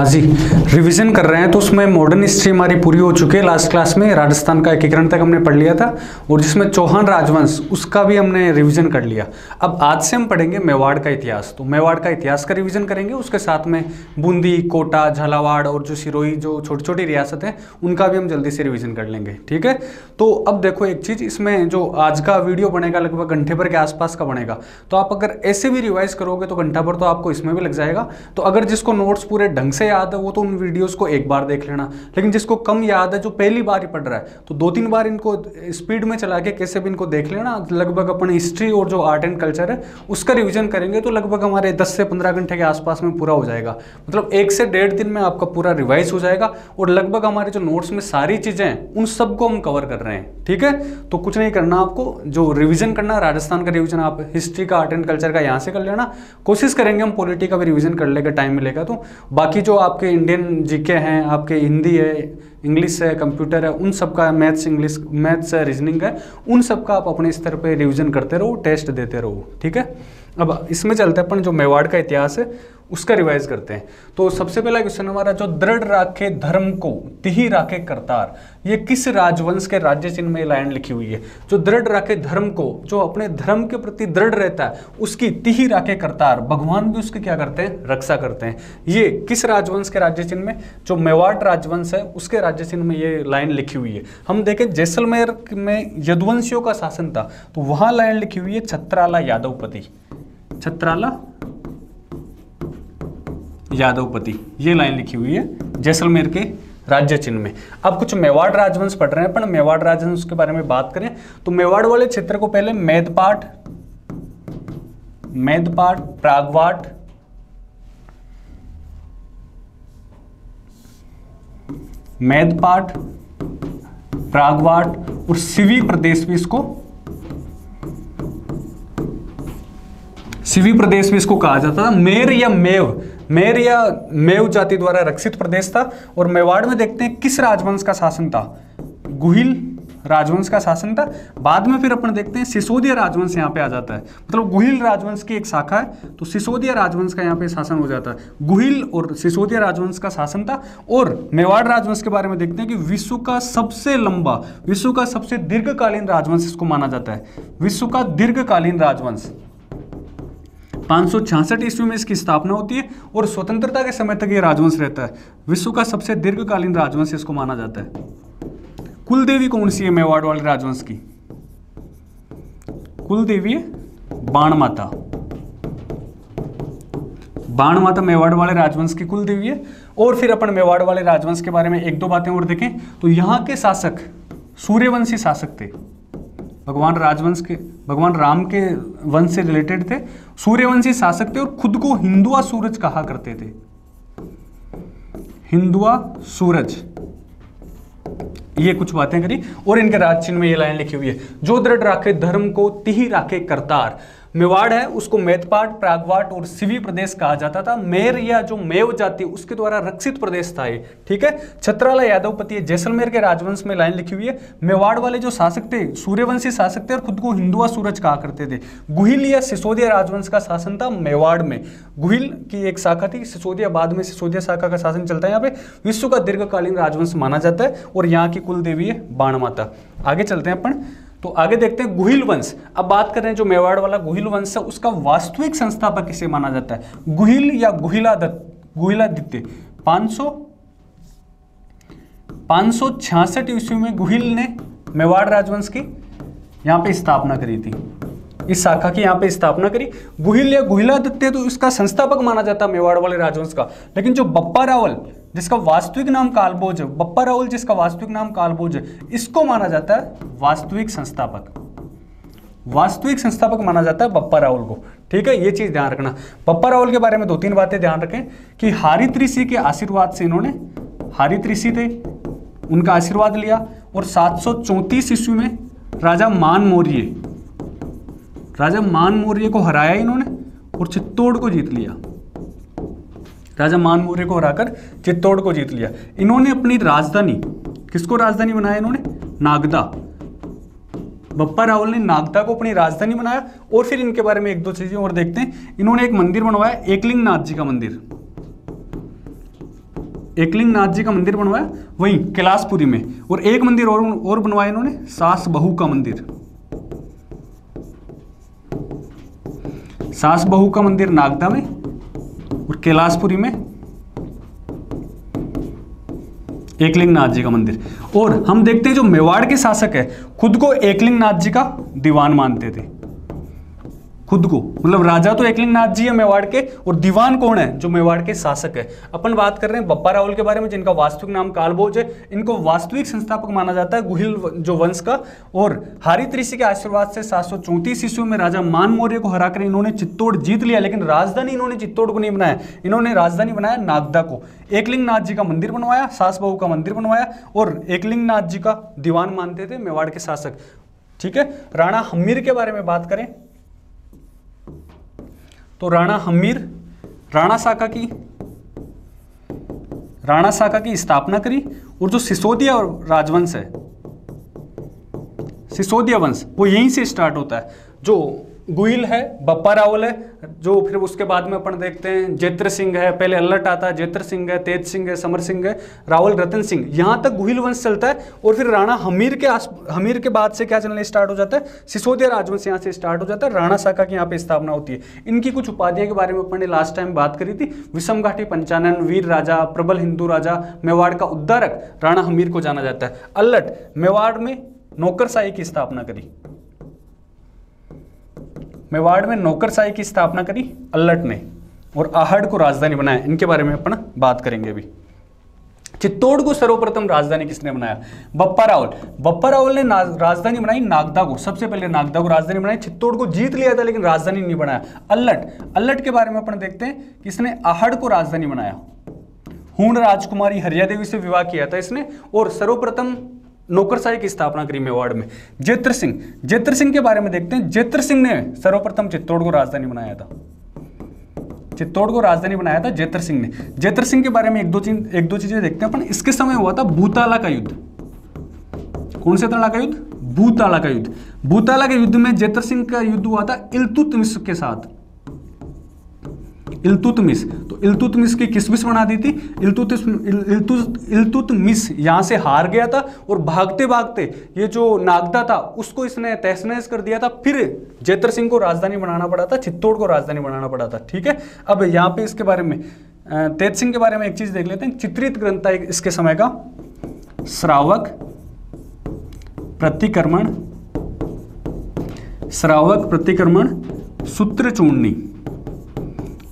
जी revision कर रहे हैं तो उसमें मॉडर्न हिस्ट्री हमारी पूरी हो चुकी है। लास्ट क्लास में राजस्थान का एकीकरण तक हमने पढ़ लिया था और जिसमें चौहान राजवंश उसका भी हमने रिवीजन कर लिया। अब आज से हम पढ़ेंगे मेवाड़ का इतिहास। तो मेवाड़ का इतिहास का रिवीजन करेंगे, उसके साथ में बूंदी, कोटा, झालावाड़ और जो सिरोही जो छोटी छोटी रियासत हैं उनका भी हम जल्दी से रिवीजन कर लेंगे। ठीक है, तो अब देखो एक चीज़, इसमें जो आज का वीडियो बनेगा लगभग घंटे भर के आसपास का बनेगा। तो आप अगर ऐसे भी रिवाइज करोगे तो घंटा भर तो आपको इसमें भी लग जाएगा। तो अगर जिसको नोट्स पूरे ढंग से याद है वो तो उन वीडियोस को एक बार देख लेना, लेकिन जिसको कम याद है, जो पहली बार ही पढ़ रहा है, तो 2-3 बार इनको स्पीड में चला के कैसे भी इनको देख लेना। लगभग अपन हिस्ट्री और जो आर्ट एंड कल्चर है उसका रिवीजन करेंगे तो लगभग हमारे 10 से 15 घंटे के आसपास में पूरा हो जाएगा। मतलब 1 से 1.5 दिन में आपका पूरा रिवाइज हो जाएगा और लगभग हमारे जो नोट्स में सारी चीजें हैं उन सबको हम कवर कर रहे हैं। ठीक है, तो कुछ नहीं करना आपको, जो रिवीजन करना राजस्थान का रिवीजन आप हिस्ट्री का, आर्ट एंड कल्चर का यहाँ से कर लेना। कोशिश करेंगे हम पॉलिटी का भी रिवीजन कर लेगा, टाइम मिलेगा तो। बाकी जो आपके इंडियन जीके हैं, आपके हिंदी है, इंग्लिश है, कंप्यूटर है, उन सब का, मैथ्स, इंग्लिश, मैथ्स है, रीजनिंग है, उन सब का आप अपने स्तर पे रिवीजन करते रहो, टेस्ट देते रहो। ठीक है, अब इसमें चलते हैं अपन जो मेवाड़ का इतिहास है उसका रिवाइज करते हैं। तो सबसे पहला क्वेश्चन हमारा, जो दृढ़ राखे धर्म को तिहि राखे करतार, ये किस राजवंश के राज्य चिन्ह में लाइन लिखी हुई है? जो दृढ़ राखे धर्म को, जो अपने धर्म के प्रति दृढ़ रहता है, उसकी तिहि राखे करतार, भगवान भी उसकी क्या करते हैं? रक्षा करते हैं। ये किस राजवंश के राज्य चिन्ह में? जो मेवाड़ राजवंश है उसके राज्य चिन्ह में ये लाइन लिखी हुई है। हम देखें जैसलमेर में यदुवंशियों का शासन था तो वहां लाइन लिखी हुई है छत्राला यादवपति, छत्राला यादवपति, ये लाइन लिखी हुई है जैसलमेर के राज्य चिन्ह में। अब कुछ मेवाड़ राजवंश पढ़ रहे हैं अपन। मेवाड़ राजवंश के बारे में बात करें तो मेवाड़ वाले क्षेत्र को पहले मेदपाट, प्रागवाट, और सिवी प्रदेश भी इसको कहा जाता था। मेर या मेव जाति द्वारा रक्षित प्रदेश था। और मेवाड़ में देखते हैं किस राजवंश का शासन था? गुहिल राजवंश का शासन था। बाद में फिर अपन देखते हैं सिसोदिया राजवंश यहाँ पे आ जाता है। मतलब गुहिल राजवंश की एक शाखा है तो सिसोदिया राजवंश का यहाँ पे शासन हो जाता है। गुहिल और सिसोदिया राजवंश का शासन था। और मेवाड़ राजवंश के बारे में देखते हैं कि विश्व का सबसे दीर्घकालीन राजवंश इसको माना जाता है। विश्व का दीर्घकालीन राजवंश 566 ईस्वी में इसकी स्थापना होती है और स्वतंत्रता के समय तक ये राजवंश रहता है। विश्व का सबसे दीर्घकालीन राजवंश इसको माना जाता है। कुलदेवी कौन सी है मेवाड़ वाले राजवंश की? कुलदेवी है बाणमाता। बाणमाता मेवाड़ वाले राजवंश की कुलदेवी है। और फिर अपन मेवाड़ वाले राजवंश के बारे में 1-2 बातें और देखें तो यहाँ के शासक सूर्यवंशी शासक थे। भगवान राम के वंश से रिलेटेड थे, सूर्यवंशी शासक थे और खुद को हिंदुआ सूरज कहा करते थे। हिंदुआ सूरज, ये कुछ बातें करी। और इनके राज चिन्ह में ये लाइन लिखी हुई है, जो दृढ़ राखे धर्म को तिहि राखे करतार। मेवाड़ है उसको मेदपाट, प्रागवाट और सिवी प्रदेश कहा जाता था। मेर या जो मेव जाति उसके द्वारा रक्षित प्रदेश था ये। ठीक है, छत्राला यादवपति जैसलमेर के राजवंश में लाइन लिखी हुई है। मेवाड़ वाले जो शासक थे सूर्यवंशी शासक थे और खुद को हिंदुआ सूरज कहा करते थे। गुहिल या सिसोदिया राजवंश का शासन था मेवाड़ में। गुहिल की एक शाखा थी, सिसोदिया बाद में सिसोदिया शाखा का शासन चलता है। यहाँ पे विश्व का दीर्घकालीन राजवंश माना जाता है और यहाँ की कुल देवी है बाणमाता। आगे चलते हैं अपन, तो आगे देखते हैं गुहिल वंश। अब बात कर रहे हैं जो मेवाड़ वाला गुहिल वंश है उसका वास्तविक संस्थापक किसे माना जाता है? गुहिल या गुहिलादित्य। 566 ईस्वी में गुहिल ने मेवाड़ राजवंश की यहाँ पे स्थापना करी थी, इस शाखा की यहाँ पे स्थापना करी। गुहिल या गुहिलादित्य तो इसका संस्थापक माना जाता है मेवाड़ वाले राजवंश का। लेकिन जो बप्पा रावल जिसका वास्तविक नाम कालभोज है, बप्पा रावल जिसका वास्तविक नाम कालभोज है, इसको माना जाता है वास्तविक संस्थापक। वास्तविक संस्थापक माना जाता है बप्पा रावल को। ठीक है, ये चीज ध्यान रखना। बप्पा रावल के बारे में 2-3 बातें ध्यान रखें कि हारित ऋषि के आशीर्वाद से इन्होंने, हारित ऋषि थे उनका आशीर्वाद लिया और 734 ईस्वी में राजा मान मौर्य को हराया इन्होंने और चित्तौड़ को जीत लिया। राजा मान मौर्य को हराकर चित्तौड़ को जीत लिया। इन्होंने अपनी राजधानी, किसको राजधानी बनाया इन्होंने? नागदा। बप्पा रावल ने नागदा को अपनी राजधानी बनाया। और फिर इनके बारे में 1-2 चीजें और देखते हैं। इन्होंने एक मंदिर बनवाया, एकलिंग नाथ जी का मंदिर। एकलिंगनाथ जी का मंदिर बनवाया वहीं कैलाशपुरी में, और एक मंदिर और बनवाया इन्होंने, सास बहू का मंदिर। सास बहू का मंदिर नागदा में और कैलाशपुरी में एकलिंगनाथ जी का मंदिर। और हम देखते हैं जो मेवाड़ के शासक है खुद को एकलिंगनाथ जी का दीवान मानते थे, खुद को, मतलब राजा तो एकलिंगनाथ जी है मेवाड़ के, और दीवान कौन है, जो मेवाड़ के शासक है। अपन बात कर रहे हैं बप्पा रावल के बारे में, जिनका वास्तविक नाम कालभोज है। इनको वास्तविक संस्थापक माना जाता है गुहिल जो वंश का। और हारित ऋषि के आशीर्वाद से 734 ईस्वी में राजा मान मौर्य को हराकर इन्होंने चित्तौड़ जीत लिया, लेकिन राजधानी इन्होंने चित्तौड़ को नहीं बनाया, इन्होंने राजधानी बनाया नागदा को। एकलिंगनाथ जी का मंदिर बनवाया, सास बहू का मंदिर बनवाया, और एकलिंगनाथ जी का दीवान मानते थे मेवाड़ के शासक। ठीक है। राणा हम्मीर के बारे में बात करें तो राणा हम्मीर राणा साका की स्थापना करी। और जो सिसोदिया राजवंश है, सिसोदिया वंश, वो यहीं से स्टार्ट होता है। जो गुहिल है, बप्पा रावल है, जो फिर उसके बाद में अपन देखते हैं जेत्र सिंह है, पहले अल्लट आता है, जेत्र सिंह है, तेज सिंह है, समर सिंह है, रावल रतन सिंह, यहाँ तक गुहिल वंश चलता है। और फिर राणा हमीर के बाद से क्या चलना स्टार्ट हो जाता है, सिसोदिया राजवंश यहाँ से स्टार्ट हो जाता है। राणा साका की यहाँ पे स्थापना होती है। इनकी कुछ उपाधियों के बारे में अपन ने लास्ट टाइम बात करी थी। विषम घाटी पंचानन, वीर राजा, प्रबल हिंदू राजा, मेवाड़ का उद्धारक राणा हमीर को जाना जाता है। अल्लट मेवाड़ में नौकरशाही की स्थापना करी, मेवाड़ में नौकरशाही की स्थापना करी अल्लट ने, और आहड़ को राजधानी बनाया। इनके बारे में अपन बात करेंगे अभी। चित्तौड़ को सर्वप्रथम राजधानी किसने बनाया, बप्पा रावल। बप्पा रावल ने राजधानी बनाई नागदा को, सबसे पहले नागदा को राजधानी बनाई। चित्तौड़ को जीत लिया था लेकिन राजधानी नहीं बनाया। अल्लट के बारे में अपन देखते हैं कि इसने आहड़ को राजधानी बनाया। हूण राजकुमारी हरिया देवी से विवाह किया था इसने, और सर्वप्रथम नौकरशाही की स्थापना करी मेवाड़ में। जेत्र सिंह के बारे में देखते हैं। जेत्र सिंह ने सर्वप्रथम चित्तौड़ को राजधानी बनाया था, चित्तौड़ को राजधानी बनाया था जेत्र सिंह ने। जेत्र सिंह के बारे में एक दो चीजें देखते हैं अपन। इसके समय हुआ था भूताला का युद्ध। कौन से तला का युद्ध, भूताला का युद्ध। भूताला के युद्ध में जेत्र सिंह का युद्ध हुआ था इल्तुतमिश के साथ। इल्तुतमिश, तो इल्तुतमिश की किसमिस बना दी थी, इल्तुतमिश यहां से हार गया था, और भागते भागते ये जो नागदा था उसको इसने तहस नहस कर दिया था। फिर जेत्र सिंह को राजधानी बनाना पड़ा था, चित्तौड़ को राजधानी बनाना पड़ा था। ठीक है। अब यहाँ पे इसके बारे में तेज सिंह के बारे में एक चीज देख लेते हैं। चित्रित ग्रंथ था इसके समय का, श्रावक प्रतिक्रमण सूत्र चूर्णी।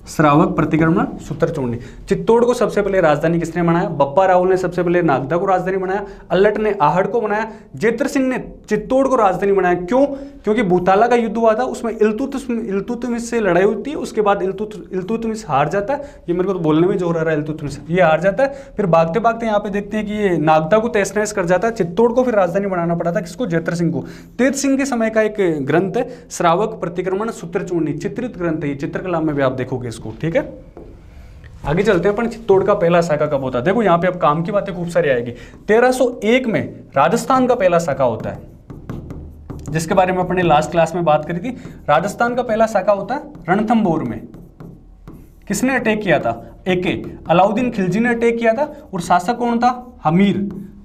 श्रावक प्रतिक्रमण सूत्र चूर्णी। चित्तौड़ को सबसे पहले राजधानी किसने बनाया, बप्पा रावल ने सबसे पहले नागदा को राजधानी बनाया। अल्लट ने आहड़ को बनाया। जेत्र सिंह ने चित्तौड़ को राजधानी बनाया। क्यों, क्योंकि भूताला का युद्ध हुआ था, उसमें इल्तुतमिश से लड़ाई होती है। उसके बाद इल्तुतमिश हार जाता है। ये मेरे को तो बोलने में जोर आ रहा है, इल्तुतमिश ये हार जाता है। फिर भागते भागते यहाँ पे देखते हैं कि ये नागदा को तहस नहस कर जाता है। चित्तौड़ को फिर राजधानी बनाना पड़ा था, किसको, जेत्र सिंह को। तेज सिंह के समय का एक ग्रंथ है श्रावक प्रतिक्रमण सूत्र चूर्णी, चित्रित ग्रंथ है, चित्रकला में भी आप देखोगे इसको। ठीक है। आगे चलते हैं अपन। चित्तौड़ का पहला शाखा कब होता है, देखो यहाँ पे अब काम की बातें खूब सारी आएगी। 1301 में राजस्थान का पहला शाखा होता है, जिसके बारे में अपने लास्ट क्लास में बात करी थी। राजस्थान का पहला शाखा होता है रणथंभौर में। किसने अटैक किया था, एके अलाउद्दीन खिलजी ने अटैक किया था। और शासक कौन था,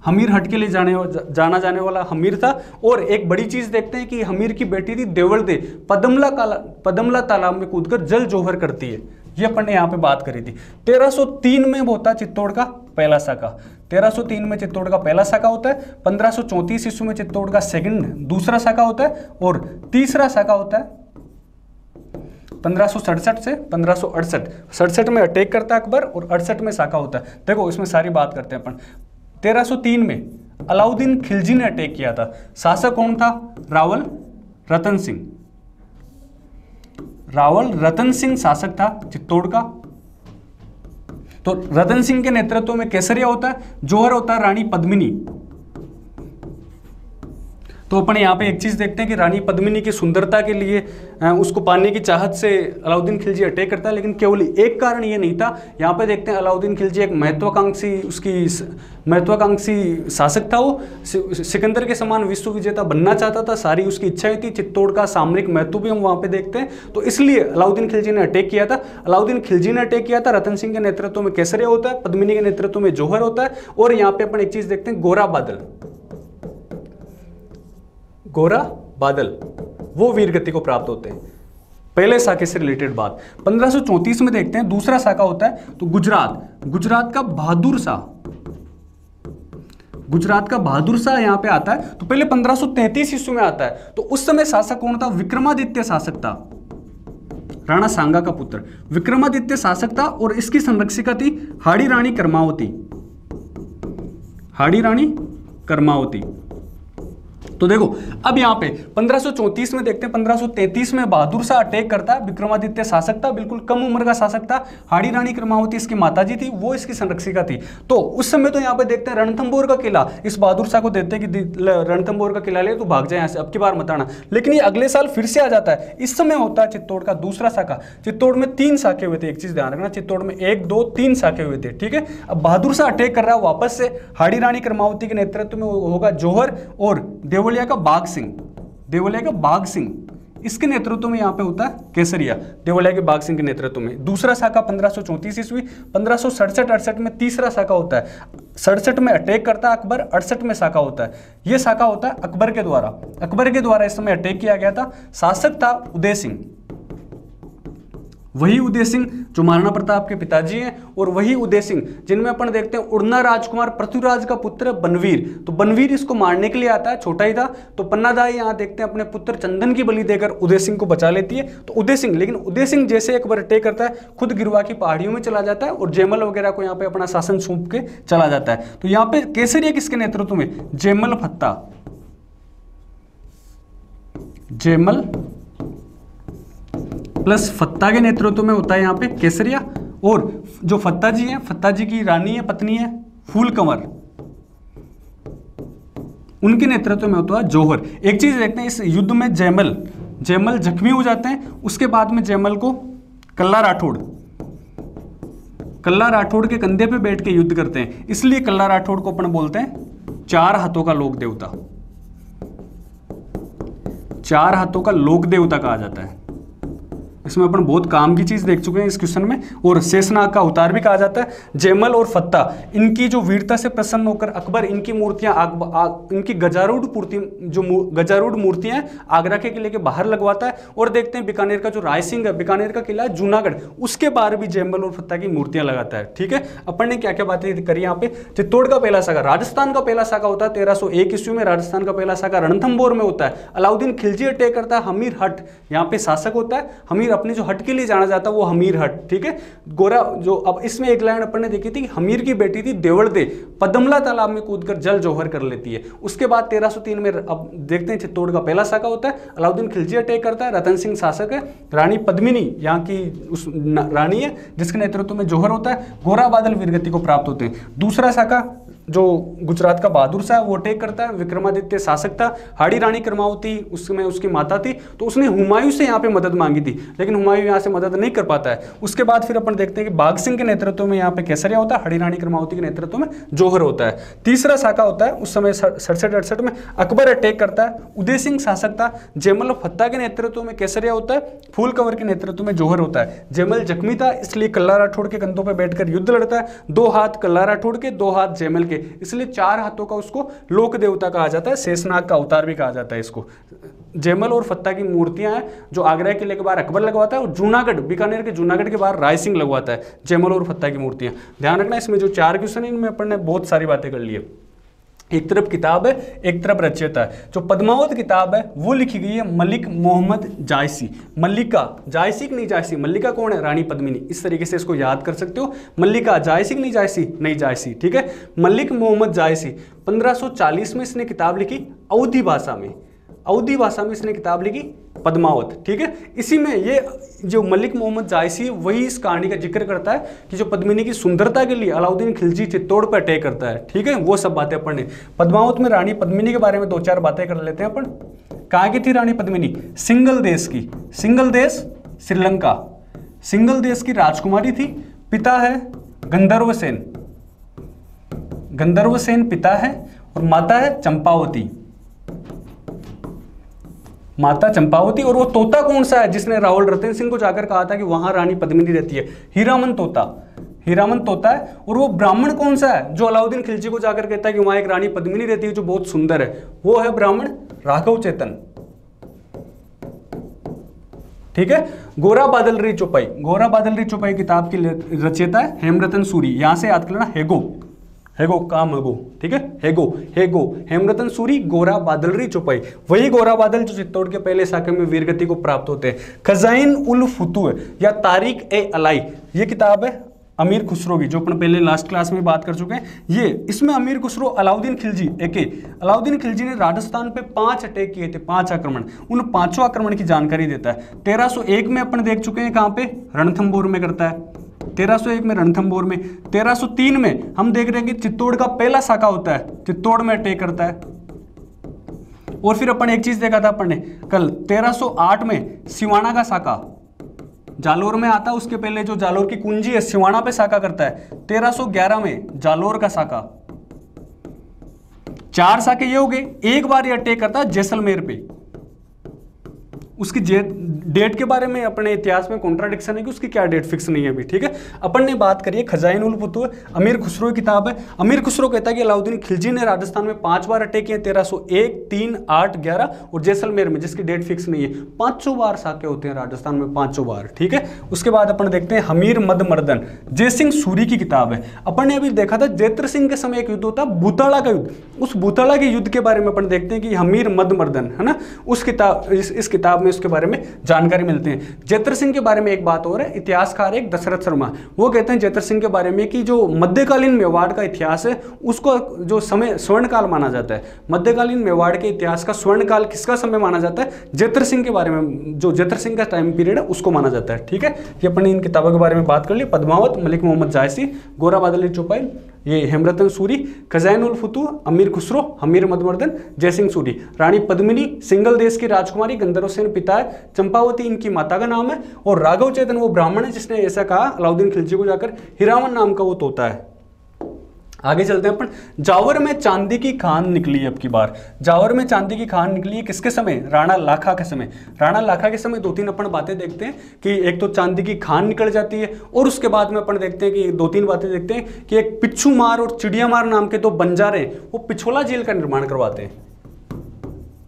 हमीर हट के लिए जाना जाने वाला हमीर था। और एक बड़ी चीज देखते हैं कि हमीर की बेटी थी देवलदे, पदमला तालाब में कूदकर जल जोहर करती है। ये अपन ने यहाँ पे बात करी थी। 1303 में होता चित्तौड़ का पहला शाखा। 1303 में चित्तौड़ का पहला शाखा होता है। 1534 ईस्वी में चित्तौड़ का दूसरा शाखा होता है। और तीसरा शाखा होता है 1567 से 1568। 67 में अटैक करता है अकबर, और 68 में शाखा होता है। देखो इसमें सारी बात करते हैं अपन। 1303 में अलाउद्दीन खिलजी ने अटैक किया था। शासक कौन था, रावल रतन सिंह शासक था चित्तौड़ का। तो रतन सिंह के नेतृत्व में केसरिया होता है, जौहर होता है रानी पद्मिनी। तो अपन यहाँ पे एक चीज़ देखते हैं कि रानी पद्मिनी की सुंदरता के लिए उसको पाने की चाहत से अलाउद्दीन खिलजी अटैक करता है, लेकिन केवल एक कारण ये नहीं था। यहाँ पे देखते हैं अलाउद्दीन खिलजी एक महत्वाकांक्षी शासक था। वो सिकंदर के समान विश्व विजेता बनना चाहता था, सारी उसकी इच्छाएं थी। चित्तौड़ का सामरिक महत्व भी हम वहाँ पे देखते हैं। तो इसलिए अलाउद्दीन खिलजी ने अटैक किया था। अलाउद्दीन खिलजी ने अटैक किया था। रतन सिंह के नेतृत्व में केसरिया होता है, पद्मिनी के नेतृत्व में जौहर होता है। और यहाँ पे अपन एक चीज देखते हैं, गोरा बादल वो वीर गति को प्राप्त होते हैं। पहले साके से रिलेटेड बात 1534 में देखते हैं, दूसरा साका होता है तो गुजरात का बहादुर शाह यहां पे आता है। तो पहले 1533 ईस्वी में आता है। तो उस समय शासक कौन था? विक्रमादित्य शासक था, राणा सांगा का पुत्र विक्रमादित्य शासक था। और इसकी संरक्षिका थी हाड़ी रानी कर्मावती। तो देखो अब यहाँ पे 1534 में देखते हैं, 1533 में बहादुर शाह अटैक करता है। विक्रमादित्य शासक था, बिल्कुल कम उम्र का शासक था। हाड़ी रानी कर्मावती इसकी माताजी थी, वो इसकी संरक्षिका थी। तो उस समय तो यहाँ पे देखते हैं रणथंभौर का किला इस बहादुर शाह को देते हैं कि रणथंभौर का किला ले, तो भाग जाए यहाँ से, अब की बार मत आना। लेकिन ये अगले साल फिर से आ जाता है। इस समय होता है चित्तौड़ का दूसरा साका। चित्तौड़ में 3 साके हुए थे, एक चीज ध्यान रखना, चित्तौड़ में 1, 2, 3 साके हुए थे, ठीक है। अब बहादुर शाह अटैक कर रहा है वापस से। हाड़ी रानी कर्मावती के नेतृत्व में होगा जौहर और देवलिया का बाघ सिंह इसके नेतृत्व में यहाँ पे होता है केसरिया, देवलिया के बाघ सिंह के नेतृत्व में। दूसरा साका 1534 ईस्वी। 1567-68 में तीसरा साका होता है। 67 में अटैक करता है अकबर, 68 में साका होता है। ये साका होता है अकबर के द्वारा इस समय अटैक किया गया था। शासक था उदय सिंह, वही उदय सिंह जो महाराणा प्रताप के पिताजी हैं, और वही उदय सिंह जिनमें अपन देखते हैं उड़ना राजकुमार पृथ्वीराज का पुत्र बनवीर। तो बनवीर इसको मारने के लिए आता है, छोटा ही था। तो पन्नादाई यहाँ देखते हैं अपने पुत्र चंदन की बलि देकर उदय सिंह को बचा लेती है। तो उदय सिंह जैसे एक बार अटैक करता है, खुद गिरवा की पहाड़ियों में चला जाता है और जयमल वगैरह को यहाँ पे अपना शासन सौंप के चला जाता है। तो यहाँ पे केसरिया किसके नेतृत्व में? जयमल प्लस फत्ता के नेतृत्व में होता है यहाँ पे केसरिया। और जो फत्ता जी की रानी है, पत्नी है फूलकंवर, उनके नेतृत्व में होता है जौहर। एक चीज देखते हैं, इस युद्ध में जयमल जख्मी हो जाते हैं। उसके बाद में जयमल को कल्ला राठौड़ के कंधे पे बैठ के युद्ध करते हैं। इसलिए कल्ला राठौड़ को अपन बोलते हैं 4 हाथों का लोक देवता, 4 हाथों का लोक देवता कहा जाता है। इसमें अपन बहुत काम की चीज देख चुके हैं इस क्वेश्चन में। और शेषनाग का अवतार भी कहा जाता है। जयमल और फत्ता इनकी जो वीरता से प्रसन्न होकर अकबर इनकी मूर्तियां इनकी गजारूढ़ मूर्तियां आगरा के किले के बाहर लगवाता है। और देखते हैं बीकानेर का जो रायसिंह है, बीकानेर का किला है जूनागढ़, उसके बाहर भी जयमल और फत्ता की मूर्तियां लगाता है, ठीक है। अपन ने क्या क्या बातें करी यहाँ पे। चित्तौड़ का पहला साका, राजस्थान का पहला साका होता है 1301 ईस्वी में। राजस्थान का पहला साका रणथंभौर में होता है। अलाउद्दीन खिलजी अटैक करता है। हमीर हट यहाँ पे शासक होता है। हमीर अपने जो हट के लिए जाना जाता है वो हमीर हट, ठीक है। गोरा जो, अब इसमें एक लाइन अपन ने देखी थी, हमीर की बेटी थी देवड़दे, पदमला तालाब में कूदकर जल जौहर कर लेती है। उसके बाद 1303 में अब देखते हैं चित्तौड़ का पहला साका होता है। अलाउद्दीन खिलजी अटैक करता है। रतन सिंह शासक है। रानी पद्मिनी यहाँ की उस रानी है जिसके नेतृत्व में जौहर होता है। गोरा बादल वीरगति को प्राप्त होते हैं। दूसरा साका जो गुजरात का बहादुर शाह वो अटैक करता है। विक्रमादित्य शासक था। हाड़ी रानी कर्मावती उसमें उसकी माता थी। तो उसने हुमायूं से यहाँ पे मदद मांगी थी, लेकिन हुमायूं यहाँ से मदद नहीं कर पाता है। उसके बाद फिर अपन देखते हैं कि बाघ सिंह के नेतृत्व में यहाँ पे केसरिया होता है। हाड़ी रानी कर्मावती के नेतृत्व में जौहर होता है। तीसरा साका होता है उस समय 67-68 में अकबर अटैक करता है। उदय सिंह शासक था। जयमल फत्ता के नेतृत्व में केसरिया होता है। फूल कंवर के नेतृत्व में जौहर होता है। जयमल जख्मी था, इसलिए कल्ला राठौड़ के कंधों पर बैठकर युद्ध लड़ता है। 2 हाथ कल्ला राठौड़ के, 2 हाथ जयमल के, इसलिए 4 हाथों का उसको लोक देवता कहा जाता है। शेषनाग का अवतार भी कहा जाता है इसको। जयमल और फत्ता की मूर्तियां हैं जो आगरा किले के बाहर अकबर लगवाता है, और जूनागढ़, बीकानेर के जूनागढ़ के बाहर राय सिंह लगवाता है जयमल और फत्ता की मूर्तियां। ध्यान रखना, इसमें जो 4 क्वेश्चन है इनमें अपन ने बहुत सारी बातें कर ली है। एक तरफ किताब है, एक तरफ रचयिता है। जो पद्मावत किताब है वो लिखी गई है मलिक मोहम्मद जायसी। मल्लिका, जायसी की नहीं जायसी, मल्लिका कौन है? रानी पद्मिनी। इस तरीके से इसको याद कर सकते हो। मल्लिका जायसी की नहीं जायसी, नहीं जायसी, ठीक है। मलिक मोहम्मद जायसी 1540 में इसने किताब लिखी अवधी भाषा में। अवधी भाषा में इसने किताब लिखी पद्मावत, ठीक है। इसी में ये जो मलिक मोहम्मद जायसी है वही इस कहानी का जिक्र करता है कि जो पद्मिनी की सुंदरता के लिए अलाउद्दीन खिलजी चित्तौड़ पर अटैक करता है, ठीक है। वो सब बातें अपन ने पद्मावत में रानी पद्मिनी के बारे में 2-4 बातें कर लेते हैं अपन। कहाँ की थी रानी पद्मिनी? सिंगल देश की, सिंगल देश श्रीलंका, सिंगल देश की राजकुमारी थी। पिता है गंधर्व सेन, गंधर्व सेन पिता है, और माता है चंपावती, माता चंपावती। और वो तोता कौन सा है जिसने रावल रतन सिंह को जाकर कहा था कि वहां रानी पद्मिनी रहती है? हीरामन तोता, हीरामन तोता है। और वो ब्राह्मण कौन सा है जो अलाउद्दीन खिलजी को जाकर कहता है कि वहां एक रानी पद्मिनी रहती है जो बहुत सुंदर है? वो है ब्राह्मण राघव चेतन, ठीक है। गोरा बादलरी चौपाई, गोरा बादलरी चौपाई किताब की रचयिता है हेमरतन सूरी। यहां से याद कर लेना, हेगो, हेगो काम हेगो, ठीक है। हेगो, हेगो, हेमरतन सूरी, गोरा बादलरी चौपाई, वही गोरा बादल जो चित्तौड़ के पहले शाखा में वीरगति को प्राप्त होते हैं। खजाइन उल फुतूह या तारीख ए अलाई, ये किताब है अमीर खुसरो की, जो अपन पहले लास्ट क्लास में बात कर चुके हैं। ये इसमें अमीर खुसरो अलाउद्दीन खिलजी अलाउद्दीन खिलजी ने राजस्थान पे 5 अटैक किए थे, 5 आक्रमण, उन 5 आक्रमण की जानकारी देता है। 1301 में अपन देख चुके हैं, कहां पे? रणथंभौर में करता है, 1301 में रणथंभौर में। 1303 में हम देख रहे हैं कि चित्तौड़ का पहला शाखा होता है, चित्तौड़ में अटैक करता है। और फिर अपन एक चीज देखा था अपन ने कल, 1308 में सिवाना का शाखा जालोर में आता है, उसके पहले जो जालोर की कुंजी है सिवाना पे शाखा करता है। 1311 में जालोर का शाखा, 4 शाखे ये हो गए। एक बार ये अटैक करता है जैसलमेर पे, उसकी डेट के बारे में अपने इतिहास में कॉन्ट्राडिक्शन है कि उसकी क्या डेट फिक्स नहीं है अभी, ठीक है। अपन ने बात करी है खजाइन उल फुतूह, अमीर खुसरो की किताब है। अमीर खुसरो कहता है कि अलाउद्दीन खिलजी ने राजस्थान में 5 बार अटैक किए, 1301, 3, 8, 11 और जैसलमेर में, जिसकी डेट फिक्स नहीं है। 500 बार साके होते हैं राजस्थान में, 500 बार, ठीक है। उसके बाद अपन देखते हैं हमीर मद मर्दन, जय सिंह सूरी की किताब है। अपन ने अभी देखा था जैत्र सिंह के समय एक युद्ध होता, भूताड़ा का युद्ध, उस भूताड़ा के युद्ध के बारे में अपन देखते हैं कि हमीर मद मर्दन है ना, उस किताब इस किताब में उसके बारे में जानकारी मिलती है। जैत्र सिंह के बारे में एक बात और है, इतिहासकार एक दशरथ शर्मा, वो कहते हैं जैत्र सिंह के बारे में कि जो मध्यकालीन मेवाड़ का इतिहास है उसको जो समय स्वर्णकाल माना जाता है। मध्यकालीन मेवाड़ के इतिहास का स्वर्णकाल किसका समय माना जाता है? जैत्र सिंह के बारे में, जो जैत्र सिंह का टाइम पीरियड है उसको माना जाता है, ठीक है। ये अपने इन किताबों के बारे में बात कर ली। पद्मावत, मलिक मोहम्मद जायसी, गोरा बादली चौपाई, ये हेमरतन सूरी, खजाइन उल फुतूह, अमीर खुसरो, हमीर मदमर्दन, जयसिंह सूरी, रानी पद्मिनी सिंगल देश की राजकुमारी, गंधर्व सेन पिता है, चंपावती इनकी माता का नाम है, और राघव चेतन वो ब्राह्मण है जिसने ऐसा कहा अलाउद्दीन खिलजी को जाकर, हीरामन नाम का वो तोता है। आगे चलते हैं अपन। जावर में चांदी की खान निकली है अब की बार। जावर में चांदी की खान निकली है किसके समय? राणा लाखा के समय। राणा लाखा के समय 2-3 अपन बातें देखते हैं कि एक तो चांदी की खान निकल जाती है, और उसके बाद में अपन देखते हैं कि 2-3 बातें देखते हैं कि एक पिच्छू मार और चिड़िया मार नाम के 2 बंजारे वो पिछोला झील का निर्माण करवाते हैं।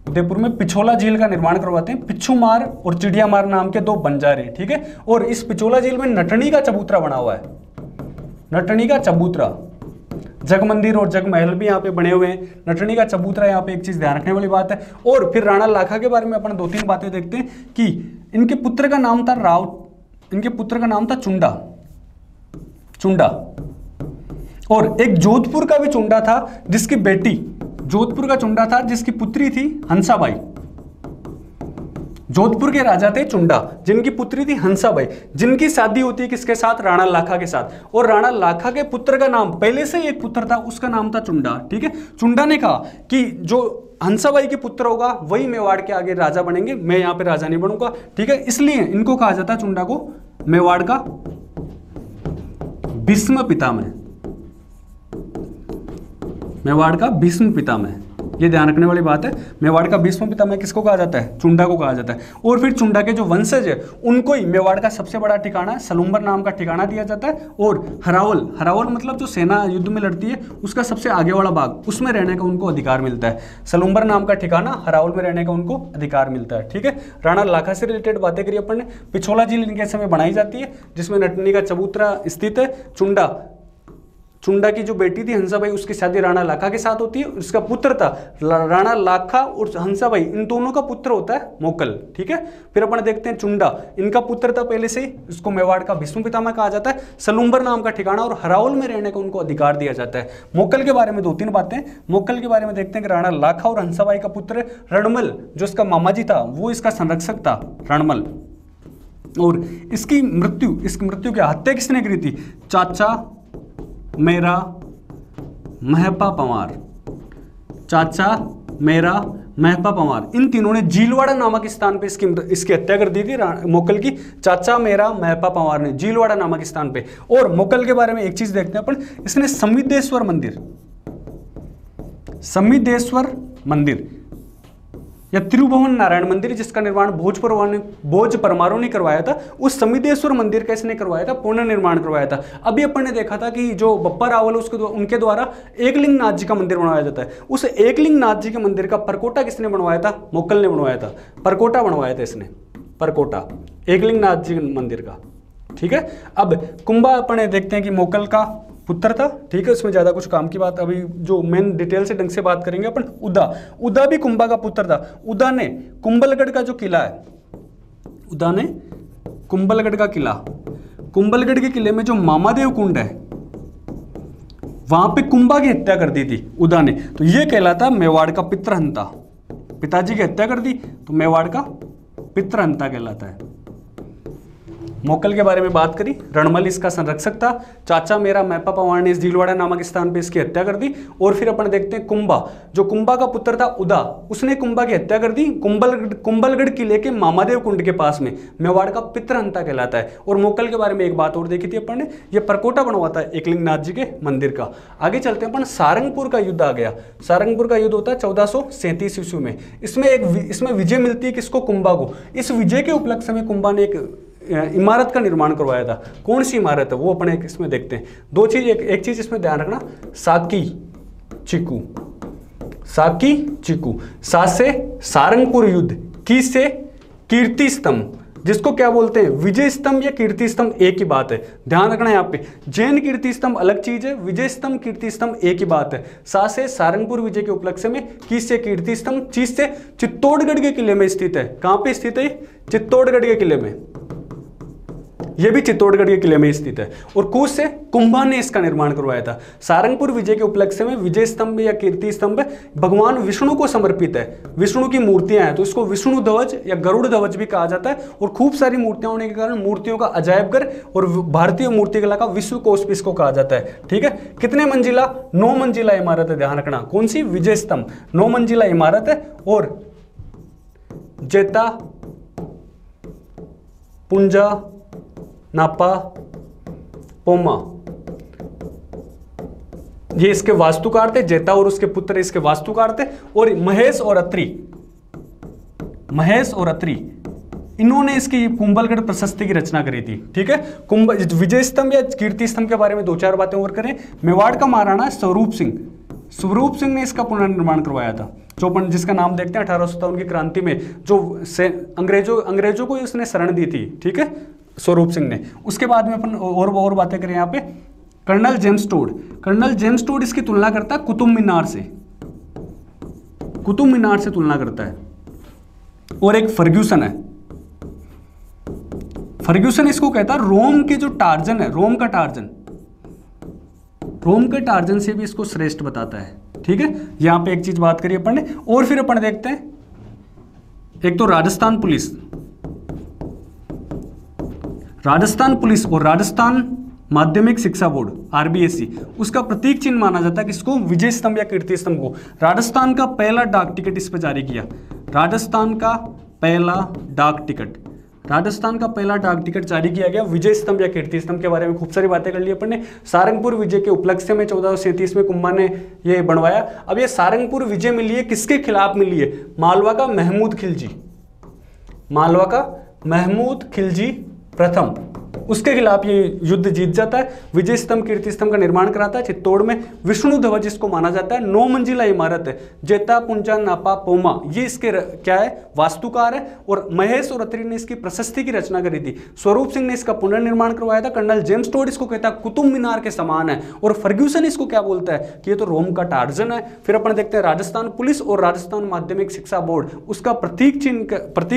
उदयपुर में पिछोला झील का निर्माण करवाते हैं, पिच्छू मार और चिड़िया मार नाम के 2 बंजारे, ठीक है। और इस पिछोला झील में नटनी का चबूतरा बना हुआ है, नटनी का चबूतरा। जग मंदिर और जग महल भी यहाँ पे बने हुए हैं, नटनी का चबूतरा यहाँ पे एक चीज ध्यान रखने वाली बात है। और फिर राणा लाखा के बारे में अपन 2-3 बातें देखते हैं कि इनके पुत्र का नाम था इनके पुत्र का नाम था चुंडा, चुंडा। और एक जोधपुर का भी चुंडा था जिसकी बेटी, जोधपुर का चुंडा था जिसकी पुत्री थी हंसाबाई। जोधपुर के राजा थे चुंडा, जिनकी पुत्री थी हंसाबाई, जिनकी शादी होती है किसके साथ? राणा लाखा के साथ। और राणा लाखा के पुत्र का नाम, पहले से एक पुत्र था उसका नाम था चुंडा, ठीक है। चुंडा ने कहा कि जो हंसाबाई के पुत्र होगा वही मेवाड़ के आगे राजा बनेंगे, मैं यहाँ पे राजा नहीं बनूंगा, ठीक है। इसलिए इनको कहा जाता है चुंडा को मेवाड़ का भीष्म पितामह, मेवाड़ का भीष्म पितामह। ये ध्यान रखने वाली बात है, मेवाड़ का भीष्म पितामह किसको कहा जाता है? चुंडा को कहा जाता है। और फिर चुंडा के जो वंशज है उनको ही मेवाड़ का सबसे बड़ा ठिकाना सलूम्बर नाम का ठिकाना दिया जाता है। और हरावल, हरावल मतलब जो सेना युद्ध में लड़ती है उसका सबसे आगे वाला भाग, उसमें रहने का उनको अधिकार मिलता है। सलूम्बर नाम का ठिकाना, हरावल में रहने का उनको अधिकार मिलता है, ठीक है। राणा लाखा से रिलेटेड बातें करी अपन ने। पिछोला झील इनके समय बनाई जाती है जिसमें नटनी का चबूतरा स्थित है। चुंडा चुंडा की जो बेटी थी हंसाबाई, उसकी शादी राणा लाखा के साथ होती है। उसका पुत्र था राणा लाखा और हंसाबाई, इन दोनों का पुत्र होता है मोकल। ठीक है, फिर अपन देखते हैं चुंडा, इनका पुत्र था पहले से ही, इसको मेवाड़ का भीष्म पितामह कहा जाता है। सलूम्बर नाम का ठिकाना और हराउल में रहने का उनको अधिकार दिया जाता है। मोकल के बारे में 2-3 बातें। मोकल के बारे में देखते हैं कि राणा लाखा और हंसाबाई का पुत्र रणमल, जो इसका मामा जी था, वो इसका संरक्षक था रणमल। और इसकी मृत्यु क्या, हत्या किसने करी थी? चाचा मेरा महपा पंवार, चाचा मेरा महपा पंवार, इन तीनों ने जीलवाड़ा नामक स्थान पे इसकी हत्या कर दी थी मोकल की। चाचा मेरा महपा पंवार ने जीलवाड़ा नामक स्थान पे। और मोकल के बारे में एक चीज देखते हैं अपन, इसने समिद्धेश्वर मंदिर या त्रिभुवन नारायण मंदिर, जिसका निर्माण भोज परमारों ने करवाया था, उस समिद्धेश्वर मंदिर का इसने करवाया था, पुनर्निर्माण करवाया था। अभी अपन ने देखा था कि जो बप्पा रावल उनके द्वारा एकलिंग नाथ जी का मंदिर बनवाया जाता है। उस एकलिंग नाथ जी के मंदिर का परकोटा किसने बनवाया था? मोकल ने बनवाया था। परकोटा बनवाया था इसने, परकोटा एकलिंग नाथ जी मंदिर का। ठीक है, अब कुंभा अपन देखते हैं कि मोकल का पुत्र था। ठीक है, उसमें ज्यादा कुछ काम की बात, अभी जो मेन डिटेल से ढंग से बात करेंगे अपन। उदा भी कुंभा का पुत्र था। उदा ने कुंभलगढ़ का जो किला है, कुंभलगढ़ के किले में जो मामादेव कुंड है, वहां पे कुंभा की हत्या कर दी थी उदा ने। तो ये कहलाता मेवाड़ का पितृहंता। पिताजी की हत्या कर दी तो मेवाड़ का पितृहंता कहलाता है। मोकल के बारे में बात करी, रणमल इसका संरक्षक था। चाचा मेरा महपा पंवार ने इस जीलवाड़ा नामक स्थान पे इसकी हत्या कर दी। और फिर अपन देखते हैं कुंभा, जो कुंभा का पुत्र था उदा, उसने कुंभा की हत्या कर दी कुंभलगढ़ किले के मामादेव कुंड के पास में। मेवाड़ का पितृहंता कहलाता है। और मोकल के बारे में एक बात और देखी थी अपन ने, ये परकोटा बनवाता है एकलिंग नाथ जी के मंदिर का। आगे चलते हैं अपन, सारंगपुर का युद्ध आ गया। सारंगपुर का युद्ध होता है 1437 ईस्वी में। इसमें विजय मिलती है किसको? कुंभा को। इस विजय के उपलक्ष्य में कुंभा ने एक इमारत का निर्माण करवाया था। कौन सी इमारत है वो अपने इसमें देखते हैं। दो चीज, एक चीज इसमें ध्यान रखना, साकी चिकू। सा से सारंगपुर युद्ध, की से कीर्ति स्तंभ, जिसको क्या बोलते हैं? विजय स्तंभ या कीर्ति स्तंभ एक ही बात है, ध्यान रखना। यहाँ पे जैन कीर्ति स्तंभ अलग चीज है, विजय स्तंभ कीर्ति स्तंभ एक ही बात है। सा से सारंगपुर विजय के उपलक्ष्य में, की से कीर्ति स्तंभ, चीज से चित्तौड़गढ़ के किले में स्थित है। कहां पे स्थित है? चित्तौड़गढ़ के किले में। यह भी चित्तौड़गढ़ के किले में स्थित है। और कूच से कुंभा ने इसका निर्माण करवाया था। सारंगपुर विजय के उपलक्ष्य में विजय स्तंभ या कीर्ति स्तंभ भगवान विष्णु को समर्पित है। विष्णु की मूर्तियां हैं तो इसको विष्णु ध्वज या गरुड़ ध्वज भी कहा जाता है। और खूब सारी मूर्तियां होने के कारण मूर्तियों का अजायबघर और भारतीय मूर्तिकला का विश्व कोश भी इसको कहा जाता है। ठीक है, कितने मंजिला? 9 मंजिला इमारत है, ध्यान रखना। कौन सी? विजय स्तंभ 9 मंजिला इमारत है। और जेता, पुंजा, नापा, पोमा, ये इसके वास्तुकार थे। जेता और उसके पुत्र इसके वास्तुकार थे। और महेश और अत्रि इन्होंने इसकी कुंभलगढ़ प्रशस्ति की रचना करी थी। ठीक है, विजय स्तंभ या कीर्ति स्तंभ के बारे में 2-4 बातें और करें। मेवाड़ का महाराणा स्वरूप सिंह ने इसका पुनर्निर्माण करवाया था। चौपन, जिसका नाम देखते हैं 1857 की क्रांति में जो अंग्रेजों को उसने शरण दी थी। ठीक है, स्वरूप सिंह ने। उसके बाद में अपन और बातें करें यहाँ पे। कर्नल जेम्स टोड इसकी तुलना करता है कुतुब मीनार से तुलना करता है। और एक फर्ग्यूसन है, फर्ग्यूसन इसको कहता है रोम के जो टार्जन है, रोम का टार्जन से भी इसको श्रेष्ठ बताता है। ठीक है, यहां पे एक चीज बात करिए अपन ने। और फिर अपन देखते हैं, एक तो राजस्थान पुलिस और राजस्थान माध्यमिक शिक्षा बोर्ड RBSC, उसका प्रतीक चिन्ह माना जाता है किसको? विजय स्तंभ या कीर्ति स्तंभ को। राजस्थान का पहला डाक टिकट इस पर जारी किया। राजस्थान का पहला डाक टिकट जारी किया गया विजय स्तंभ या कीर्ति स्तंभ के बारे में। खूब सारी बातें कर ली अपन ने। सारंगपुर विजय के उपलक्ष्य में 1437 में कुंभा ने यह बनवाया। अब ये सारंगपुर विजय मिली है किसके खिलाफ मिली है? मालवा का महमूद खिलजी प्रथम। उसके खिलाफ ये युद्ध जीत जाता है, विजय स्तंभ कीर्ति स्तंभ का निर्माण कराता है। चित्तौड़ में विष्णु ध्वज इसको माना जाता है, 9 मंजिला इमारत है, जेता पुंजा नापा पोमा ये इसके क्या है, वास्तुकार है। और महेश और अत्री ने इसकी प्रशस्ति की रचना करी थी। स्वरूप सिंह ने इसका पुनर्निर्माण करवाया था। कर्नल जेम्स टोड इसको कहता है कुतुब मीनार के समान है। और फर्ग्यूसन इसको क्या बोलता है कि ये तो रोम का टार्जन है। फिर अपन देखते हैं राजस्थान पुलिस और राजस्थान माध्यमिक शिक्षा बोर्ड, उसका प्रतीक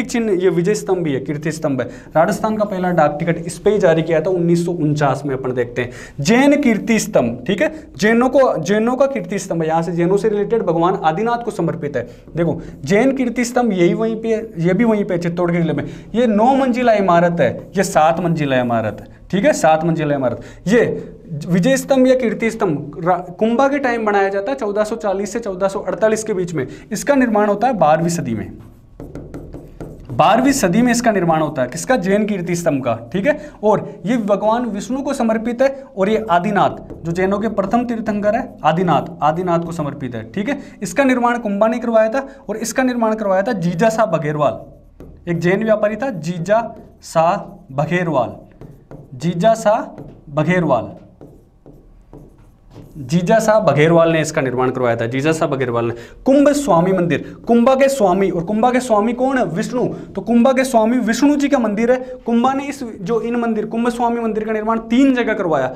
चिन्ह ये विजय स्तंभ भी है, कीर्ति स्तंभ है। राजस्थान का पहला डाक टिकट इस पे ही जारी किया था 1949 में। अपन देखते हैं जैन कीर्ति स्तंभ, ठीक है, जैनों का कीर्ति स्तंभ है, यहां से जैनों से रिलेटेड भगवान आदिनाथ को समर्पित है। देखो जैन कीर्ति स्तंभ यही वहीं पे, ये भी वहीं पे चित्तौड़ के जिले में। ये 9 मंजिला इमारत है, ये 7 मंजिला इमारत है, ठीक है, 7 मंजिला इमारत। ये विजय स्तंभ या कीर्ति स्तंभ कुंभा के टाइम बनाया जाता है 1440 से 1448 के बीच में। इसका निर्माण होता है 12वीं सदी में, 12वीं सदी में इसका निर्माण होता है। किसका? जैन कीर्ति स्तंभ का, ठीक है। और ये भगवान विष्णु को समर्पित है। और ये आदिनाथ जो जैनों के प्रथम तीर्थंकर है, आदिनाथ को समर्पित है, ठीक है। इसका निर्माण कुंभा ने करवाया था और इसका निर्माण करवाया था जीजा शाह बघेरवाल, एक जैन व्यापारी था, जीजा शाह बघेरवाल, जीजा शाह बघेरवाल ने इसका निर्माण करवाया था, जीजा शाह बघेरवाल ने। कुंभ स्वामी मंदिर, कुंभा के स्वामी, और कुंभा के स्वामी कौन है? विष्णु। तो कुंभा के स्वामी विष्णु जी का मंदिर है। कुंभा ने इस जो इन मंदिर कुंभ स्वामी मंदिर का निर्माण 3 जगह करवाया।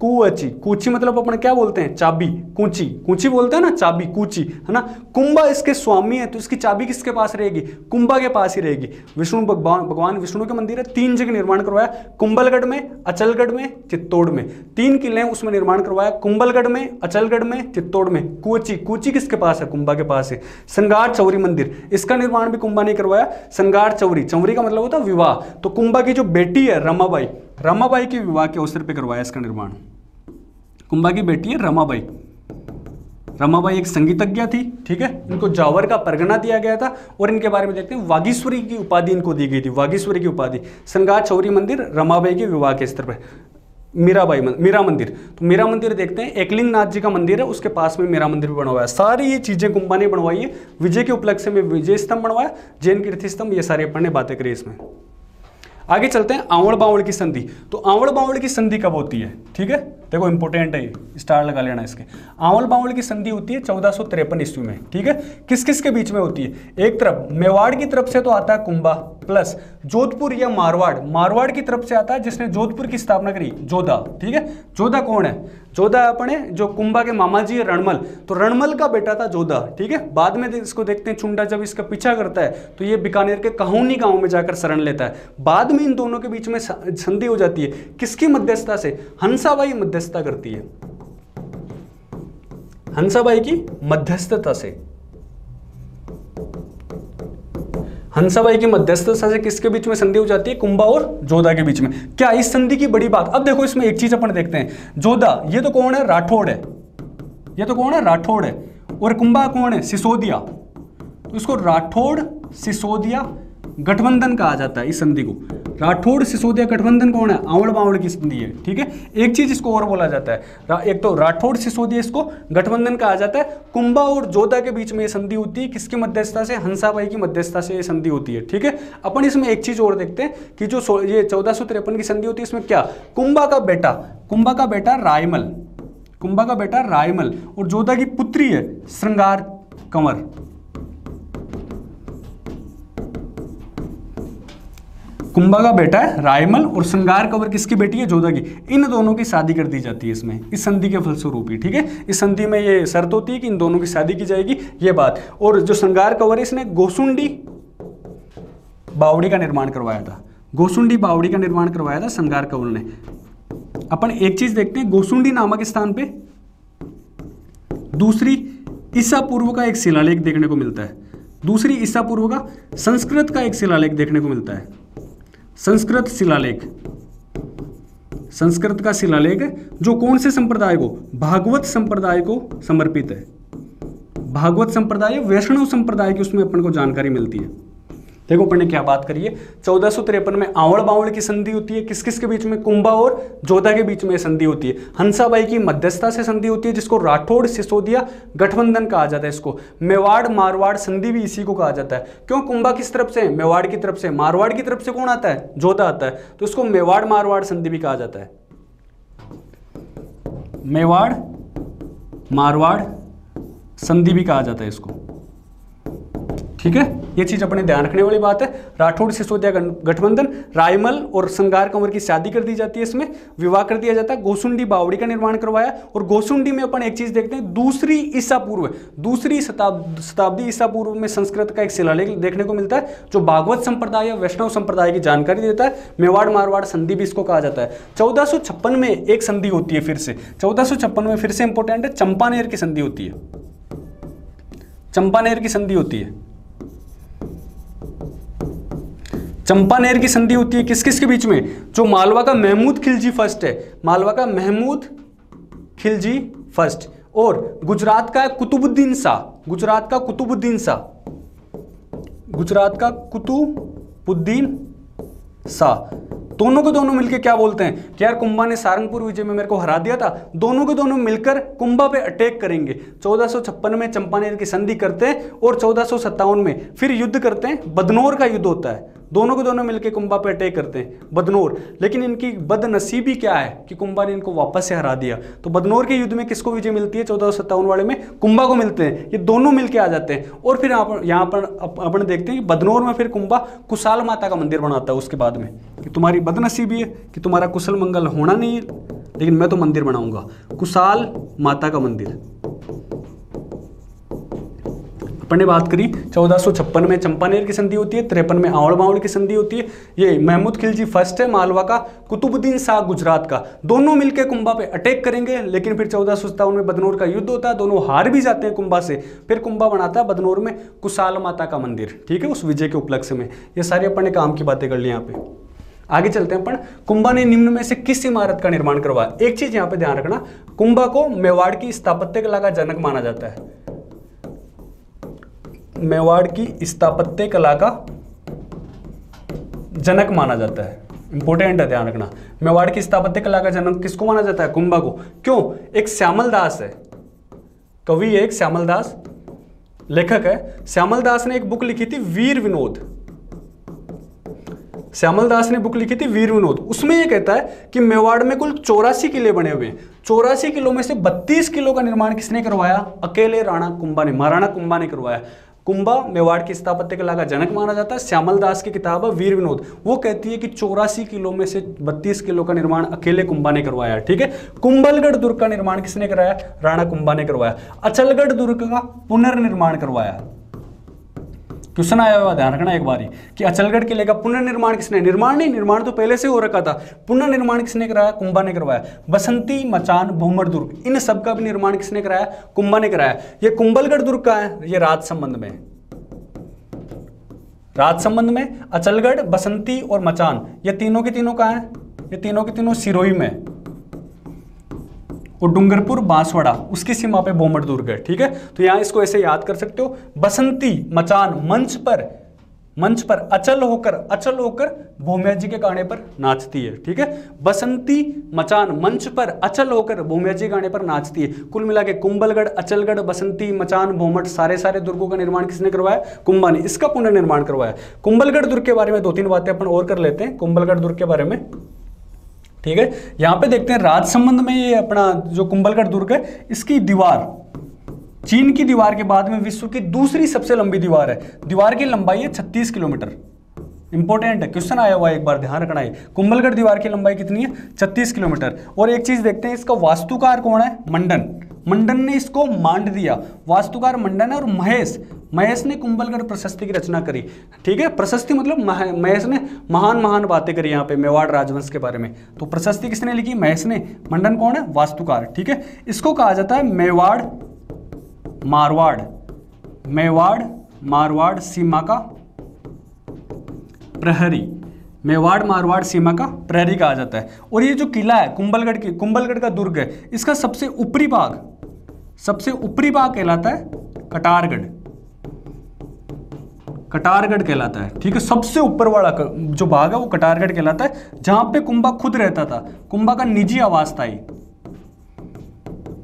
कूची मतलब अपन क्या बोलते हैं? चाबी। कूची बोलते हैं ना, चाबी, कूची, है ना। कुंभा इसके स्वामी है तो इसकी चाबी किसके पास रहेगी? कुंभा के पास ही रहेगी। विष्णु भगवान विष्णु के मंदिर है, 3 जगह निर्माण करवाया, कुंभलगढ़ में, अचलगढ़ में, चित्तौड़ में। 3 किले हैं उसमें निर्माण करवाया, कुंभलगढ़ में, अचलगढ़ में, चित्तौड़ में। कूची किसके पास है? कुंभा के पास है। संगार चौरी मंदिर, इसका निर्माण भी कुंभा ने करवाया। संगार चौरी का मतलब होता है विवाह। तो कुंभा की जो बेटी है रमाबाई के विवाह के अवसर पे करवाया इसका निर्माण। कुंभा की बेटी है रमाबाई एक संगीतज्ञ थी, ठीक है। इनको जावर का परगना दिया गया था। और इनके बारे में देखते हैं, वागीश्वरी की उपाधि इनको दी गई थी, वागीश्वरी की उपाधि। संगार चौरी मंदिर रमाबाई के विवाह के स्तर पर। मीरा मंदिर, तो मीरा मंदिर देखते हैं, एकलिंग नाथ जी का मंदिर है, उसके पास में मीरा मंदिर भी बना हुआ है। सारी ये चीजें कुंभा ने बनवाई है। विजय के उपलक्ष्य में विजय स्तंभ बनवाया, जैन कीर्ति स्तंभ, ये सारी अपन ने बातें करी इसमें। आगे चलते हैं, आवड़ बावड़ की संधि। तो आवड़ बावड़ की संधि कब होती है? ठीक है, देखो इंपॉर्टेंट है ये, स्टार लगा लेना इसके। आवड़ बावड़ की संधि होती है 1453 ईस्वी में, ठीक है। किस किस के बीच में होती है? एक तरफ मेवाड़ की तरफ से तो आता है कुंभा, प्लस जोधपुर या मारवाड़ की तरफ से आता है जिसने जोधपुर की स्थापना करी, जोधा, ठीक है। जोधा कौन है? जोधा अपने जो कुंभा के मामा जी है रणमल, तो रणमल का बेटा था जोधा, ठीक है। बाद में इसको देखते हैं, चुंडा जब इसका पीछा करता है तो ये बीकानेर के कहुनी गांव में जाकर शरण लेता है। बाद में इन दोनों के बीच में संधि हो जाती है, किसकी मध्यस्थता से? हंसाबाई मध्यस्थता करती है, हंसाबाई की मध्यस्थता से। हंसाबाई की मध्यस्थता से किसके बीच में संधि हो जाती है? कुंभा और जोधा के बीच में। क्या इस संधि की बड़ी बात? अब देखो इसमें एक चीज अपन देखते हैं, जोधा ये तो कौन है? राठौड़ है, ये तो कौन है? राठौड़ है। और कुंभा कौन है? सिसोदिया। तो इसको राठौड़ सिसोदिया गठबंधन कहा जाता है इस संधि को। राठौड़ सिसोदिया गठबंधन कौन है? आवड़ बावड़ की संधि है, ठीक है। एक चीज इसको और बोला जाता है, एक तो राठौड़ सिसोदिया इसको गठबंधन कहा जाता है। कुंभा और जोधा के बीच में ये संधि होती है, किसकी मध्यस्थता से? हंसाबाई की मध्यस्थता से ये संधि होती है, ठीक है। अपन इसमें एक चीज और देखते हैं कि जो ये 1453 की संधि होती है, इसमें क्या? कुंभा का बेटा रायमल, और जोधा की पुत्री है श्रृंगार कंवर। कुंभा का बेटा है रायमल और श्रृंगार कंवर किसकी बेटी है? जोधा की। इन दोनों की शादी कर दी जाती है इसमें, इस संधि के फलस्वरूप ही, ठीक है। इस संधि में ये शर्त होती है कि इन दोनों की शादी की जाएगी, ये बात। और जो श्रृंगार कंवर है इसने गोसुंडी बावड़ी का निर्माण करवाया था, श्रृंगार कंवर ने। अपन एक चीज देखते हैं, गोसुंडी नामक स्थान पे दूसरी ईसा पूर्व का एक शिलालेख देखने को मिलता है, दूसरी ईसा पूर्व का संस्कृत का एक शिलालेख देखने को मिलता है। संस्कृत का शिलालेख है जो कौन से संप्रदाय को? भागवत संप्रदाय को समर्पित है। भागवत संप्रदाय, वैष्णव संप्रदाय की उसमें अपन को जानकारी मिलती है। देखो अपन ने क्या बात करी है, 1453 में आवड़ बावड़ की संधि होती है, किस किस के बीच में, कुंभा और जोधा के बीच में संधि होती है। हंसाबाई की मध्यस्थता से संधि होती है जिसको राठौड़ सिसोदिया गठबंधन कहा जाता है। इसको मेवाड़ मारवाड़ संधि भी इसी को कहा जाता है। क्यों, कुंभा किस तरफ से, मेवाड़ की तरफ से, मारवाड़ की तरफ से कौन आता है, जोधा आता है, तो इसको मेवाड़ मारवाड़ संधि भी कहा जाता है। मेवाड़ मारवाड़ संधि भी कहा जाता है इसको, ठीक है। ये चीज अपने ध्यान रखने वाली बात है। राठौड़ सिसोदिया गठबंधन, रायमल और संगार कंवर की शादी कर दी जाती है, इसमें विवाह कर दिया जाता है। गोसुंडी बावड़ी का निर्माण करवाया, और गोसुंडी में अपन एक चीज देखते हैं, दूसरी शताब्दी ईसा पूर्व में संस्कृत का एक शिलालेख देखने को मिलता है जो भागवत संप्रदाय या वैष्णव संप्रदाय की जानकारी देता है। मेवाड़ मारवाड़ संधि भी इसको कहा जाता है। 1456 में एक संधि होती है फिर से, 1456 में फिर से इंपॉर्टेंट है, चंपानेर की संधि होती है। चंपानेर की संधि होती है, चंपानेर की संधि होती है किस किस के बीच में, जो मालवा का महमूद खिलजी फर्स्ट है, मालवा का महमूद खिलजी फर्स्ट, और गुजरात का कुतुबुद्दीन शाह, गुजरात का कुतुबुद्दीन शाह, गुजरात का कुतुबुद्दीन शाह। दोनों के दोनों मिलकर क्या बोलते हैं कि यार कुंभा ने सारंगपुर विजय में मेरे को हरा दिया था, दोनों के दोनों मिलकर कुंभा पे अटैक करेंगे। 1456 में चंपानेर की संधि करते हैं और 1457 में फिर युद्ध करते हैं, बदनौर का युद्ध होता है। दोनों के दोनों मिलकर कुंभा पे अटैक करते हैं, बदनौर। लेकिन इनकी बदनसीबी क्या है कि कुंभा ने इनको वापस से हरा दिया। तो बदनौर के युद्ध में किसको विजय मिलती है, 1457 वाले में कुंभा को मिलते हैं। ये दोनों मिलकर आ जाते हैं। और फिर यहाँ पर अपन देखते हैं कि बदनौर में फिर कुंभा कुशाल माता का मंदिर बनाता है उसके बाद में, कि तुम्हारी बदनसीबी है कि तुम्हारा कुशल मंगल होना नहीं है, लेकिन मैं तो मंदिर बनाऊंगा, कुशाल माता का मंदिर। अपन ने बात करी 1456 में चंपानेर की संधि होती है, 53 में आवड़ बावड़ की संधि होती है। ये महमूद खिलजी फर्स्ट है, मालवा का, कुतुबुद्दीन शाह गुजरात का, दोनों मिलकर कुंभा पे अटैक करेंगे। लेकिन फिर 1457 में बदनौर का युद्ध होता है, दोनों हार भी जाते हैं कुंभा से। फिर कुंभा बनाता है बदनौर में कुशाल माता का मंदिर, ठीक है, उस विजय के उपलक्ष्य में। ये सारी अपन ने काम की बातें कर ली। यहाँ पे आगे चलते हैं अपन। कुंभा ने निम्न में से किस इमारत का निर्माण करवाया। एक चीज यहाँ पे ध्यान रखना, कुंभा को मेवाड़ की स्थापत्य कला का जनक माना जाता है। मेवाड़ की स्थापत्य कला का जनक माना जाता है, इंपॉर्टेंट है, ध्यान रखना। मेवाड़ की स्थापत्य कला का जनक किसको माना जाता है, कुंभा को। क्यों, एक श्यामल दास है, कवि है एक श्यामल दास, लेखक है। श्यामल दास ने एक बुक लिखी थी वीर विनोद, श्यामल दास ने बुक लिखी थी वीर विनोद। उसमें यह कहता है कि मेवाड़ में कुल 84 किले बने हुए हैं। 84 किलों में से 32 किलो का निर्माण किसने करवाया, अकेले राणा कुंभा ने, महाराणा कुंभा ने करवाया। कुंभा मेवाड़ की स्थापत्य कला का जनक माना जाता है। श्यामल दास की किताब है वीर विनोद, वो कहती है कि 84 किलो में से 32 किलो का निर्माण अकेले कुंभा ने करवाया, ठीक है। कुंभलगढ़ दुर्ग का निर्माण किसने कराया, राणा कुंभा ने करवाया। अचलगढ़ दुर्ग का पुनर्निर्माण करवाया। क्वेश्चन आया हुआ, ध्यान रखना एक बारी, कि अचलगढ़ किले का पुनर्निर्माण किसने, निर्माण नहीं, निर्माण तो पहले से हो रखा था, पुनर्निर्माण किसने कराया, कुंभा ने करवाया। बसंती, मचान, भूमर दुर्ग, इन सब का भी निर्माण किसने कराया, कुंभा ने कराया। ये कुंभलगढ़ दुर्ग का है, ये राजसमंद में, राजसमंद में अचलगढ़, बसंती और मचान, ये तीनों के तीनों कहाँ है, ये तीनों के तीनों सिरोही में, और डूंगरपुर बांसवाड़ा उसकी सीमा पे भोमर दुर्ग है, ठीक है। तो यहां इसको ऐसे याद कर सकते हो, बसंती मचान मंच पर अचल होकर भूमिया जी के गाने पर नाचती है, ठीक है। बसंती मचान मंच पर अचल होकर भूमिया जी गाने पर नाचती है। कुल मिला के कुंभलगढ़, अचलगढ़, बसंती, मचान, भोमट, सारे दुर्गों का निर्माण किसने करवाया, कुंभा ने, इसका पुनर्निर्माण करवाया। कुंभलगढ़ दुर्ग के बारे में 2-3 बातें अपन और कर लेते हैं कुंभलगढ़ दुर्ग के बारे में, ठीक है। यहां पे देखते हैं राजसमंद में ये अपना जो कुंभलगढ़ दुर्ग है, इसकी दीवार चीन की दीवार के बाद में विश्व की दूसरी सबसे लंबी दीवार है। दीवार की लंबाई है 36 किलोमीटर। इंपॉर्टेंट है, क्वेश्चन आया हुआ है, एक बार ध्यान रखना है। कुंभलगढ़ दीवार की लंबाई कितनी है, 36 किलोमीटर। और एक चीज देखते हैं, इसका वास्तुकार कौन है, मंडन ने इसको मांड दिया। वास्तुकार मंडन है, और महेश ने कुंभलगढ़ प्रशस्ति की रचना करी, ठीक है। प्रशस्ति मतलब महेश ने महान बातें करी यहाँ पे मेवाड़ राजवंश के बारे में। तो प्रशस्ति किसने लिखी, महेश ने। मंडन कौन है, वास्तुकार, ठीक है। इसको कहा जाता है मेवाड़ मारवाड़ सीमा का प्रहरी, मेवाड़ मारवाड़ सीमा का प्रहरी कहा जाता है। और ये जो किला है कुंभलगढ़ का दुर्ग है, इसका सबसे ऊपरी भाग कहलाता है कटारगढ़ कहलाता है, ठीक है। सबसे ऊपर वाला जो भाग है वो कटारगढ़ कहलाता है, जहां पे कुंभा खुद रहता था। कुंभा का निजी आवास था ये,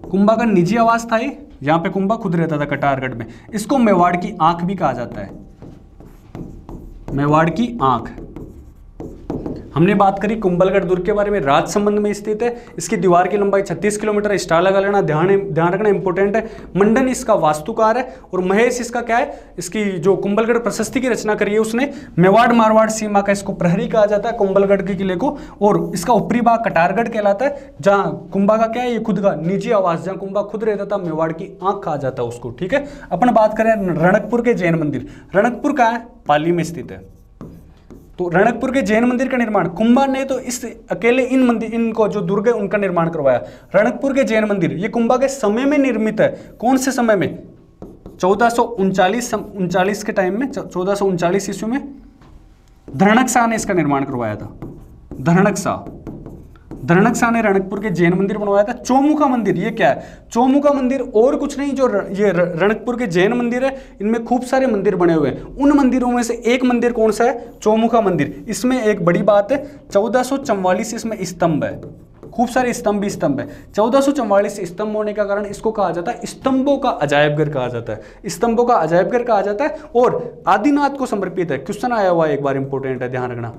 कुंभा का निजी आवास था ये, यहां पे कुंभा खुद रहता था कटारगढ़ में। इसको मेवाड़ की आंख भी कहा जाता है, मेवाड़ की आंख। हमने बात करी कुंभलगढ़ दुर्ग के बारे में, राजसमंद में स्थित है। इसकी दीवार की लंबाई 36 किलोमीटर। स्टार लगा लेना, ध्यान रखना, इंपॉर्टेंट है। मंडन इसका वास्तुकार है और महेश इसका क्या है, इसकी जो कुंभलगढ़ प्रशस्ति की रचना करी है उसने। मेवाड़ मारवाड़ सीमा का इसको प्रहरी कहा जाता है कुंभलगढ़ के किले को। और इसका ऊपरी भाग कटारगढ़ कहलाता है, जहां कुंभा का क्या है, ये खुद का निजी आवास, जहां कुंभा खुद रहता था। मेवाड़ की आंख कहा जाता है उसको, ठीक है। अपन बात करें रणकपुर के जैन मंदिर। रणकपुर का है, पाली में स्थित है। तो रणकपुर के जैन मंदिर का निर्माण कुंभा ने तो इस अकेले इन मंदिर, इनको जो दुर्ग है उनका निर्माण करवाया। रणकपुर के जैन मंदिर ये कुंभा के समय में निर्मित है। कौन से समय में? 1439 के टाइम में, 1439 ईस्वी में धरणक शाह ने इसका निर्माण करवाया था। धरणक शाह ने रणकपुर के जैन मंदिर बनवाया था। चौमुखा मंदिर, ये क्या है? चौमुखा मंदिर और कुछ नहीं, जो ये रणकपुर के जैन मंदिर है, इनमें खूब सारे मंदिर बने हुए हैं। उन मंदिरों में से एक मंदिर कौन सा है? चौमुखा मंदिर। इसमें एक बड़ी बात है, 1444 इसमें स्तंभ है, खूब सारे स्तंभ ही स्तंभ है। 1444 स्तंभ होने का कारण इसको कहा जाता है स्तंभों का अजायबघर कहा जाता है, स्तंभों का अजायबघर कहा जाता है। और आदिनाथ को समर्पित है। क्वेश्चन आया हुआ है एक बार, इंपॉर्टेंट है, ध्यान रखना।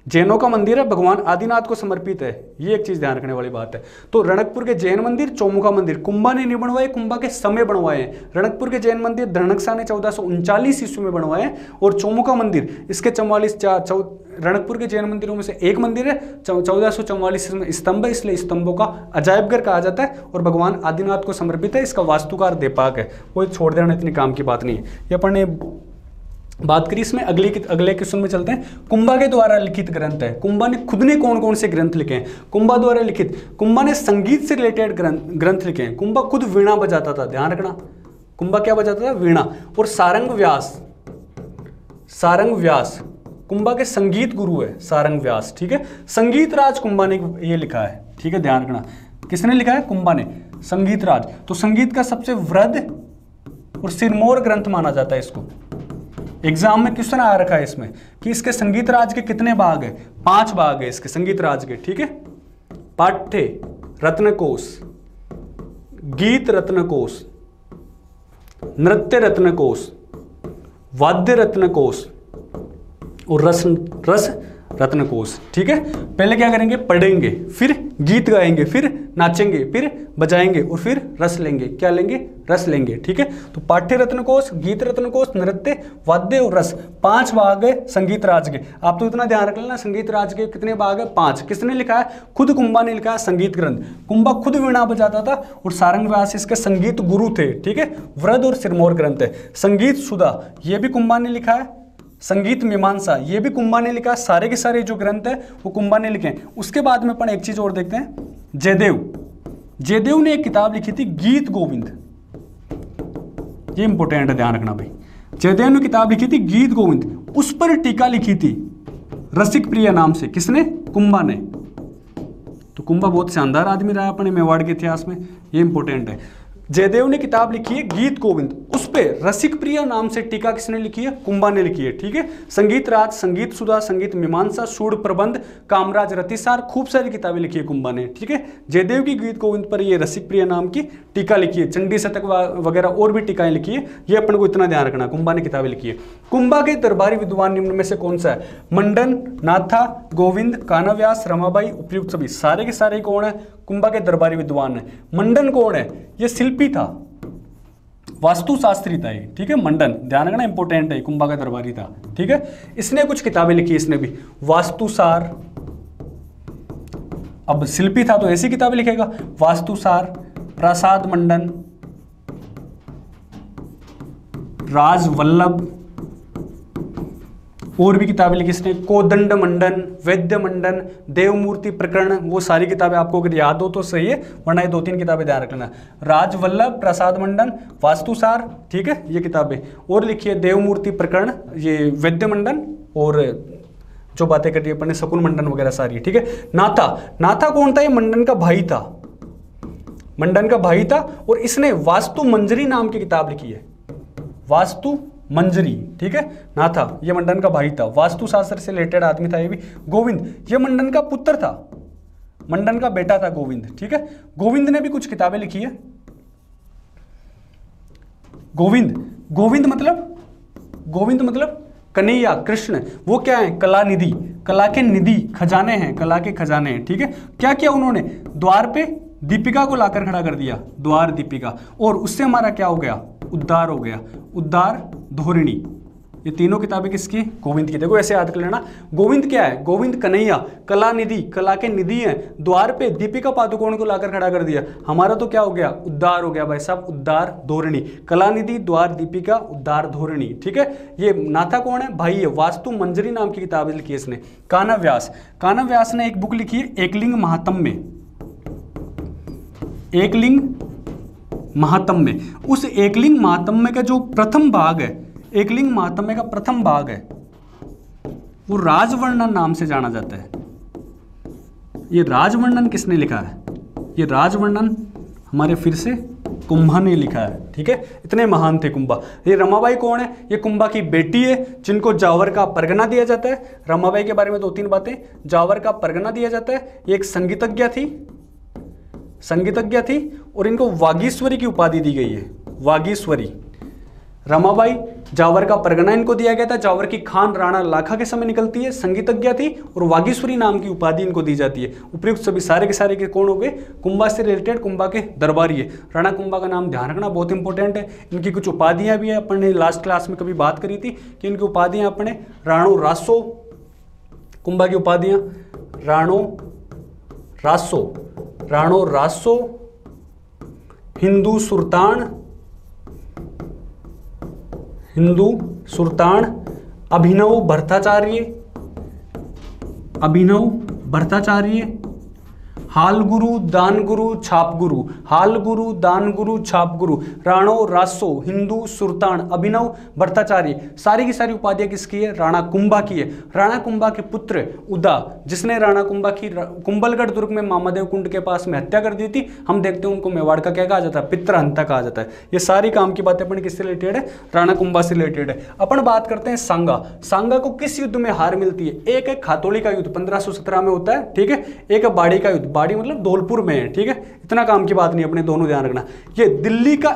जैनों का मंदिर है, भगवान आदिनाथ को समर्पित है, ये एक चीज ध्यान रखने वाली बात है। तो रणकपुर के जैन मंदिर, चौमुखा मंदिर कुंभा ने नहीं बनवाए, कुंभा के समय बनवाए हैं। रणकपुर के जैन मंदिर धरणक शाह ने 1439 ईस्वी में बनवाए हैं। और चौमुखा मंदिर इसके 44 रणकपुर के जैन मंदिरों में से एक मंदिर है, 1444 में स्तंभ है, इसलिए स्तंभों का अजायबघर कहा जाता है। और भगवान आदिनाथ को समर्पित है। इसका वास्तुकार देपाक है, वो छोड़ देना, इतनी काम की बात नहीं है। ये अपन ने बात करी। इसमें अगले क्वेश्चन में चलते हैं। कुंभा के द्वारा लिखित ग्रंथ है। कुंभा ने खुद ने कौन कौन से ग्रंथ लिखे हैं? कुंभा द्वारा लिखित, कुंभा ने संगीत से रिलेटेड ग्रंथ लिखे हैं। कुंभा खुद वीणा बजाता था, ध्यान रखना। कुंभा क्या बजाता था? वीणा। और सारंग व्यास कुंभा के संगीत गुरु है, सारंग व्यास, ठीक है। संगीत राज कुंभा ने ये लिखा है, ठीक है, ध्यान रखना। किसने लिखा है? कुंभा ने, संगीत राज। तो संगीत का सबसे वृद्ध और सिरमौर ग्रंथ माना जाता है इसको। एग्जाम में क्वेश्चन आ रखा है इसमें कि इसके संगीत राज के कितने भाग है? 5 भाग है इसके संगीत राज के, ठीक है। पाठ्य रत्नकोश, गीत रत्नकोश, नृत्य रत्नकोश, वाद्य रत्नकोश और रस रत्नकोश, ठीक है। पहले क्या करेंगे? पढ़ेंगे, फिर गीत गाएंगे, फिर नाचेंगे, फिर बजाएंगे और फिर रस लेंगे। क्या लेंगे? रस लेंगे, ठीक है। तो पाठ्य रत्नकोश, गीत रत्नकोश, नृत्य, वाद्य और रस, 5 भाग है संगीत राज के। आप तो इतना ध्यान रख लेना, संगीत राज के कितने भाग है? 5। किसने लिखा है? खुद कुंभा ने लिखा है संगीत ग्रंथ। कुंभा खुद वीणा बजाता था और सारंग व्यास इसके संगीत गुरु थे, ठीक है। वृद्ध और सिरमौर ग्रंथ है। संगीत सुधा ये भी कुंभा ने लिखा है। संगीत मीमांसा ये भी कुंभा ने लिखा। सारे के सारे जो ग्रंथ है वो कुंभा ने लिखे हैं। उसके बाद में अपन एक चीज और देखते हैं। जयदेव ने एक किताब लिखी थी गीत गोविंद, ये इंपॉर्टेंट है, ध्यान रखना भाई। जयदेव ने किताब लिखी थी गीत गोविंद, उस पर टीका लिखी थी रसिक प्रिया नाम से। किसने? कुंभा ने। तो कुंभा बहुत शानदार आदमी रहा अपने मेवाड़ के इतिहास में, ये इंपॉर्टेंट है। जयदेव ने किताब लिखी है गीत गोविंद, उस पे रसिक प्रिया नाम से टीका किसने लिखी है? कुंभा ने लिखी है, ठीक है। संगीत राज, संगीत सुधा, संगीत मीमांसा, सूढ़ प्रबंध, कामराज रतिसार, खूब सारी किताबें लिखी है कुंभा ने, ठीक है। जयदेव की गीत गोविंद पर ये रसिक प्रिया नाम की टीका लिखी है। चंडी शतक वगैरह और भी टीकाएं लिखी है। ये अपन को इतना ध्यान रखना, कुंभा ने किताबें लिखी है। कुंभा के दरबारी विद्वान निम्न में से कौन सा है? मंडन, नाथा, गोविंद, कानाव्यास, रमाबाई, उपयुक्त सभी। सारे के सारे कौन है? कुंभा के दरबारी विद्वान है। मंडन कौन है? ये शिल्पी था, वास्तुशास्त्री था ये, ठीक है। मंडन, ध्यान रखना, इंपॉर्टेंट है, कुंभा का दरबारी था, ठीक है। इसने कुछ किताबें लिखी, इसने भी वास्तुसार। अब शिल्पी था तो ऐसी किताबें लिखेगा, वास्तुसार, प्रसाद मंडन, राजवल्लभ, और भी किताबें लिखी इसने, कोदंड मंडन, वैद्य मंडन, देवमूर्ति प्रकरण। वो सारी किताबें आपको अगर याद हो तो सही है, वरना ये 2-3 किताबें ध्यान रख लेना। राजवल्लभ, प्रसाद मंडन, वास्तुसार, ठीक है, ये किताबें। और लिखी है देवमूर्ति प्रकरण, ये वैद्य मंडन, और जो बातें करी अपने शकुन मंडन वगैरह सारी, ठीक है। नाथा कौन था? ये मंडन का भाई था, मंडन का भाई था। और इसने वास्तु मंजरी नाम की किताब लिखी है, वास्तु मंजरी, ठीक है। नाथा ये मंडन का भाई था, वास्तुशास्त्र से रिलेटेड आदमी था ये भी। गोविंद ये मंडन का पुत्र था, मंडन का बेटा था गोविंद, ठीक है। गोविंद ने भी कुछ किताबें लिखी है। गोविंद मतलब कन्हैया, कृष्ण, वो क्या है, कला निधि, कला के निधि, खजाने हैं, कला के खजाने हैं, ठीक है। क्या किया उन्होंने, द्वार पे दीपिका को लाकर खड़ा कर दिया, द्वार दीपिका, और उससे हमारा क्या हो गया, उद्धार हो गया, उद्धार धोरिणी। ये तीनों किताबें किसकी, गोविंद की। देखो ऐसे याद कर लेना, गोविंद क्या है, गोविंद कन्हैया, कला निधि, कला के निधि है, द्वार पे दीपिका पादुकोण को लाकर खड़ा कर दिया, हमारा तो क्या हो गया, उद्धार हो गया भाई साहब, उद्धार धोरिणी, कला निधि, द्वार दीपिका, उद्धार धोरिणी, ठीक है। ये नाथा कौन है, भाई है, वास्तु मंजरी नाम की किताब लिखी है इसने। कानव व्यास ने एक बुक लिखी है एकलिंग महात्म्य, एकलिंग महात्म्य। उस एकलिंग महात्म्य का जो प्रथम भाग है, एकलिंग महात्म्य का प्रथम भाग है, वो राजवर्णन नाम से जाना जाता है। ये राजवर्णन किसने लिखा है, ये राजवर्णन हमारे फिर से कुंभा ने लिखा है, ठीक है। इतने महान थे कुंभा। ये रमाबाई कौन है, ये कुंभा की बेटी है, जिनको जावर का परगना दिया जाता है। रमाबाई के बारे में 2-3 बातें, जावर का परगना दिया जाता है, ये एक संगीतज्ञ थी और इनको वागीश्वरी की उपाधि दी गई है, वागीश्वरी। रमाबाई, जावर का परगना इनको दिया गया था, जावर की खान राणा लाखा के समय निकलती है, संगीतज्ञ थी और वागीश्वरी नाम की उपाधि इनको दी जाती है। उपयुक्त सभी सारे के सारे के कौन हो गए, कुंभा से रिलेटेड, कुंभा के दरबारी है। राणा कुंभा का नाम ध्यान रखना, बहुत इंपॉर्टेंट है। इनकी कुछ उपाधियां भी है, अपन ने लास्ट क्लास में कभी बात करी थी कि इनकी उपाधियां अपने राणो रासो, कुंभा की उपाधियां राणो रासो, हिंदू सुल्तान, अभिनव भट्टाचार्य, हालगुरु, दानगुरु, छापगुरु, राणो रासो, हिंदू सुल्तान, अभिनव भट्टाचार्य, सारी की सारी उपाधियां किसकी है, राणा कुंभा की है। राणा कुंभा के पुत्र उदा, जिसने राणा कुंभा की कुंभलगढ़ दुर्ग में मामादेव कुंड के पास में हत्या कर दी थी, हम देखते हैं उनको मेवाड़ का क्या कहा जाता है, पितृहंता कहा जाता है। ये सारी काम की बातें अपन किससे रिलेटेड है, राणा कुंभा से रिलेटेड है। अपन बात करते हैं सांगा को किस युद्ध में हार मिलती है। एक है खातौली का युद्ध 1517 में होता है, ठीक है। एक है बाड़ी का युद्ध, बाड़ी मतलब धौलपुर में है, ठीक है। इतना काम की बात नहीं, अपने दोनों ध्यान रखना। ये दिल्ली का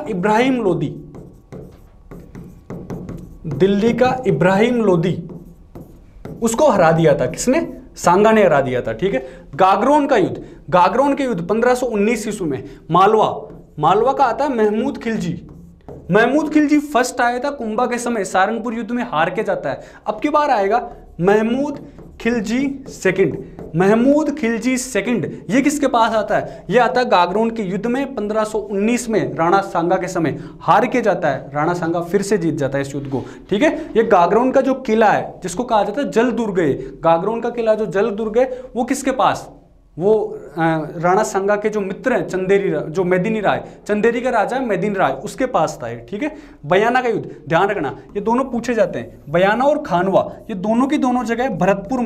इब्राहिम लोदी, उसको हरा दिया था, किसने, सांगा ने हरा दिया था, ठीक है। गागरोन के युद्ध 1519 ईस्वी में, मालवा का आता है महमूद खिलजी फर्स्ट आया था कुंभा के समय, सारंगपुर युद्ध में हार के जाता है। अब की बार आएगा महमूद खिलजी सेकंड। ये किसके पास आता है, ये आता है गागरोन के युद्ध में 1519 में, राणा सांगा के समय हार के जाता है। राणा सांगा फिर से जीत जाता है इस युद्ध को, ठीक है। ये गागरोन का जो किला है, जिसको कहा जाता है जल दुर्ग है, गागरोन का किला जो जल दुर्ग है, वो किसके पास, वो राणा सांगा के जो मित्र हैं मेदिनी राय, चंदेरी का राजा है मेदिनी राय, उसके पास था, ठीक है। बयाना का युद्ध, ध्यान रखना, ये दोनों पूछे जाते हैं। बयाना और खानवा, ये दोनों की दोनों जगह भरतपुर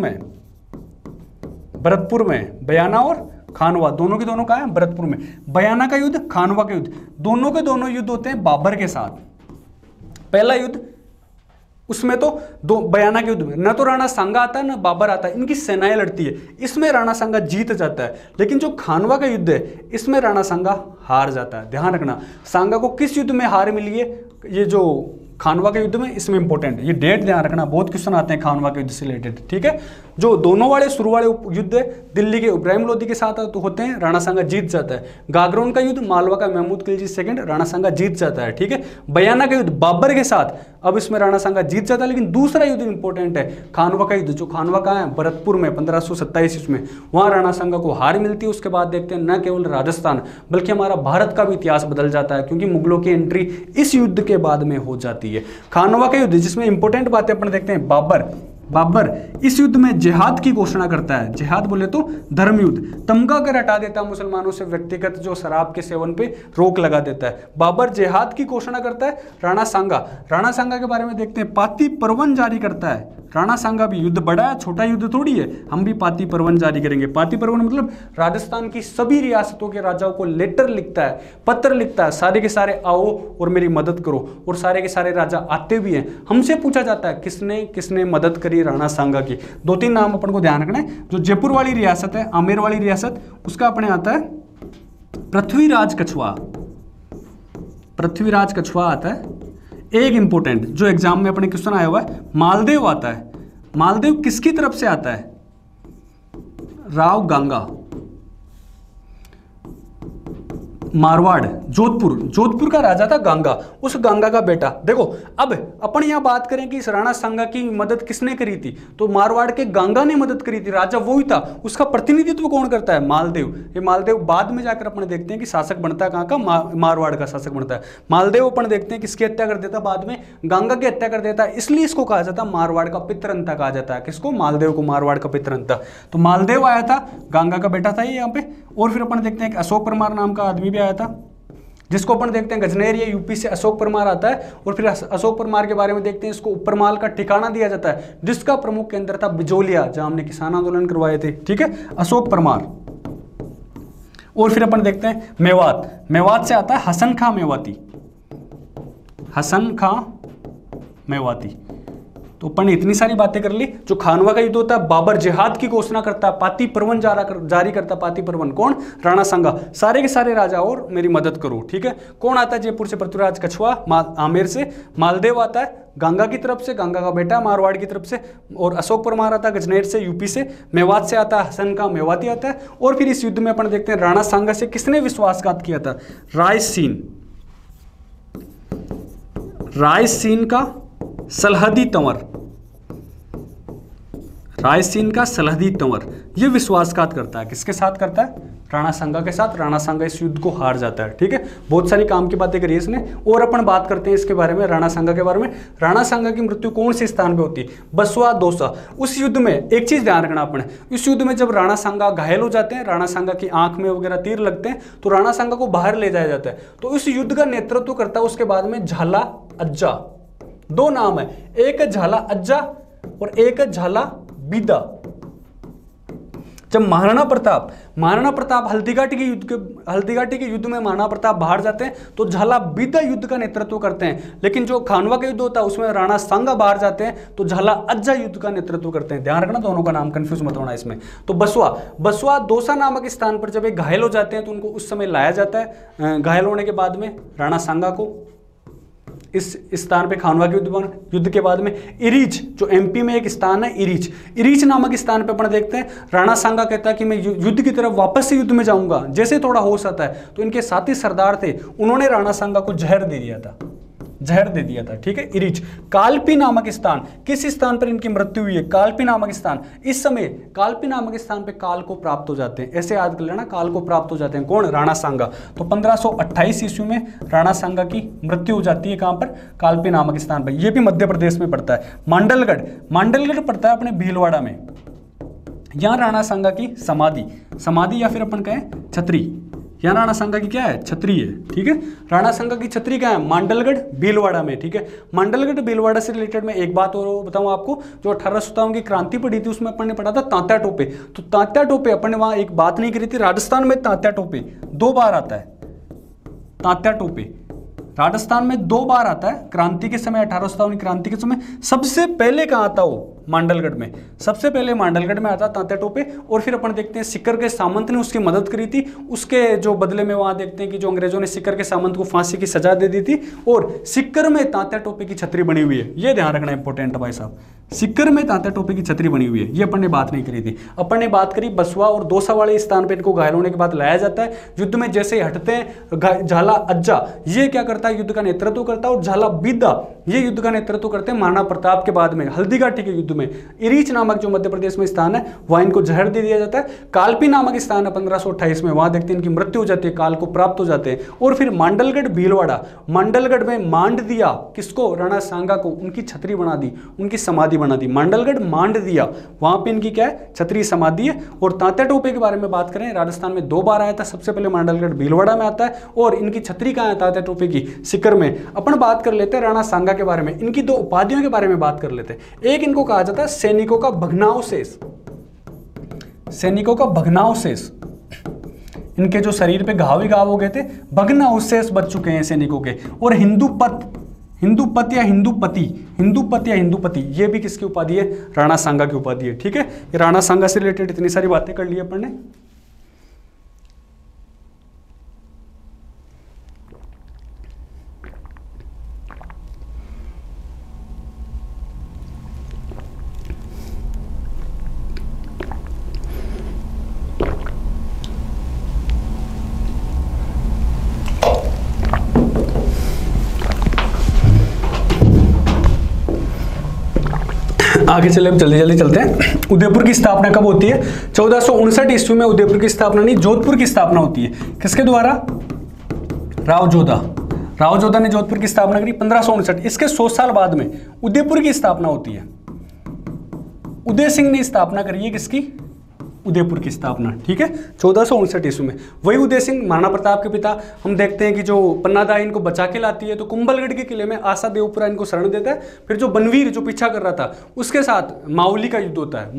में, बयाना और खानवा दोनों की दोनों कहाँ है, भरतपुर में। बयाना का युद्ध, खानवा का युद्ध, दोनों के दोनों युद्ध होते हैं बाबर के साथ। पहला युद्ध, उसमें तो बयाना के युद्ध में न तो राणा सांगा आता है न बाबर आता है, इनकी सेनाएं लड़ती है, इसमें राणा सांगा जीत जाता है। लेकिन जो खानवा का युद्ध है, इसमें राणा सांगा हार जाता है। ध्यान रखना, सांगा को किस युद्ध में हार मिली है, ये जो खानवा के युद्ध में, इसमें इंपॉर्टेंट है, ये डेट ध्यान रखना, बहुत क्वेश्चन आते हैं खानवा के युद्ध से रिलेटेड, ठीक है। जो दोनों वाले शुरू वाले युद्ध है, दिल्ली के इब्राहिम लोदी के साथ तो होते हैं, राणा सांगा जीत जाता है। गागरोन का युद्ध, मालवा का महमूद खिलजी सेकंड, राणा सांगा जीत जाता है, ठीक है। बयाना का युद्ध बाबर के साथ, अब इसमें राणा सांगा जीत जाता है। लेकिन दूसरा युद्ध इंपॉर्टेंट है, खानवा का युद्ध, जो खानवा का है भरतपुर में 1527 ईस्वी में, वहां राणा सांगा को हार मिलती है। उसके बाद देखते हैं न केवल राजस्थान बल्कि हमारा भारत का भी इतिहास बदल जाता है, क्योंकि मुगलों की एंट्री इस युद्ध के बाद में हो जाती है। खानवा का युद्ध, जिसमें इंपॉर्टेंट बातें अपन देखते हैं, बाबर इस युद्ध में जिहाद की घोषणा करता है। जिहाद बोले तो धर्म युद्ध। तमगा कर हटा देता है मुसलमानों से व्यक्तिगत जो शराब के सेवन पे रोक लगा देता है। बाबर जिहाद की घोषणा करता है। राणा सांगा के बारे में देखते हैं। पाती परवन जारी करता है। राणा सांगा भी युद्ध बड़ा है, छोटा युद्ध थोड़ी है, हम भी पाती परवन जारी करेंगे। पाती परवन मतलब राजस्थान की सभी रियासतों के राजाओं को लेटर लिखता है, पत्र लिखता है, सारे के सारे आओ और मेरी मदद करो, और सारे के सारे राजा आते भी हैं। हमसे पूछा जाता है किसने किसने मदद करी राणा सांगा की। 2-3 नाम अपन को ध्यान रखना है। जो जयपुर वाली रियासत है, आमेर वाली रियासत, उसका अपने आता है पृथ्वीराज कछवाहा। पृथ्वीराज कछवाहा आता है। एक इंपोर्टेंट जो एग्जाम में अपने क्वेश्चन आया हुआ है, मालदेव आता है। मालदेव किसकी तरफ से आता है? राव गांगा। मारवाड़, जोधपुर का राजा था गांगा, उस गांगा का बेटा। देखो अब अपन यहां बात करें कि इस राणा सांगा की मदद किसने करी थी, तो मारवाड़ के गांगा ने मदद करी थी। राजा वो ही था। उसका प्रतिनिधित्व कौन करता है? मालदेव। ये मालदेव बाद में जाकर अपन देखते हैं कि शासक बनता है कहां का? मारवाड़ का शासक बनता है। मालदेव अपन देखते हैं किसकी हत्या कर देता है बाद में? गांगा की हत्या कर देता है। इसलिए इसको कहा जाता है मारवाड़ का पितरंता कहा जाता है। किसको? मालदेव को मारवाड़ का पितरंता। तो मालदेव आया था, गांगा का बेटा था ये यहाँ पे। और फिर अपन देखते हैं कि अशोक परमार नाम का आदमी भी आया था, जिसको अपन देखते हैं गजनेर या यूपी से अशोक परमार आता है। और फिर अशोक परमार के बारे में देखते हैं, इसको उपरमाल का ठिकाना दिया जाता है, जिसका प्रमुख केंद्र था बिजोलिया, जहां हमने किसान आंदोलन करवाए थे। ठीक है, अशोक परमार। और फिर अपन देखते हैं मेवात से आता है हसन खां मेवाती। हसन खां मेवाती। तो अपन ने इतनी सारी बातें कर ली। जो खानवा का युद्ध होता है, बाबर जिहाद की घोषणा करता है, पाती परवन जारी करता है। पाती परवन कौन? राणा सांगा। सारे के सारे राजा और मेरी मदद करो। ठीक है, कौन आता है जयपुर से? पृथ्वीराज कछवाहा। आमेर से मालदेव आता है, गंगा की तरफ से, गंगा का बेटा मारवाड़ की तरफ से। और अशोक परमार आता है गजनेर से, यूपी से। मेवात से आता है हसन खां मेवाती आता है। और फिर इस युद्ध में अपन देखते हैं राणा सांगा से किसने विश्वासघात किया था? रायसीन का सलहदी तंवर। रायसीन का सलहदी तंवर ये विश्वासघात करता है। किसके साथ करता है? राणा सांगा के साथ। राणा सांगा इस युद्ध को हार जाता है। ठीक है, बहुत सारी काम की बातें करी इसने। और अपन बात करते हैं इसके बारे में, राणा सांगा के बारे में। राणा सांगा की मृत्यु कौन से स्थान पे होती है? बसवा दौसा। उस युद्ध में एक चीज ध्यान रखना अपने, इस युद्ध में जब राणा सांगा घायल हो जाते हैं, राणा सांगा की आंख में वगैरह तीर लगते हैं, तो राणा सांगा को बाहर ले जाया जाता है। तो इस युद्ध का नेतृत्व करता है उसके बाद में झाला अज्जा। 2 नाम है, एक झाला अज्जा और एक झाला बीदा। जब महाराणा प्रताप हल्दीघाटी के युद्ध में महाराणा प्रताप बाहर जाते हैं, तो झाला बीदा युद्ध का नेतृत्व करते हैं। लेकिन जो खानवा का युद्ध होता है उसमें राणा सांगा बाहर जाते हैं, तो झाला अज्जा युद्ध का नेतृत्व करते हैं। ध्यान रखना, दोनों का नाम कंफ्यूज मत होना इसमें। तो बसवा दौसा नामक स्थान पर जब ये घायल हो जाते हैं, तो उनको उस समय लाया जाता है। घायल होने के बाद में राणा सांगा को इस स्थान पे खानवा के युद्ध के बाद में इरीच, जो एमपी में एक स्थान है इरीच नामक स्थान पे अपन देखते हैं राणा सांगा कहता है कि मैं युद्ध की तरफ वापस से युद्ध में जाऊंगा। जैसे थोड़ा होश आता है, तो इनके साथी सरदार थे, उन्होंने राणा सांगा को जहर दे दिया था। ठीक है, इरीच। कालपी नामक स्थान, किस स्थान पर इनकी मृत्यु हुई है? कालपी नामक स्थान। इस समय कालपी नामक स्थान पे काल को प्राप्त हो जाते हैं, ऐसे याद कर लेना, काल को प्राप्त हो जाते हैं। कौन? राणा सांगा। तो 1528 ईस्वी में राणा सांगा की मृत्यु हो जाती है। कहां पर? कालपी नामक स्थान पर। यह भी मध्य प्रदेश में पड़ता है। मांडलगढ़ पड़ता है अपने भीलवाड़ा में। यहां राणा सांगा की समाधि या फिर अपन कहें छतरी, यहाँ राणा सांगा की क्या है? छतरी है। ठीक है, राणा सांगा की छतरी क्या है? मांडलगढ़ भीलवाड़ा में। ठीक है, मांडलगढ़ भीलवाड़ा से रिलेटेड मैं एक बात और बताऊं आपको। जो 1857 की क्रांति पड़ी थी, उसमें अपन ने पढ़ा था तांत्या टोपे। तो तांत्या टोपे अपन ने वहां एक बात नहीं करी थी, राजस्थान में तांत्या टोपे 2 बार आता है। तांत्या टोपे राजस्थान में 2 बार आता है। क्रांति के समय, 1857 क्रांति के समय सबसे पहले कहाँ आता हो? मांडलगढ़ में। सबसे पहले मांडलगढ़ में आता तांत्या टोपे। और फिर अपन देखते हैं सिक्कर के सामंत ने उसकी मदद करी थी। उसके जो बदले में वहां देखते हैं कि जो अंग्रेजों ने सिक्कर के सामंत को फांसी की सजा दे दी थी, और सिक्कर में तांत्या टोपे की छतरी बनी हुई है। ये ध्यान रखना इंपॉर्टेंट है भाई साहब, सिक्कर में तांत्या टोपे की छतरी बनी हुई है। ये अपन ने बात नहीं करी थी। अपन ने बात करी बसवा और दौसा वाले स्थान पर इनको घायल होने के बाद लाया जाता है। युद्ध में जैसे ही हटते हैं, झाला अज्जा ये क्या करता है? युद्ध का नेतृत्व करता है। और झाला बीदा ये युद्ध का नेतृत्व करते हैं महाराणा प्रताप के बाद में, हल्दीघाटी के युद्ध युद्ध में इरीच नामक जो मध्य प्रदेश में स्थान है वहां इनको जहर दे दिया जाता है। कालपी नामक स्थान है 1528 में, वहां देखते हैं इनकी मृत्यु हो जाती है, काल को प्राप्त हो जाते हैं। और फिर मांडलगढ़ भीलवाड़ा, मांडलगढ़ में मांड दिया किसको, राणा सांगा को, उनकी छतरी बना दी, उनकी समाधि बना दी। मांडलगढ़ मांड दिया, वहां पे इनकी क्या है, छतरी समाधि है। और तात्या टोपे के बारे में बात करें, राजस्थान में 2 बार आया था, सबसे पहले मांडलगढ़ भीलवाड़ा में आता है और इनकी छतरी कहां है तात्या टोपे की, सिकर में। अपन बात कर लेते हैं राणा सांगा के बारे में, इनकी 2 उपाधियों के बारे में बात कर लेते हैं। एक इनको कहा जाता है सैनिकों का भग्नावशेष, सैनिकों का भग्नावशेष, इनके जो शरीर पे घाव ही घाव हो गए थे, भग्नावशेष बच चुके हैं सैनिकों के। और हिंदूपत या हिंदूपति, ये भी किसकी उपाधि है, राणा सांगा की उपाधि है। ठीक है, ये राणा सांगा से रिलेटेड इतनी सारी बातें कर ली अपन ने। आगे चले, जल्दी जल्दी चलते हैं। उदयपुर की स्थापना कब होती है, 1459 ईस्वी में उदयपुर की स्थापना नहीं, जोधपुर की स्थापना होती है। किसके द्वारा, राव जोधा ने जोधपुर की स्थापना करी 1559। इसके 100 साल बाद में उदयपुर की स्थापना होती है, उदय सिंह ने स्थापना करी है किसकी, उदयपुर की स्थापना। ठीक है, 1459 ईस्वी में। वही उदय सिंह महाराणा प्रताप के पिता, हम देखते हैं कि जो पन्नादाई इनको बचा के लाती है, तो कुंभलगढ़ के किले में आशा देवपुरा इनको शरण देता है। फिर जो बनवीर जो पीछा कर रहा था उसके साथ मावली का युद्ध होता है,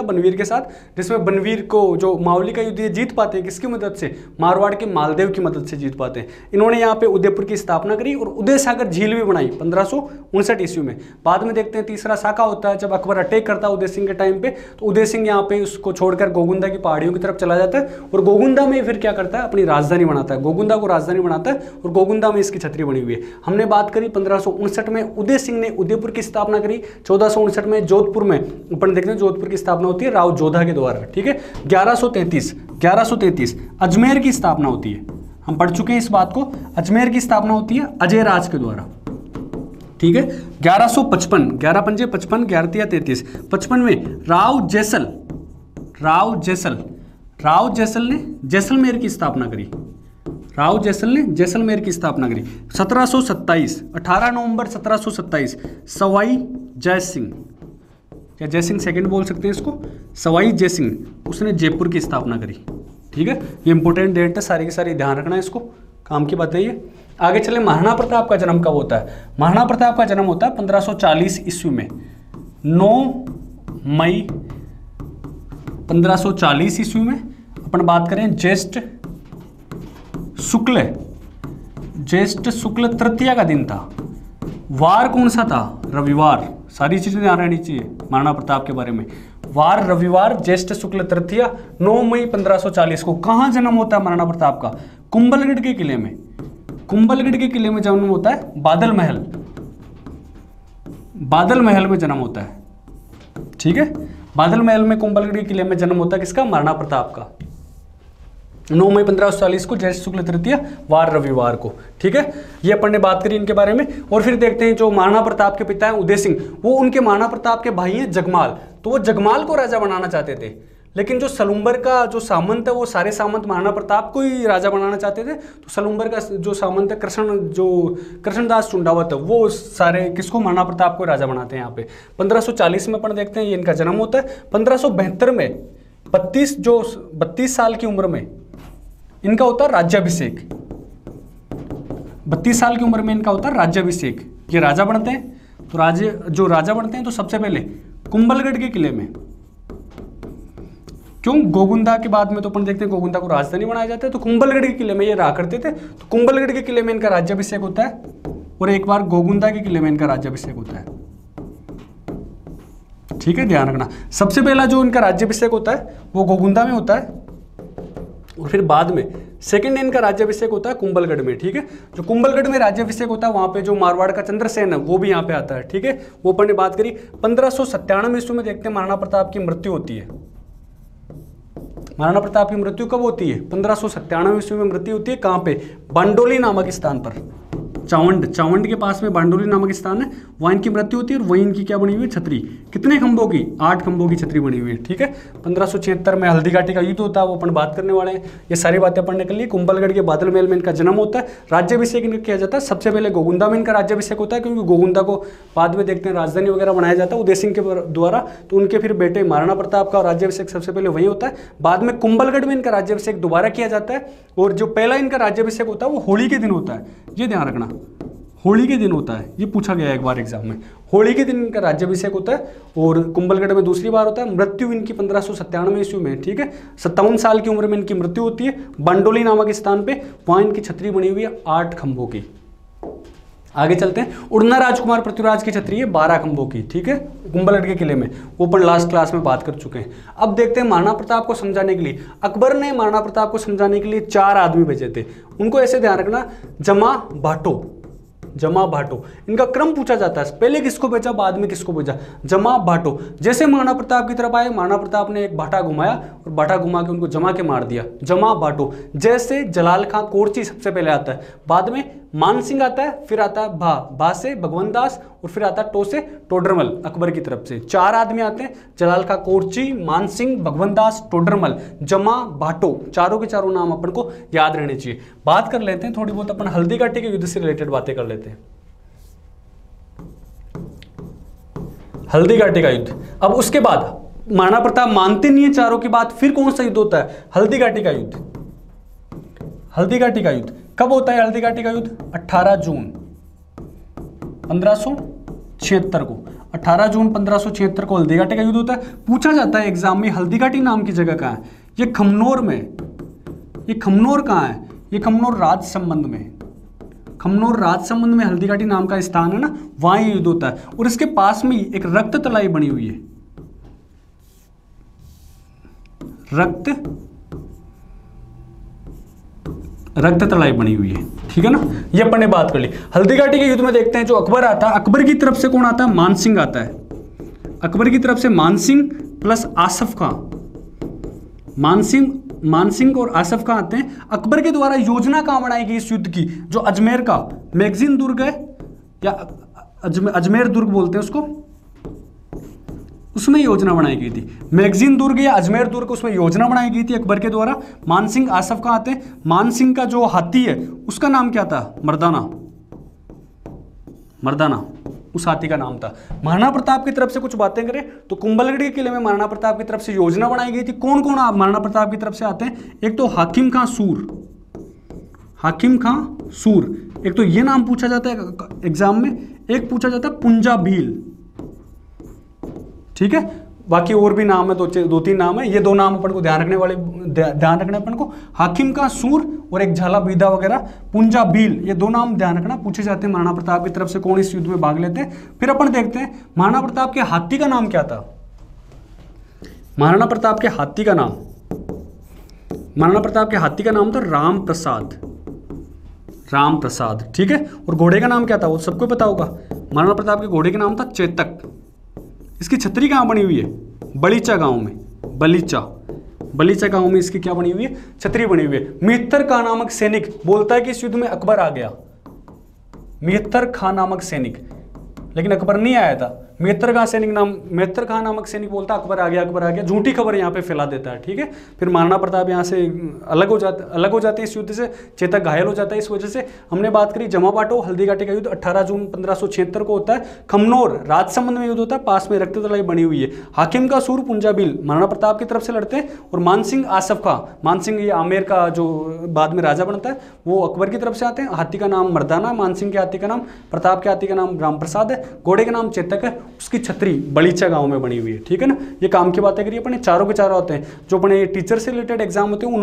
बनवीर के साथ, जिसमें बनवीर को जो मावली का युद्ध ये जीत पाते हैं किसकी मदद से, मारवाड़ के मालदेव की मदद से जीत पाते हैं। इन्होंने यहाँ पे उदयपुर की स्थापना करी और उदय सागर झील भी बनाई 1559 ईस्वी में। बाद में देखते हैं तीसरा साका होता है, जब अकबर अटैक करता है उदय सिंह के टाइम पे, तो उदय सिंह यहाँ पे उसको छोड़कर गोगुंदा की पहाड़ियों की तरफ चला जाता है और गोगुंदा में फिर क्या करता है, अपनी राजधानी बनाता है, गोगुंदा को राजधानी बनाता है और गोगुंदा में इसकी छतरी बनी हुई है। हमने बात करी 1559 में उदय सिंह ने उदयपुर की स्थापना करी, 1459 में जोधपुर में अपन देखते हैं जोधपुर की स्थापना होती है राव जोधा के द्वारा। ठीक है, 1133 अजमेर की स्थापना होती है, हम पढ़ चुके हैं इस बात को, अजमेर की स्थापना होती है अजय राज के द्वारा। ठीक है, 1155, 11 पंजे 55, 11 तिया 33, 55 में राव जैसल ने जैसलमेर की स्थापना करी, 1727, 18 नवंबर 1727 सवाई जय सिंह, या जय सिंह सेकेंड बोल सकते हैं इसको, सवाई जय सिंह, उसने जयपुर की स्थापना करी। ठीक है, ये इंपॉर्टेंट डेट है, सारी की सारी ध्यान रखना है, इसको काम की बात है ये। आगे चले, महाराणा प्रताप का जन्म कब होता है, महाराणा प्रताप का जन्म होता है 1540 ईस्वी में, 9 मई 1540 ईस्वी में। अपन बात करें ज्येष्ठ शुक्ल तृतीया का दिन था, वार कौन सा था, रविवार। सारी चीजें ध्यान रहनी चाहिए महाराणा प्रताप के बारे में, वार रविवार, ज्येष्ठ शुक्ल तृतीया, 9 मई 1540 को। कहाँ जन्म होता है महाराणा प्रताप का, कुंभलगढ़ के किले में, जन्म होता है, बादल महल में जन्म होता है। ठीक है, बादल महल में कुंभलगढ़ के किले में जन्म होता है किसका, महाराणा प्रताप का, 9 मई 1540 को, ज्येष्ठ शुक्ल तृतीया, वार रविवार को। ठीक है, ये अपन ने बात करी इनके बारे में। और फिर देखते हैं जो महाराणा प्रताप के पिता हैं उदय सिंह, वो उनके महाराणा प्रताप के भाई हैं जगमाल, तो वो जगमाल को राजा बनाना चाहते थे, लेकिन जो सलुम्बर का जो सामंत है वो सारे सामंत महाराणा प्रताप को ही राजा बनाना चाहते थे। तो सलुम्बर का जो सामंत है कृष्णदास चुंडावत, वो सारे किसको, महाराणा प्रताप को राजा बनाते हैं यहाँ पे। 1540 में अपन देखते हैं ये इनका जन्म होता है। 1572 में 32 साल की उम्र में इनका होता है राज्याभिषेक, 32 साल की उम्र में इनका होता है राज्याभिषेक। ये राजा बनते हैं, तो राजा बनते हैं तो सबसे पहले कुंभलगढ़ के किले में, क्यों, गोगुंदा के बाद में तो अपन देखते हैं गोगुंदा को राजधानी बनाया जाता है, तो कुंभलगढ़ के किले में ये रहा करते थे। तो कुंभलगढ़ के किले में इनका राज्याभिषेक होता है और एक बार गोगुंदा के किले में इनका राज्याभिषेक होता है। ठीक है, ध्यान रखना, सबसे पहला जो इनका राज्याभिषेक होता है वो गोगुंदा में होता है और फिर बाद में सेकंड इनका राज्याभिषेक होता है कुंभलगढ़ में। ठीक है, जो कुंभलगढ़ में राज्याभिषेक होता है वहां पे जो मारवाड़ का चंद्रसेन है वो भी यहाँ पे आता है। ठीक है, वो अपन ने बात करी। 1597 ईस्वी में देखते हैं महाराणा प्रताप की मृत्यु होती है। महाराणा प्रताप की मृत्यु कब होती है, 1597 ईस्वी में मृत्यु होती है। कहाँ पे, बंडोली नामक स्थान पर, चावंड, चावंड के पास में बांडोली नामक स्थान है, वहाँ इनकी मृत्यु होती है और वहीं इनकी क्या बनी हुई है, छतरी। कितने खंभों की, 8 खंभों की छतरी बनी हुई है। ठीक है, 1576 में हल्दी घाटी का युद्ध होता है, वो अपन बात करने वाले हैं। ये सारी बातें पढ़ने के लिए कुंभलगढ़ के बादल महल में इनका जन्म होता है। राज्याभिषेक इनका किया जाता है, सबसे पहले गोगुंदा में इनका राज्याभिषेक होता है, क्योंकि गोगुंदा को बाद में देखते हैं राजधानी वगैरह बनाया जाता है उदय सिंह के द्वारा, तो उनके फिर बेटे महाराणा प्रताप का राज्याभिषेक सबसे पहले वही होता है। बाद में कुंभलगढ़ में इनका राज्याभिषेक दोबारा किया जाता है, और जो पहला इनका राज्याभिषेक होता है वो होली के दिन होता है, ये ध्यान रखना, होली के दिन होता है, ये पूछा गया एक बार एग्जाम में, होली के दिन इनका राज्याभिषेक होता है। और कुंभलगढ़ में दूसरी बार होता है। मृत्यु इनकी 1597 ईस्वी में, ठीक है, 57 साल की उम्र में इनकी मृत्यु होती है बांडोली नामक स्थान पे, वहां इनकी छतरी बनी हुई है 8 खंभों की। आगे चलते हैं, उड़ना राजकुमार पृथ्वीराज की छतरी है 12 खंभों की, ठीक है, कुंभलगढ़ के किले में, वो अपन लास्ट क्लास में बात कर चुके हैं। अब देखते हैं महाराणा प्रताप को समझाने के लिए, अकबर ने महाराणा प्रताप को समझाने के लिए 4 आदमी भेजे थे। उनको ऐसे ध्यान रखना, जमा भाटो, जमा भाटो, इनका क्रम पूछा जाता है, पहले किसको भेजा बाद में किसको भेजा, जमा भाटो। जैसे महाराणा प्रताप की तरफ आए, महाराणा प्रताप ने एक भाटा घुमाया और भाटा घुमा के उनको जमा के मार दिया, जमा भाटो। जैसे जलाल खां कोरची सबसे पहले आता है, बाद में मान सिंह आता है, फिर आता है भा से भगवंत दास, और फिर आता है टो से टोडरमल। अकबर की तरफ से 4 आदमी आते हैं, जलाल खां कोरची, मान सिंह, भगवंत दास, टोडरमल, जमा भाटो, चारों के चारों नाम अपन को याद रहने चाहिए। बात कर लेते हैं थोड़ी बहुत, अपन हल्दी घाटी के युद्ध से रिलेटेड बातें कर लेते हैं। हल्दी घाटी का युद्ध, अब उसके बाद महाराणा प्रताप मानते नहीं है चारों की बात, फिर कौन सा युद्ध होता है, हल्दी घाटी का युद्ध। हल्दी घाटी का युद्ध कब होता है, हल्दी घाटी का युद्ध 18 जून 1576 को, 18 जून 1576 को हल्दी घाटी का युद्ध होता है। पूछा जाता है एग्जाम में, हल्दी घाटी नाम की जगह कहाँ है, ये खमनोर में, ये खमनोर कहाँ है, ये खमनोर राजसमंद में, खमनोर राजसमंद में हल्दी घाटी नाम का स्थान है ना, वहां ये युद्ध होता है। और इसके पास में एक रक्त तलाई बनी हुई है, रक्त तलाई बनी हुई है, ठीक है ना, ये अपन ने बात कर ली। हल्दी घाटी के युद्ध में देखते हैं जो अकबर आता है, अकबर की तरफ से कौन आता है, मान सिंह आता है, अकबर की तरफ से मान सिंह प्लस आसफ खां, मान सिंह और आसफ खां आते हैं। अकबर के द्वारा योजना कहां बनाई गई इस युद्ध की, जो अजमेर का मैगजीन दुर्ग है, या अजमेर दुर्ग बोलते हैं उसको, उसमें योजना बनाई गई थी। मैगजीन दुर्ग या अजमेर दुर्ग, उसमें योजना बनाई गई थी अकबर के द्वारा। मान सिंह आसफ खां आते हैं। मान सिंह का जो हाथी है उसका नाम क्या था, मर्दाना, मर्दाना उस हाथी का नाम था। महाराणा प्रताप की तरफ से कुछ बातें करें तो कुंभलगढ़ के किले में महाराणा प्रताप की तरफ से योजना बनाई गई थी। कौन कौन महाराणा प्रताप की तरफ से आते हैं, एक तो हाकिम खां सूर, हाकिम खां सूर, एक तो ये नाम पूछा जाता है एग्जाम में, एक पूछा जाता है पुंजा भील, ठीक है, बाकी और भी नाम है, 2-3 नाम है, ये 2 नाम अपन को ध्यान रखने अपन को, हाकिम का सूर और एक झाला बीदा वगैरह, पुंजा भील, ये 2 नाम ध्यान रखना, पूछे जाते हैं महाराणा प्रताप की तरफ से कौन इस युद्ध में भाग लेते हैं। फिर अपन देखते हैं महाराणा प्रताप के हाथी का नाम क्या था, महाराणा प्रताप के हाथी का नाम, महाराणा प्रताप के हाथी का नाम था राम प्रसाद, राम प्रसाद, ठीक है। और घोड़े का नाम क्या था, वो सबको पता होगा, महाराणा प्रताप के घोड़े का नाम था चेतक। इसकी छतरी कहाँ बनी हुई है, बलीचा गांव में, बलीचा गांव में इसकी क्या बनी हुई है, छतरी बनी हुई है। मिहत्तर खां नामक सैनिक बोलता है कि इस युद्ध में अकबर आ गया, मिहत्तर खां नामक सैनिक, लेकिन अकबर नहीं आया था। मिहत्तर खां नामक सैनिक बोलता अकबर आ गया, झूठी खबर यहाँ पे फैला देता है, ठीक है। फिर महाराणा प्रताप यहाँ से अलग हो जाते हैं इस युद्ध से, चेतक घायल हो जाता है। इस वजह से हमने बात करी जमा भाटो हल्दी घाटी का युद्ध 18 जून 1576 को होता है। खमनोर राजसमंद में युद्ध होता है, पास में रक्त तलाई बनी हुई है। हाकिम का सूर पुंजा भील महाराणा प्रताप की तरफ से लड़ते हैं, और मान सिंह आसफ खां, मान सिंह ये आमेर का जो बाद में राजा बनता है, वो अकबर की तरफ से आते हैं। हाथी का नाम मर्दाना, मान सिंह के हाथी का नाम, प्रताप के हाथी का नाम राम प्रसाद है, घोड़े का नाम चेतक है, उसकी छतरी बलीचा गांव में बनी हुई है, ठीक है ना। ये काम की बातें करिए, अपने चारों के चारों होते हैं जो अपने टीचर से रिलेटेड एग्जाम होते हैं,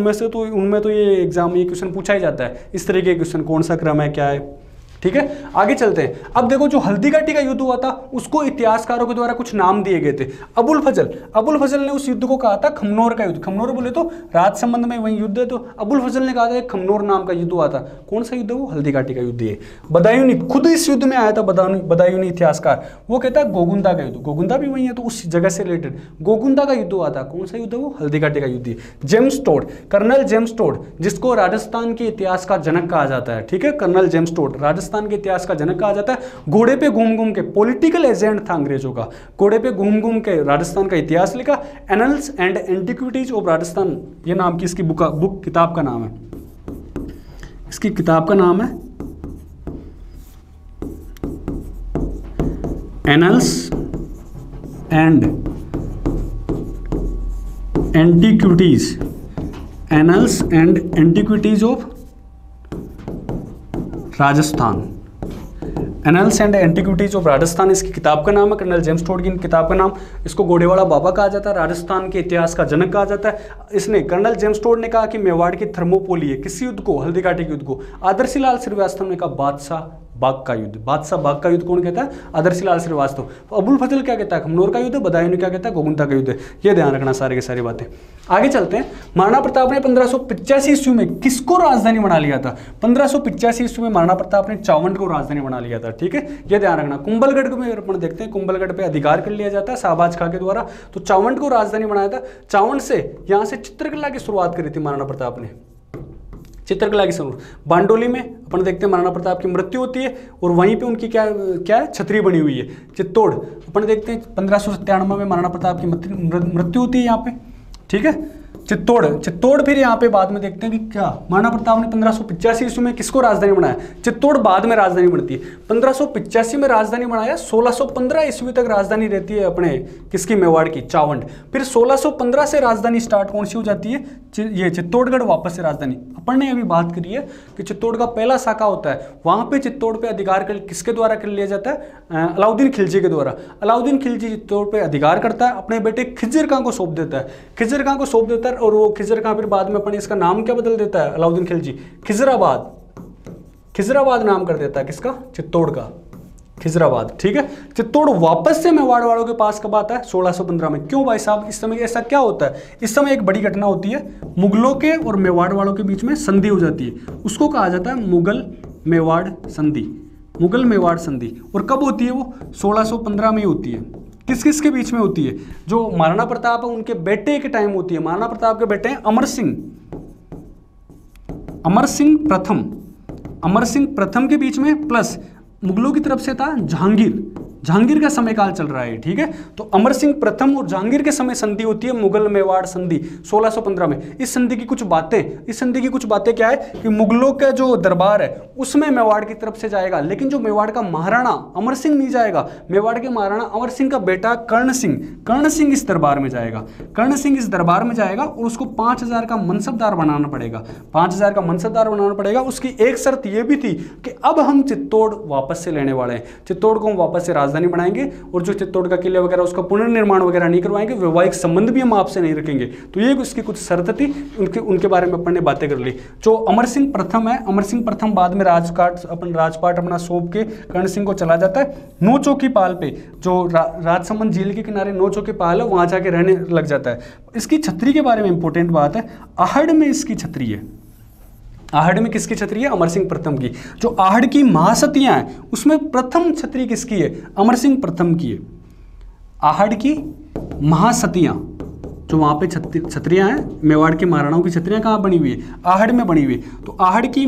उनमें तो ये एग्जाम में ये क्वेश्चन पूछा ही जाता है, इस तरीके के क्वेश्चन, कौन सा क्रम है, क्या है, ठीक है। आगे चलते हैं। अब देखो जो हल्दी घाटी का युद्ध हुआ था उसको इतिहासकारों के द्वारा कुछ नाम दिए गए थे। अबुल फजल ने उस युद्ध को कहा था खमनोर का युद्ध। खमनोर बोले तो राजसमंद में वही युद्ध है, तो अबुल फजल ने कहा था खमनोर नाम का युद्ध हुआ था। कौन सा युद्ध है वो, हल्दी घाटी का युद्ध है। बदायूनी खुद इस युद्ध में आया था, बदायूनी इतिहासकार, वो कहता है गोगुंदा का युद्ध, गोगुंदा भी वही है तो उस जगह से रिलेटेड गोगुंदा का युद्ध हुआ था। कौन सा युद्ध है वो, हल्दी घाटी का युद्ध है। James Tod, colonel James Tod, जिसको राजस्थान के इतिहास का जनक कहा जाता है, ठीक है, colonel James Tod Rajasthan Rajasthan के इतिहास का जनक कहा जाता है। घोड़े पे घूम घूम के, पॉलिटिकल एजेंट था अंग्रेजों का, घोड़े पे घूम घूम के राजस्थान का इतिहास लिखा। Annuls and antiquities of Rajasthan, ये नाम की इसकी बुक किताब का नाम है, इसकी किताब का नाम है annuls and antiquities, annuls and antiquities of Rajasthan, annuls and antiquities of Rajasthan इसकी किताब का नाम है। कर्नल जेम्स टोड की किताब का नाम, इसको घोड़ेवाला बाबा कहा जाता है, राजस्थान के इतिहास का जनक कहा जाता है। इसने, कर्नल जेम्स टोड ने कहा कि मेवाड़ की थर्मोपोली है, किस युद्ध को, हल्दी घाटी के युद्ध को। आदर्शी लाल श्रीवास्तव ने कहा बादशाह बाग का युद्ध। बादशाह बाग का युद्ध कौन कहता है? आदर्शी लाल श्रीवास्तव। तो अबुल फजल क्या कहता है? खमनोर का युद्ध। बदायूं क्या कहता है? गोगुंता का युद्ध। ये ध्यान रखना सारी की सारी बातें। आगे चलते हैं। महाराणा प्रताप ने 1585 ईस्वी में किसको राजधानी बना लिया था? 1585 ईस्वी में महाराणा प्रताप ने चावंड को राजधानी बना लिया था। ठीक है, ये ध्यान रखना। कुंभलगढ़ में अपन देखते हैं, कुंभलगढ़ पे अधिकार कर लिया जाता है शाहबाज खां के द्वारा। तो चावंड को राजधानी बनाया था। चावंड से, यहाँ से चित्रकला की शुरुआत करी थी महाराणा प्रताप ने, चित्रकला की शुरुआत। बांडोली में अपन देखते हैं महाराणा प्रताप की मृत्यु होती है और वहीं पे उनकी क्या है, छतरी बनी हुई है। चित्तौड़ अपन देखते हैं 1597 में महाराणा प्रताप की मृत्यु होती है यहाँ पे। ठीक है, चित्तौड़ फिर यहाँ पे बाद में देखते हैं कि क्या महाराणा प्रताप ने 1585 ईस्वी में किसको राजधानी बनाया? चित्तौड़ बाद में राजधानी बनती है। 1585 में राजधानी बनाया, 1615 ईस्वी तक राजधानी रहती है अपने किसकी, मेवाड़ की, चावंड। फिर 1615 से राजधानी स्टार्ट कौन सी हो जाती है? ये चित्तौड़गढ़ वापस से राजधानी। अपन ने अभी बात करी है कि चित्तौड़ का पहला शाखा होता है, वहां पे चित्तौड़ पे अधिकार किसके द्वारा कर लिया जाता है? अलाउद्दीन खिलजी के द्वारा। अलाउद्दीन खिलजी चित्तौड़ पे अधिकार करता है, अपने बेटे खिजर खां को सौंप देता है। खिजर खां को सौंप देता है और वो खिजर खां फिर बाद में अपने इसका नाम क्या बदल देता है अलाउद्दीन खिलजी? खिजराबाद नाम कर देता है किसका? चित्तौड़ का, खिजराबाद। ठीक है, चित्तौड़ वापस से मेवाड़ वालों के पास कब आता है? 1615 में। क्यों भाई साहब, इस समय ऐसा क्या होता है? इस समय एक बड़ी घटना होती है, मुगलों के और मेवाड़ वालों के बीच में संधि हो जाती है, उसको कहा जाता है मुगल मेवाड़ संधि। मुगल मेवाड़ संधि। और कब होती है वो? 1615 में होती है। किस किस के बीच में होती है? जो महाराणा प्रताप है उनके बेटे के टाइम होती है। महाराणा प्रताप के बेटे हैं अमर सिंह प्रथम के बीच में, प्लस मुगलों की तरफ से था जहांगीर का समयकाल चल रहा है। ठीक है, तो अमर सिंह प्रथम और जहांगीर के समय संधि होती है, मुगल मेवाड़ संधि 1615 में। इस संधि की कुछ बातें क्या है कि मुगलों का जो दरबार है उसमें मेवाड़ की तरफ से जाएगा, लेकिन जो मेवाड़ का महाराणा अमर सिंह नहीं जाएगा। मेवाड़ के महाराणा अमर सिंह का बेटा कर्ण सिंह इस दरबार में जाएगा और उसको 5000 का मनसबदार बनाना पड़ेगा। उसकी एक शर्त यह भी थी कि अब हम चित्तौड़ वापस से लेने वाले हैं, चित्तौड़ को हम वापस से राजधानी बनाएंगे और जो चित्तौड़ का किले वगैरह उसका पुनर्निर्माण वगैरह नहीं करवाएंगे, वैवाहिक संबंध भी हम आपसे नहीं रखेंगे। तो ये उसकी कुछ शर्त थी, उनके बारे में अपन ने बातें कर ली। जो अमर सिंह प्रथम है, अमर सिंह प्रथम बाद में राजपाट अपना सौंप के कर्ण सिंह को चला जाता है। नौ चौकी पाल पे, जो राजसमंद झील के किनारे नौ चौकी पाल है, वहां जाके रहने लग जाता है। इसकी छतरी के बारे में इंपॉर्टेंट बात है, आहड़ में इसकी छतरी है। आहड़ में किसकी छतरी है? अमर सिंह प्रथम की। जो आहड़ की महासतियां हैं उसमें प्रथम छतरी किसकी है? अमर सिंह प्रथम की है। आहड़ की महासतियां, जो वहां पे छतरियां हैं, मेवाड़ के महाराणाओं की छतरियां कहाँ बनी हुई है? आहड़ में बनी हुई है। तो आहड़ की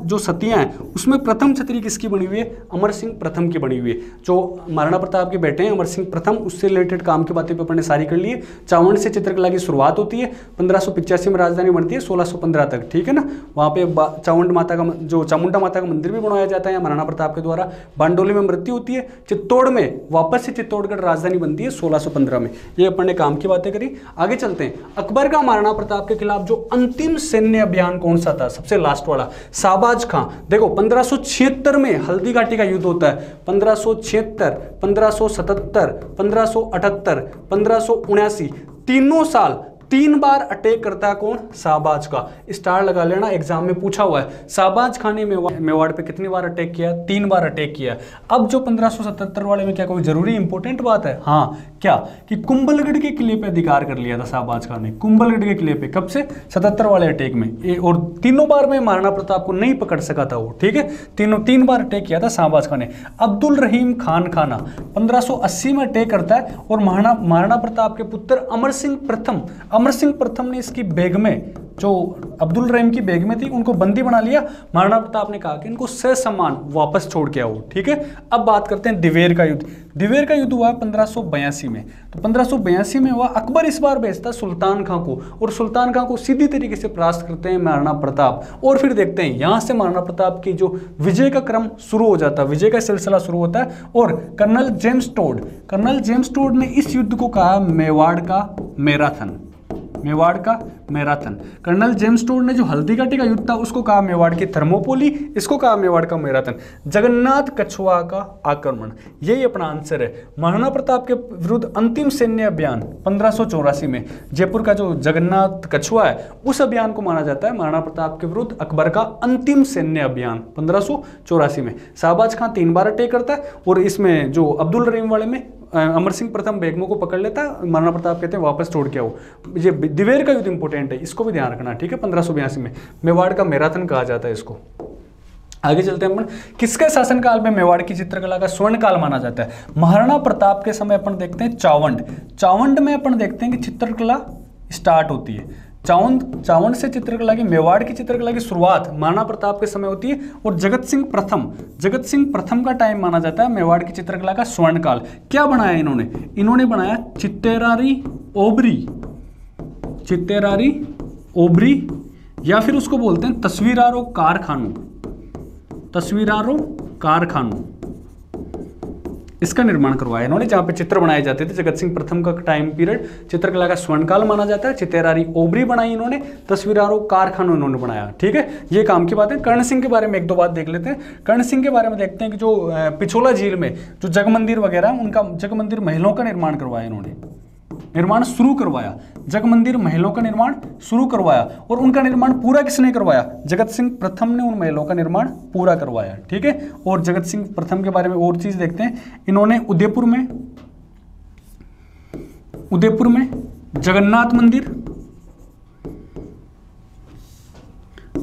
जो सतियां हैं उसमें प्रथम छतरी किसकी बनी हुई है? अमर सिंह प्रथम की बनी हुई है। जो महाराणा प्रताप के बेटे हैं अमर सिंह प्रथम, उससे रिलेटेड काम की बातें अपन ने सारी कर ली है। चावंड से चित्रकला की शुरुआत होती है, 1585 में राजधानी बनती है, 1615 तक। ठीक है ना, वहाँ पे चामुंडा माता का मंदिर भी बनवाया जाता है महाराणा प्रताप के द्वारा। बांडोली में मृत्यु होती है। चित्तौड़ में वापस से चित्तौड़गढ़ राजधानी बनती है 1615 में। ये अपन ने काम की बातें करी। आगे चलते हैं। अकबर का महाराणा प्रताप के खिलाफ जो अंतिम सैन्य अभियान कौन सा था? सबसे लास्ट वाला, शाहबाज खां। देखो 1576 में हल्दी घाटी का युद्ध होता है। 1576, 1577, 1578, 1579, तीनों साल 3 बार अटैक करता है कौन? शाहबाज का। स्टार लगा लेना, एग्जाम में पूछा हुआ है। शाहबाज खान ने मेवाड़ पे कितनी बार अटैक किया? 3 बार अटैक किया। अब जो 1577 वाले में क्या कोई जरूरी इंपॉर्टेंट बात है? हाँ, क्या कि कुंभलगढ़ के किले पे अधिकार कर लिया था शाहबाज खान ने। कुंभलगढ़ के किले पे कब से? 77 वाले अटैक में। और तीनों बार में महाराणा प्रताप को नहीं पकड़ सका था वो। ठीक है, 3 बार अटैक किया था शाहबाज खान ने। अब्दुल रहीम खान खाना 1580 में अटैक करता है और महाराणा प्रताप के पुत्र अमर सिंह प्रथम ने इसकी जो अब्दुल रहीम की बेग में थी उनको बंदी बना लिया। महाराणा प्रताप ने कहा कि इनको ससम्मान वापस छोड़ के आओ, ठीक है। अब बात करते हैं दिवेर का युद्ध। दिवेर का युद्ध हुआ 1582 में। तो 1582 में हुआ। अकबर इस बार भेजता सुल्तान खां को, और सुल्तान खां को सीधी तरीके से परास्त करते हैं महाराणा प्रताप। और फिर देखते हैं यहाँ से महाराणा प्रताप की जो विजय का क्रम शुरू हो जाता है, विजय का सिलसिला शुरू होता है। और कर्नल जेम्स टोड ने इस युद्ध को कहा मेवाड़ का मैराथन, मेवाड़ का मैराथन। कर्नल जेम्स टोड ने जो हल्दी घाटी का युद्ध था उसको कहा मेवाड़ की थर्मोपोली, इसको कहा मेवाड़ का मैराथन। जगन्नाथ कछुआ का आक्रमण, यही अपना आंसर है। महाराणा प्रताप के विरुद्ध अंतिम सैन्य अभियान 1584 में, जयपुर का जो जगन्नाथ कछुआ है उस अभियान को माना जाता है महाराणा प्रताप के विरुद्ध अकबर का अंतिम सैन्य अभियान 1584 में। शाहबाज खां 3 बार अटैक करता है, और इसमें जो अब्दुल रहीम वाले में अमर सिंह प्रथम बेगमों को पकड़ लेता है। महाराणा प्रताप कहते हैं वापस छोड़ के आओ। ये दिवेर का युद्ध इंपॉर्टेंट है, इसको भी ध्यान रखना, ठीक है। 1582 में मेवाड़ का मैराथन कहा जाता है इसको। आगे चलते हैं अपन, किसके शासनकाल में मेवाड़ की चित्रकला का स्वर्ण काल माना जाता है? महाराणा प्रताप के समय अपन देखते हैं चावंड में अपन देखते हैं कि चित्रकला स्टार्ट होती है। चावंड से चित्रकला की, मेवाड़ की चित्रकला की शुरुआत महाराणा प्रताप के समय होती है। और जगत सिंह प्रथम का टाइम माना जाता है मेवाड़ की चित्रकला का स्वर्ण काल। क्या बनाया इन्होंने बनाया चित्तेरारी ओबरी, या फिर उसको बोलते हैं तस्वीरारो कारखानों, इसका निर्माण करवाया इन्होंने, जहां पे चित्र बनाए जाते थे। जगत सिंह प्रथम का टाइम पीरियड चित्रकला का स्वर्णकाल माना जाता है। चित्तेरारी ओबरी बनाई इन्होंने, तस्वीरारो कारखानों इन्होंने बनाया, ठीक है। ये काम की बात है। कर्ण सिंह के बारे में 1-2 बात देख लेते हैं। कर्ण सिंह के बारे में देखते हैं कि जो पिछोला झील में जो जगमंदिर वगैरह, उनका जगमंदिर महलों का निर्माण करवाया इन्होंने, निर्माण शुरू करवाया। जगमंदिर महलों का निर्माण शुरू करवाया, और उनका निर्माण पूरा किसने करवाया? जगत सिंह प्रथम ने उन महलों का निर्माण पूरा करवाया, ठीक है। और जगत सिंह प्रथम के बारे में और चीज देखते हैं। इन्होंने उदयपुर में जगन्नाथ मंदिर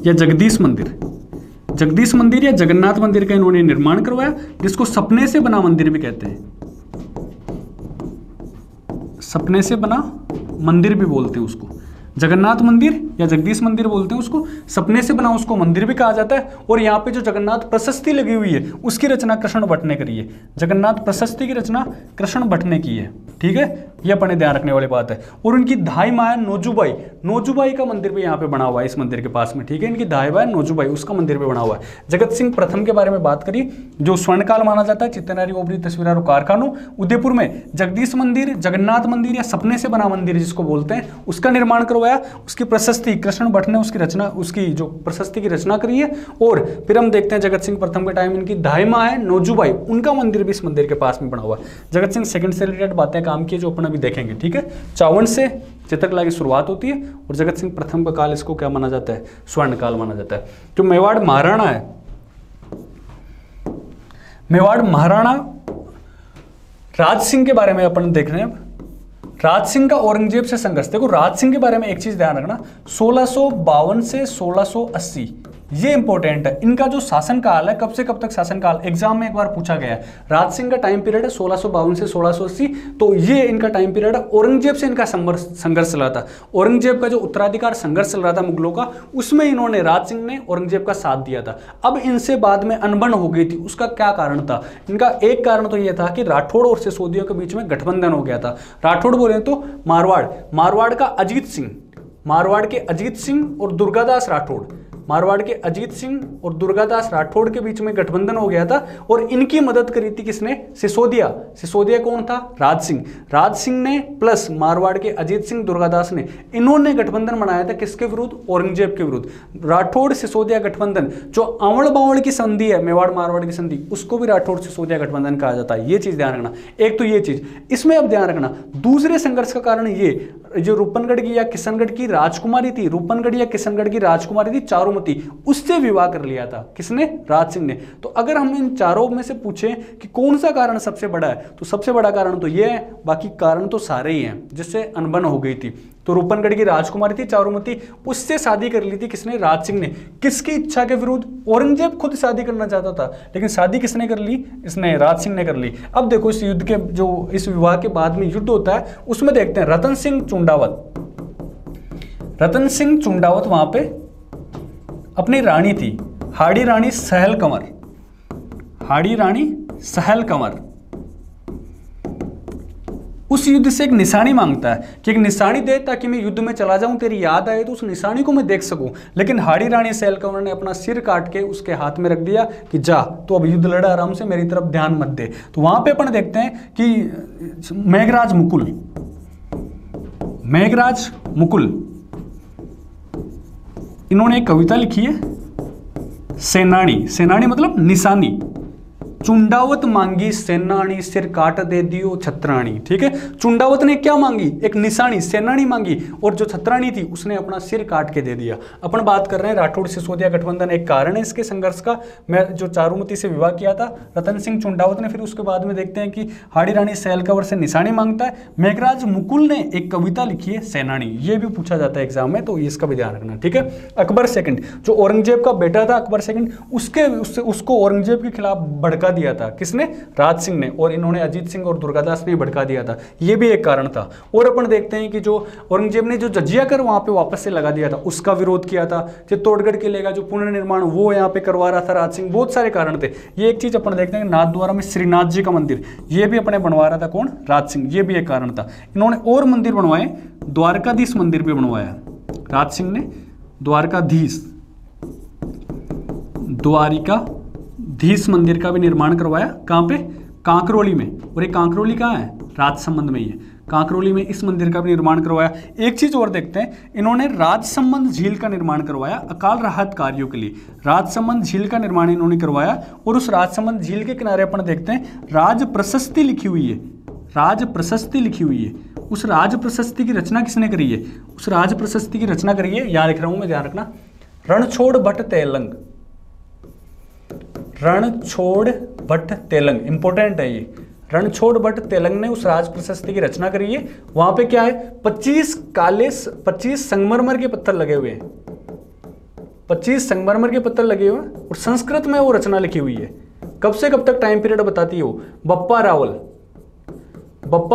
या जगदीश मंदिर या जगन्नाथ मंदिर का इन्होंने निर्माण करवाया, जिसको सपने से बना मंदिर भी कहते हैं। सपने से बना मंदिर भी बोलते हैं उसको, जगन्नाथ मंदिर या जगदीश मंदिर बोलते हैं उसको। सपने से बना उसको मंदिर भी कहा जाता है। और यहाँ पे जो जगन्नाथ प्रशस्ति लगी हुई है उसकी रचना कृष्ण भट्ट ने करी है। जगन्नाथ प्रशस्ति की रचना कृष्ण भट्ट ने की है, ठीक है। यह अपने ध्यान रखने वाली बात है। और उनकी धाई माँ है नोजूबाई का मंदिर भी यहाँ पे बना हुआ है इस मंदिर के पास में, ठीक है। इनकी धाई माँ है नोजूबाई, उसका मंदिर भी बना हुआ है। जगत सिंह प्रथम के बारे में बात करी, जो स्वर्णकाल माना जाता है, चित्तेरारी ओबरी, तस्वीरारो कारखानों। उदयपुर में जगदीश मंदिर, जगन्नाथ मंदिर या सपने से बना मंदिर जिसको बोलते हैं, उसका निर्माण करवाया। उसकी प्रशस्ति कृष्ण भट्ट ने उसकी जो प्रशस्ति की रचना करी है। और फिर हम देखते हैं जगत सिंह प्रथम के टाइम इनकी धाई माँ है नोजूबाई, उनका मंदिर भी इस मंदिर के पास में बना हुआ है। जगत सिंह सेकंड से रिलेटेड बातें काम की जो अपन अभी देखेंगे, ठीक है। चावंड से चित्रकला की शुरुआत होती है, और जगत सिंह प्रथम का काल इसको क्या माना जाता है? स्वर्ण काल माना जाता है। जो मेवाड़ महाराणा है, मेवाड़ महाराणा राज सिंह के बारे में अपन देख रहे हैं। राज सिंह का औरंगजेब से संघर्ष, देखो राज सिंह के बारे में एक चीज ध्यान रखना, 1652 से 1680, ये इंपॉर्टेंट है। इनका जो शासनकाल है, कब से कब तक शासनकाल, एग्जाम में एक बार पूछा गया है। राज सिंह का टाइम पीरियड है 1652 से 1680, तो ये इनका टाइम पीरियड है। औरंगजेब से इनका संघर्ष चल रहा था। औरंगजेब का जो उत्तराधिकार संघर्ष चल रहा था मुगलों का, उसमें इन्होंने, राज सिंह ने औरंगजेब का साथ दिया था। अब इनसे बाद में अनबन हो गई थी, उसका क्या कारण था? इनका एक कारण तो यह था कि राठौड़ और सिसोदियों के बीच में गठबंधन हो गया था। राठौड़ बोले तो मारवाड़ का अजीत सिंह, मारवाड़ के अजीत सिंह और दुर्गादास राठौड़, मारवाड़ के अजीत सिंह और दुर्गादास राठौड़ के बीच में गठबंधन हो गया था। और इनकी मदद करी थी किसने? सिसोदिया कौन था? राज सिंह ने प्लस मारवाड़ के अजीत सिंह, दुर्गादास ने, इन्होंने गठबंधन बनाया था किसके विरुद्ध? औरंगजेब के विरुद्ध। राठौड़ सिसोदिया गठबंधन, जो अवड़ बावड़ की संधि है, मेवाड़ मारवाड़ की संधि, उसको भी राठौड़ सिसोदिया गठबंधन कहा जाता है। ये चीज ध्यान रखना। एक तो ये चीज, इसमें अब ध्यान रखना दूसरे संघर्ष का कारण ये, जो रूपनगढ़ की या किशनगढ़ की राजकुमारी थी, रूपनगढ़ या किशनगढ़ की राजकुमारी थी चारुमती, उससे विवाह कर लिया था किसने? राज सिंह ने। तो अगर हम इन चारों में से पूछें कि कौन सा कारण सबसे बड़ा है, तो सबसे बड़ा कारण तो ये है, बाकी कारण तो सारे ही हैं जिससे अनबन हो गई थी। तो रूपनगढ़ की राजकुमारी थी चारुमती, उससे शादी कर ली थी किसने? राज सिंह ने। किसकी इच्छा के विरुद्ध? औरंगजेब खुद शादी करना चाहता था, लेकिन शादी किसने कर ली? इसने, राज सिंह ने कर ली। अब देखो इस युद्ध के, जो इस विवाह के बाद में युद्ध होता है, उसमें देखते हैं रतन सिंह चुंडावत। रतन सिंह चुंडावत वहां पे अपनी रानी थी, हाड़ी रानी सहल कंवर, हाड़ी रानी सहल कंवर। उस युद्ध से एक निशानी मांगता है कि एक निशानी दे ताकि मैं युद्ध में चला जाऊं, तेरी याद आए तो उस निशानी को मैं देख सकूं। लेकिन हाड़ी रानी सहल कंवर ने अपना सिर काट के उसके हाथ में रख दिया कि जा तो अब युद्ध लड़ा आराम से, मेरी तरफ ध्यान मत दे। तो वहां पे अपन देखते हैं कि मेघराज मुकुल, मेघराज मुकुल, इन्होंने एक कविता लिखी है सेनानी, सेनानी मतलब निशानी। चुंडावत मांगी सेनानी, सिर काट दे दियो छत्राणी। ठीक है, चुंडावत ने क्या मांगी? एक निशानी, सेनानी मांगी, और जो छत्राणी थी उसने अपना सिर काट के दे दिया। अपन बात कर रहे हैं राठौड़ सिसोदिया गठबंधन एक कारण है इसके संघर्ष का। मैं जो चारुमती से विवाह किया था रतन सिंह चुंडावत ने, फिर उसके बाद में देखते हैं कि हाड़ी रानी सहल कंवर से निशानी मांगता है। मेघराज मुकुल ने एक कविता लिखी है सेनानी, ये भी पूछा जाता है एग्जाम में, तो इसका भी ध्यान रखना। ठीक है, अकबर सेकंड, जो औरंगजेब का बेटा था अकबर सेकंड, उसको औरंगजेब के खिलाफ भड़का दिया था। किसने? राज सिंह ने, और इन्होंने अजीत सिंह और दुर्गादास ने भड़का दिया था, ये भी एक कारण था। और अपन देखते हैं कि जो औरंगजेब ने जो जजिया कर वहां पे वापस से लगा दिया था, उसका विरोध किया था। चित्तौड़गढ़ किले का जो पुनर्निर्माण वो यहाँ पे करवा रहा था राज सिंह, बहुत सारे कारण थे। ये एक चीज अपन देखते हैं नाथद्वारा में श्रीनाथ जी का मंदिर, ये भी अपने बनवा रहा था कौन? राज सिंह, ये भी एक कारण था। इन्होंने और मंदिर बनवाए, द्वारकाधीश मंदिर भी बनवाया राज सिंह ने, द्वारकाधीश मंदिर का भी निर्माण करवाया। कहाँ पे? कांकरोली में। और ये कांकरोली कहाँ है? राजसमंद में ही है, कांकरोली में इस मंदिर का भी निर्माण करवाया। एक चीज और देखते हैं, इन्होंने राजसमंद झील का निर्माण करवाया अकाल राहत कार्यों के लिए। राजसमंद झील का निर्माण इन्होंने करवाया, और उस राजसमंद झील के किनारे अपन देखते हैं राज प्रशस्ति लिखी हुई है, राज प्रशस्ति लिखी हुई है। उस राज प्रशस्ति की रचना किसने करी है? उस राज प्रशस्ति की रचना करी है, यहां लिख रहा हूं मैं, ध्यान रखना, रणछोड़ भट्ट तेलंग, रणछोड़ भट्ट तेलंग, इंपॉर्टेंट है ये। रणछोड़ भट्ट तेलंग ने उस राज प्रशस्ति की रचना करी है। वहां पे क्या है? 25 संगमरमर के पत्थर लगे हुए हैं, 25 संगमरमर के पत्थर लगे हुए हैं, और संस्कृत में वो रचना लिखी हुई है। कब से कब तक टाइम पीरियड बताती है वो? बप्पा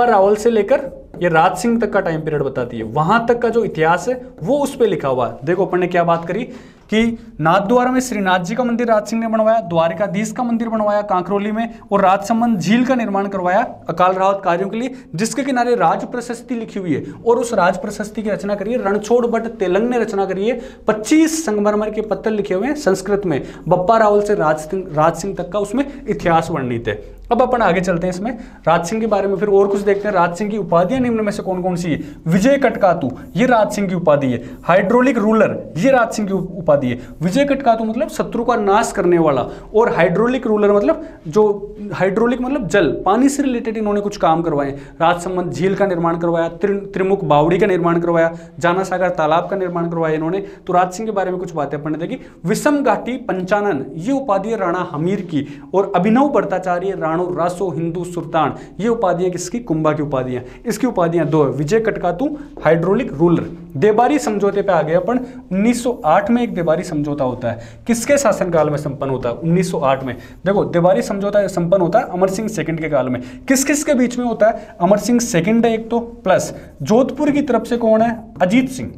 रावल से लेकर ये राज सिंह तक का टाइम पीरियड बताती है। वहां तक का जो इतिहास है वो उस पे लिखा हुआ है। देखो अपन ने क्या बात करी कि नाथद्वारा में श्रीनाथ जी का मंदिर राज सिंह ने बनवाया, द्वारकाधीश का मंदिर बनवाया कांकरोली में, और राजसमंद झील का निर्माण करवाया अकाल राहत कार्यों के लिए, जिसके किनारे राज प्रशस्ति लिखी हुई है। और उस राज प्रशस्ति की रचना करी है रणछोड़ भट्ट तेलंग ने रचना करी है। 25 संगमरमर के पत्थर लिखे हुए हैं संस्कृत में। बप्पा रावल से राज सिंह तक का उसमें इतिहास वर्णित है। अब अपन आगे चलते हैं, इसमें राज सिंह के बारे में फिर और कुछ देखते हैं। राज सिंह की उपाधियां निम्न में से कौन कौन सी है? विजय कटकातु, ये राज सिंह की उपाधि है। हाइड्रोलिक रूलर, ये राज सिंह की उपाधि है। विजय कटकातु मतलब शत्रु का नाश करने वाला, और हाइड्रोलिक रूलर मतलब जो हाइड्रोलिक मतलब जल, पानी से रिलेटेड इन्होंने कुछ काम करवाए। राजसमंद झील का निर्माण करवाया, त्रिमुख बावड़ी का निर्माण करवाया, जाना सागर तालाब का निर्माण करवाया इन्होंने। तो राज सिंह के बारे में कुछ बातें अपन ने देखी। विषम घाटी पंचानन, ये उपाधि है राणा हमीर की। और अभिनव भट्टाचार्य, राणो रासो, हिंदू सुल्तान, ये उपाधियां किसकी? कुंभा की उपाधियां। इसकी उपाधियां दो है, विजय कटकातु, हाइड्रोलिक रूलर। देबारी समझौते पे आ गए अपन। 1908 में एक देबारी समझौता होता है, किसके शासनकाल में संपन्न होता है? 1908 में। देखो देबारी समझौता संपन्न होता है अमर सिंह सेकंड के काल में। किस किस के बीच में होता है? अमर सिंह सेकंड है एक तो, प्लस जोधपुर की तरफ से कौन है? अजीत सिंह।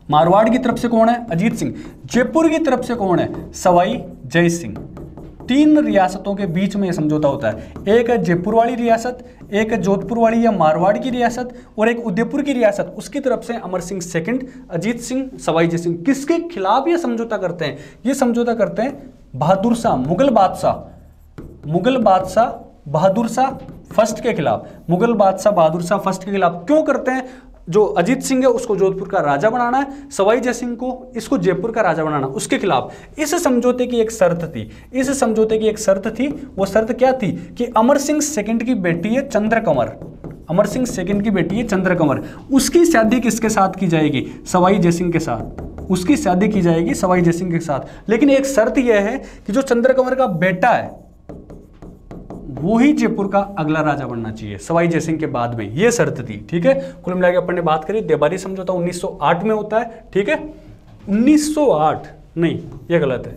मारवाड़ की तरफ से कौन है? अजीत सिंह। जयपुर की तरफ से कौन है? सवाई जय सिंह। 3 रियासतों के बीच में यह समझौता होता है। एक है जयपुर वाली रियासत, एक है जोधपुर वाली या मारवाड़ की रियासत, और एक उदयपुर की रियासत। उसकी तरफ से अमर सिंह सेकंड, अजीत सिंह, सवाई जय सिंह। किसके खिलाफ ये समझौता करते हैं? ये समझौता करते हैं बहादुर शाह, मुगल बादशाह बहादुर शाह फर्स्ट के खिलाफ। मुगल बादशाह बहादुर शाह फर्स्ट के खिलाफ क्यों करते हैं? जो अजीत सिंह है उसको जोधपुर का राजा बनाना है, सवाई जय सिंह को इसको जयपुर का राजा बनाना, उसके खिलाफ। इस समझौते की एक शर्त थी, वो शर्त क्या थी? कि अमर सिंह सेकंड की बेटी है चंद्रकंवर, अमर सिंह सेकंड की बेटी है चंद्रकंवर, उसकी शादी किसके साथ की जाएगी? सवाई जय सिंह के साथ। उसकी शादी की जाएगी सवाई जय सिंह के साथ। लेकिन एक शर्त यह है कि जो चंद्रकंवर का बेटा है वो ही जयपुर का अगला राजा बनना चाहिए सवाई जय सिंह के बाद में, ये शर्त थी। ठीक है, कुल मिला के अपन ने बात करी। देबारी समझौता 1908 में होता है। ठीक है, 1908 नहीं, ये गलत है,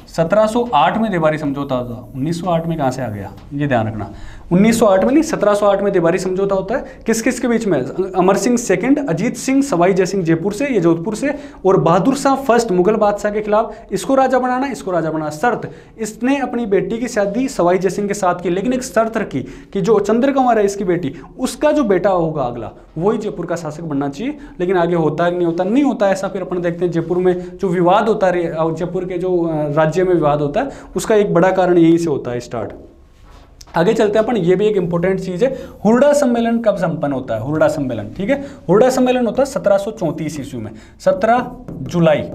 1708 में देबारी समझौता होता। 1908 में कहां से आ गया, ये ध्यान रखना। 1908 में नहीं, 1708 में देवारी समझौता होता है। किस किस के बीच में? अमर सिंह सेकंड, अजीत सिंह, सवाई जयसिंह जयपुर से, ये जोधपुर से, और बहादुर शाह फर्स्ट मुगल बादशाह के खिलाफ। इसको राजा बनाना, इसको राजा बनाना। शर्त, इसने अपनी बेटी की शादी सवाई जयसिंह के साथ की, लेकिन एक शर्त रखी कि जो चंद्र कंवर है इसकी बेटी, उसका जो बेटा होगा अगला, वही जयपुर का शासक बनना चाहिए। लेकिन आगे होता है नहीं होता, नहीं होता ऐसा। फिर अपन देखते हैं जयपुर में जो विवाद होता है, जयपुर के जो राज्य में विवाद होता है, उसका एक बड़ा कारण यहीं से होता है स्टार्ट। आगे चलते हैं अपन, ये भी एक इंपॉर्टेंट चीज है। हुरडा सम्मेलन कब संपन्न होता है? हुरडा सम्मेलन, ठीक है, हुरडा सम्मेलन होता है 1734 ईस्वी में, 17 जुलाई।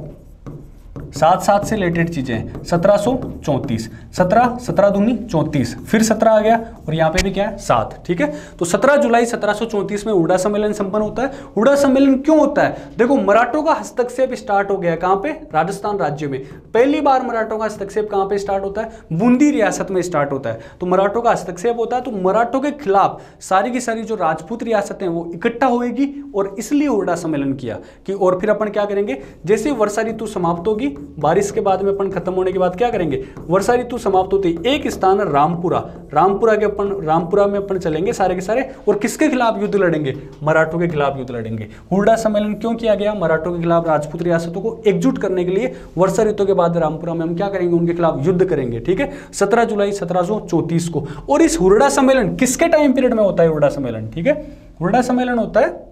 7 से रिलेटेड चीजें हैं। 1734, 17 दूनी 34, फिर 17 आ गया, और यहाँ पे भी क्या है 7, ठीक है। तो 17 जुलाई 1734 में हुरडा सम्मेलन संपन्न होता है। हुरडा सम्मेलन क्यों होता है? देखो, मराठों का हस्तक्षेप स्टार्ट हो गया, कहाँ पे? राजस्थान राज्य में। पहली बार मराठों का हस्तक्षेप कहाँ पे स्टार्ट होता है? बूंदी रियासत में स्टार्ट होता है। तो मराठों का हस्तक्षेप होता है, तो मराठों के खिलाफ सारी की सारी जो राजपूत रियासतें हैं वो इकट्ठा होगी, और इसलिए हुरडा सम्मेलन किया कि, और फिर अपन क्या करेंगे, जैसे वर्षा ऋतु समाप्त होगी, बारिश के बाद में अपन खत्म होने के बाद क्या करेंगे, वर्षा ऋतु समाप्त होती है, एक स्थान है रामपुरा, रामपुरा में अपन चलेंगे सारे के सारे, और किसके खिलाफ युद्ध लड़ेंगे? मराठों के खिलाफ युद्ध लड़ेंगे। हुरडा सम्मेलन क्यों किया गया? मराठों के खिलाफ राजपूत रियासतों को एकजुट करने के लिए वर्षा ऋतु के बाद रामपुरा में हम क्या करेंगे, उनके खिलाफ युद्ध करेंगे, ठीक है। 17 जुलाई 1734 को। और इस हुरडा सम्मेलन किसके टाइम पीरियड में होता है? हुरडा सम्मेलन, ठीक है, हुरडा सम्मेलन होता है,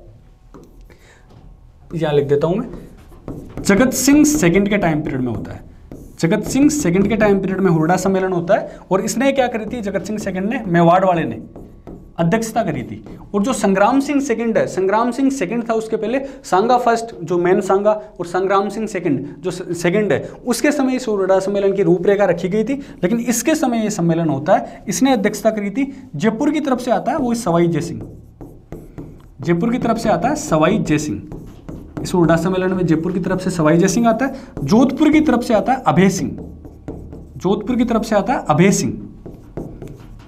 यहां लिख देता हूं मैं, जगत सिंह सेकंड के टाइम पीरियड में होता है। जगत सिंह सेकंड के टाइम पीरियड में हुरडा सम्मेलन होता है। और इसने क्या करी थी? जगत सिंह सेकंड ने, मेवाड़ वाले ने अध्यक्षता करी थी। और जो संग्राम सिंह सेकंड है, संग्राम सिंह सेकंड था, उसके पहले सांगा फर्स्ट, जो मेन सांगा, और संग्राम सिंह सेकंड जो सेकंड है, उसके समय इस हुरडा सम्मेलन की रूपरेखा रखी गई थी। लेकिन इसके समय ये सम्मेलन होता है, इसने अध्यक्षता करी थी। जयपुर की तरफ से आता है वो सवाई जयसिंह, जयपुर की तरफ से आता है सवाई जयसिंह। इस हुरडा सम्मेलन में जयपुर की तरफ से सवाई जयसिंह आता है। जोधपुर की तरफ से आता है अभय सिंह, जोधपुर की तरफ से आता है अभय सिंह।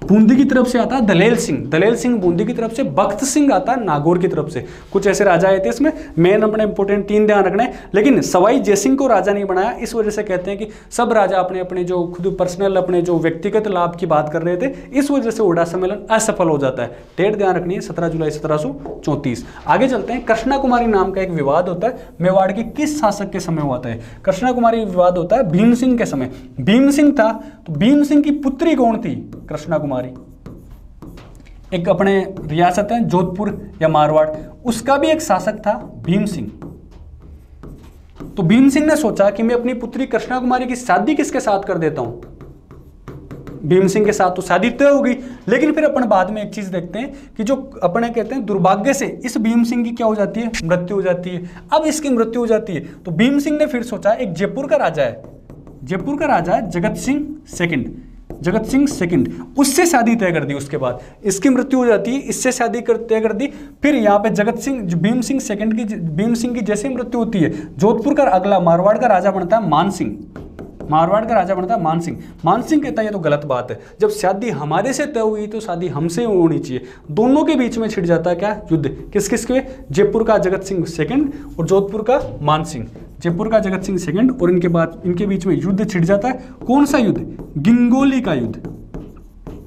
बूंदी की तरफ से आता है दलेल सिंह, दलेल सिंह बूंदी की तरफ से। भक्त सिंह आता है नागौर की तरफ से। कुछ ऐसे राजा आए थे इसमें, मेन अपने इंपोर्टेंट 3 ध्यान रखना है। लेकिन सवाई जयसिंह को राजा नहीं बनाया, इस वजह से कहते हैं कि सब राजा अपने अपने जो खुद पर्सनल अपने जो व्यक्तिगत लाभ की बात कर रहे थे, इस वजह से हुरडा सम्मेलन असफल हो जाता है। डेट ध्यान रखनी है, 17 जुलाई 1734। आगे चलते हैं। कृष्णा कुमारी नाम का एक विवाद होता है, मेवाड़ के किस शासक के समय हुआ था? कृष्णा कुमारी विवाद होता है भीम सिंह के समय। भीम सिंह था, तो भीम सिंह की पुत्री कौन थी? कृष्णा कुमारी। एक अपने रियासत है जोधपुर या मारवाड़, उसका भी एक शासक था भीम सिंह। तो भीम सिंह ने सोचा कि मैं अपनी पुत्री कृष्णा कुमारी की शादी किसके साथ कर देता हूं? भीम सिंह के साथ। तो शादी तय होगी, लेकिन फिर अपन बाद में एक चीज देखते हैं कि जो अपने कहते हैं दुर्भाग्य से इस भीम सिंह की क्या हो जाती है? मृत्यु हो जाती है। अब इसकी मृत्यु हो जाती है, तो भीम सिंह ने फिर सोचा, एक जयपुर का राजा है, जयपुर का राजा है जगत सिंह सेकंड, जगत सिंह सेकंड, उससे शादी तय कर दी। उसके बाद इसकी मृत्यु हो जाती है, इससे शादी तय कर दी। फिर यहाँ पे जगत सिंह, भीम सिंह सेकंड की, भीम सिंह की जैसे मृत्यु होती है, जोधपुर का अगला मारवाड़ का राजा बनता है मान सिंह, मारवाड़ का राजा बनता है मान सिंह। मान सिंह कहता है ये तो गलत बात है, जब शादी हमारे से तय हुई तो शादी हमसे होनी चाहिए। दोनों के बीच में छिड़ जाता है क्या? युद्ध। किस किस के? जयपुर का जगत सिंह सेकंड और जोधपुर का मान सिंह। जयपुर का जगत सिंह सेकंड और इनके बाद इनके बीच में युद्ध छिड़ जाता है। कौन सा युद्ध? गिंगोली का युद्ध।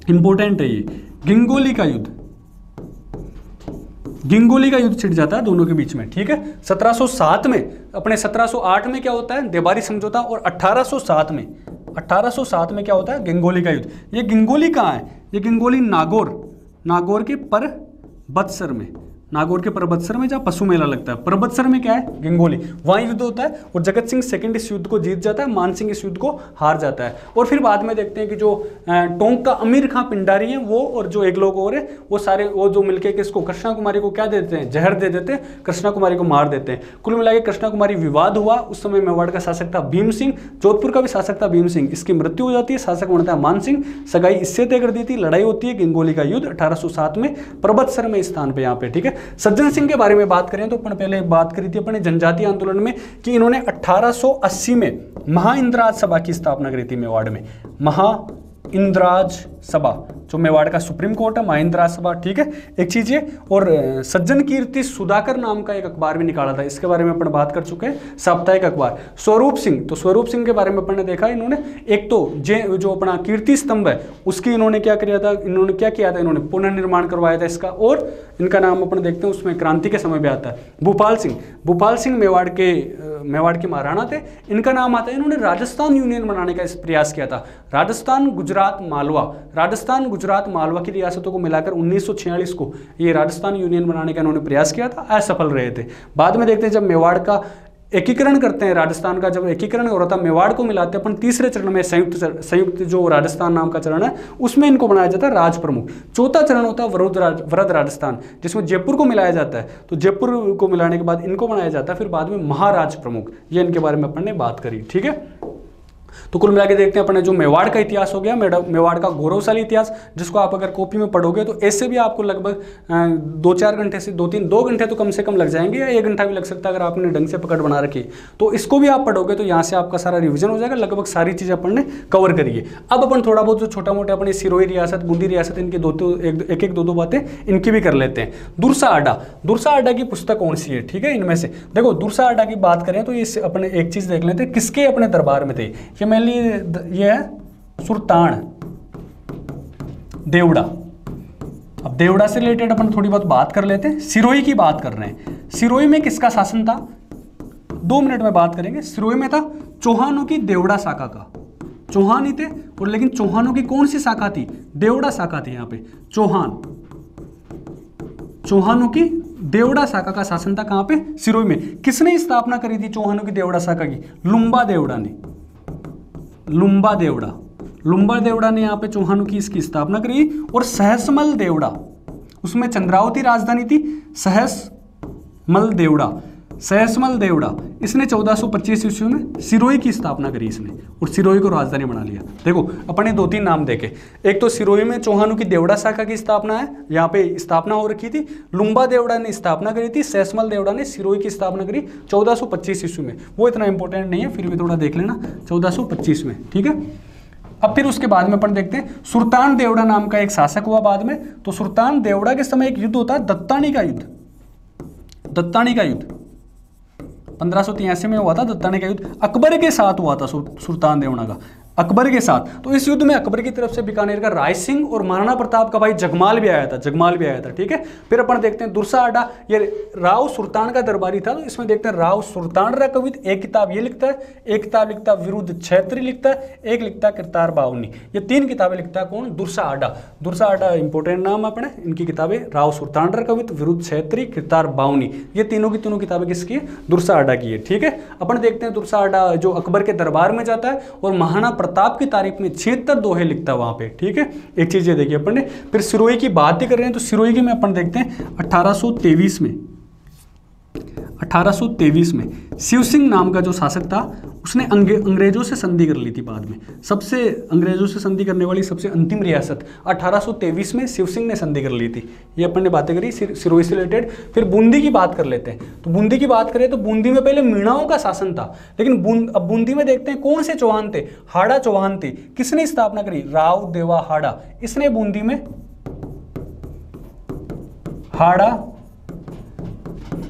इंपॉर्टेंट है ये, गिंगोली का युद्ध, गिंगोली का युद्ध छिड़ जाता है दोनों के बीच में, ठीक है। 1707 में, अपने 1708 में क्या होता है? देवारी समझौता। और 1807 में क्या होता है? गिंगोली का युद्ध। ये गिंगोली कहाँ है? ये गिंगोली नागौर के परबत्सर में, नागौर के परबत्सर में जहाँ पशु मेला लगता है, परबत्सर में क्या है? गिंगोली। वहाँ युद्ध होता है और जगत सिंह सेकंड इस युद्ध को जीत जाता है, मान सिंह इस युद्ध को हार जाता है। और फिर बाद में देखते हैं कि जो टोंक का अमीर खां पिंडारी है वो, और जो एक लोग और है वो सारे, वो जो मिलके किसको? कृष्णा कुमारी को क्या दे देते हैं? जहर दे देते हैं, कृष्णा कुमारी को मार देते हैं। कुल मिला के कृष्णा कुमारी विवाद हुआ। उस समय मेवाड़ का शासक था भीम सिंह, जोधपुर का भी शासक था भीम सिंह। इसकी मृत्यु हो जाती है, शासक बनता है मान सिंह। सगाई इससे तय कर दी थी। लड़ाई होती है गिंगोली का युद्ध 1807 में परबत्सर में स्थान पे, यहाँ पे, ठीक है। सज्जन सिंह के बारे में बात करें तो अपन पहले बात करी थी अपने जनजातीय आंदोलन में कि इन्होंने 1880 में महाइंद्राज सभा की स्थापना करी थी मेवाड़ में। महाइंद्राज सभा, जो मेवाड़ का सुप्रीम कोर्ट है, माहिंद्र राज सभा, ठीक है, एक चीज ये। और सज्जन कीर्ति सुधाकर नाम का एक अखबार भी निकाला था, इसके बारे में अपन बात कर चुके हैं, साप्ताहिक अखबार। स्वरूप सिंह, तो स्वरूप सिंह के बारे में अपन ने देखा, इन्होंने एक तो जो अपना कीर्ति स्तंभ है उसकी इन्होंने क्या किया था, इन्होंने पुनर्निर्माण करवाया था इसका, और इनका नाम अपन देखते हैं उसमें क्रांति के समय भी आता है। भूपाल सिंह मेवाड़ के महाराणा थे, इनका नाम आता है, इन्होंने राजस्थान यूनियन बनाने का प्रयास किया था। राजस्थान गुजरात मालवा की रियासतों को मिलाकर 1946 को ये राजस्थान यूनियन बनाने का इन्होंने प्रयास किया था, असफल रहे थे। बाद में देखते हैं जब मेवाड़ का एकीकरण करते हैं, राजस्थान का जब एकीकरण हो रहा था, मेवाड़ को मिलाते हैं अपन तीसरे चरण में, संयुक्त जो राजस्थान नाम का चरण है उसमें इनको बनाया जाता है राज प्रमुख। चौथा चरण होता है वृहद राजस्थान, जिसमें जयपुर को मिलाया जाता है, तो जयपुर को मिलाने के बाद इनको बनाया जाता है फिर बाद में महाराज प्रमुख। ये इनके बारे में अपन ने बात करी, ठीक है। तो कुल मिला के देखते हैं अपने जो मेवाड़ का इतिहास हो गया, मेवाड़ का गौरवशाली इतिहास, जिसको आप अगर कॉपी में पढ़ोगे तो ऐसे भी आपको लगभग 2-4 घंटे से 2 घंटे तो कम से कम लग जाएंगे, या 1 घंटा भी लग सकता है अगर आपने ढंग से पकड़ बना रखी। तो इसको भी आप पढ़ोगे तो यहाँ से आपका सारा रिविजन हो जाएगा, लगभग सारी चीज़ अपन ने कवर करी है। अब अपन थोड़ा बहुत जो छोटा मोटा अपनी सिरोही रियासत, बूंदी रियासत, इनकी एक दो बातें इनकी भी कर लेते हैं। दुरसा आडा की पुस्तक कौन सी है, ठीक है, इनमें से देखो दुरसा आडा की बात करें तो ये अपने एक चीज़ देख लेते हैं, किसके अपने दरबार में थे। ये मेनली ये है सुल्तान देवड़ा। अब देवड़ा से रिलेटेड अपन थोड़ी बहुत बात कर लेते हैं। सिरोही की बात कर रहे हैं, सिरोही में किसका शासन था, 2 मिनट में बात करेंगे। सिरोही में था चौहानों की देवड़ा शाखा का, चौहान ही थे, और लेकिन चौहानों की कौन सी शाखा थी, देवड़ा शाखा थी। यहाँ पे चौहानों की देवड़ा शाखा का शासन था, कहां पे, सिरोही में। किसने स्थापना करी थी चौहानों की देवड़ा शाखा की, लुम्बा देवड़ा ने यहाँ पे चौहानों की इसकी स्थापना करी। और सहसमल देवड़ा, उसमें चंद्रावती राजधानी थी, सहसमल देवड़ा इसने 1425 ईस्वी में सिरोही की स्थापना करी इसने, और सिरोही को राजधानी बना लिया। देखो अपने 2-3 नाम देखे, एक तो सिरोही में चौहानों की देवड़ा शाखा की स्थापना है, यहाँ पे स्थापना हो रखी थी। लुम्बा देवड़ा ने स्थापना करी थी, सहसमल देवड़ा ने सिरोही की स्थापना करी 1425 ईस्वी में। वो इतना इंपॉर्टेंट नहीं है, फिर भी थोड़ा देख लेना, 1425 में, ठीक है। अब फिर उसके बाद में अपन देखते हैं सुल्तान देवड़ा नाम का एक शासक हुआ बाद में। तो सुल्तान देवड़ा के समय एक युद्ध होता है, दत्तानी का युद्ध 1583 में हुआ था, दत्तानी का युद्ध अकबर के साथ हुआ था, सुल्तान देवड़ा का अकबर के साथ। तो इस युद्ध में अकबर की तरफ से बीकानेर का राय सिंह और महाराणा प्रताप का भाई जगमाल भी आया था, ठीक है। फिर अपन देखते हैं दुरसा आडा, ये राव सुल्तान का दरबारी था। तो इसमें देखते हैं राव सुल्तान रा कवित, एक किताब ये लिखता है, एक किताब लिखता है विरुद्ध क्षेत्री लिखता है, एक लिखता है किरतार बावनी। ये 3 किताबें लिखता है कौन, दुरसा आडा इंपॉर्टेंट नाम अपने, इनकी किताबें राव सुल्तान रा कवित, विरुद्ध क्षेत्री, किरतार बावनी, ये तीनों की तीनों किताबें किसकी है, दुरसा आडा की है, ठीक है। अपन देखते हैं दुरसा आडा जो अकबर के दरबार में जाता है और महाराणा प्रताप की तारीफ में 76 दोहे लिखता है वहां पे, ठीक है। एक चीज ये देखिए अपन ने, फिर सिरोही की बात ही कर रहे हैं तो सिरोही की में अपन देखते हैं 1823 में शिव सिंह नाम का जो शासक था उसने अंग्रेजों से संधि कर ली थी। बाद में सबसे अंग्रेजों से संधि करने वाली सबसे अंतिम रियासत 1823 में शिव सिंह ने संधि कर ली थी। ये अपन ने बातें करी सिरोही से रिलेटेड। फिर बूंदी की बात कर लेते हैं। तो बूंदी की बात करें तो बूंदी में पहले मीणाओं का शासन था, लेकिन अब बूंदी में देखते हैं कौन से चौहान थे, हाड़ा चौहान थे। किसने स्थापना करी, राव देवा हाड़ा, इसने बूंदी में हाड़ा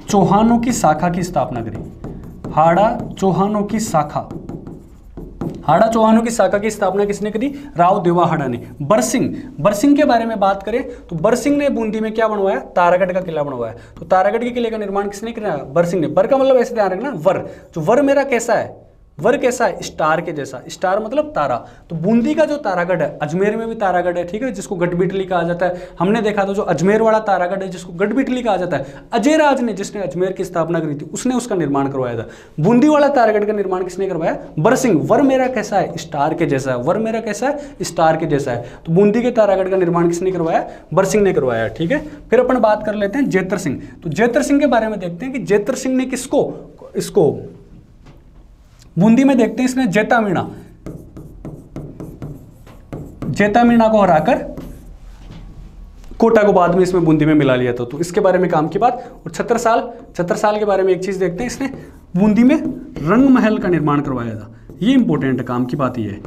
चौहानों की शाखा की स्थापना करी। हाड़ा चौहानों की शाखा की स्थापना किसने करी, राव देवा हाड़ा ने। बरसिंह के बारे में बात करें तो बरसिंह ने बूंदी में क्या बनवाया, तारागढ़ का किला बनवाया। तो तारागढ़ के किले का निर्माण किसने किया, बरसिंह ने। बर का मतलब ऐसे ध्यान रखना, वर, जो वर मेरा कैसा है, वर कैसा है, स्टार के जैसा, स्टार मतलब तारा। तो बूंदी का जो तारागढ़ है, अजमेर में भी तारागढ़ है, ठीक है, जिसको गढ़बिटली कहा जाता है। हमने देखा था जो अजमेर वाला तारागढ़ है जिसको गढ़बिटली कहा जाता है, अजयराज ने, जिसने अजमेर की स्थापना करी थी, उसने उसका निर्माण करवाया था। बूंदी वाला तारागढ़ का निर्माण किसने करवाया, बरसिंह। वर मेरा कैसा है, स्टार के जैसा है, वर मेरा कैसा है, स्टार के जैसा है। तो बूंदी के तारागढ़ का निर्माण किसने करवाया, बरसिंह ने करवाया, ठीक है। फिर अपन बात कर लेते हैं जेतर सिंह। तो जेतर सिंह के बारे में देखते हैं कि जेतर सिंह ने इसको बूंदी में देखते हैं, इसने जेतामीणा को हराकर कोटा को बाद में इसमें बूंदी में मिला लिया था। तो इसके बारे में काम की बात। और छत्रसाल के बारे में एक चीज देखते हैं, इसने बूंदी में रंग महल का निर्माण करवाया था। ये इंपॉर्टेंट काम की बात ये है।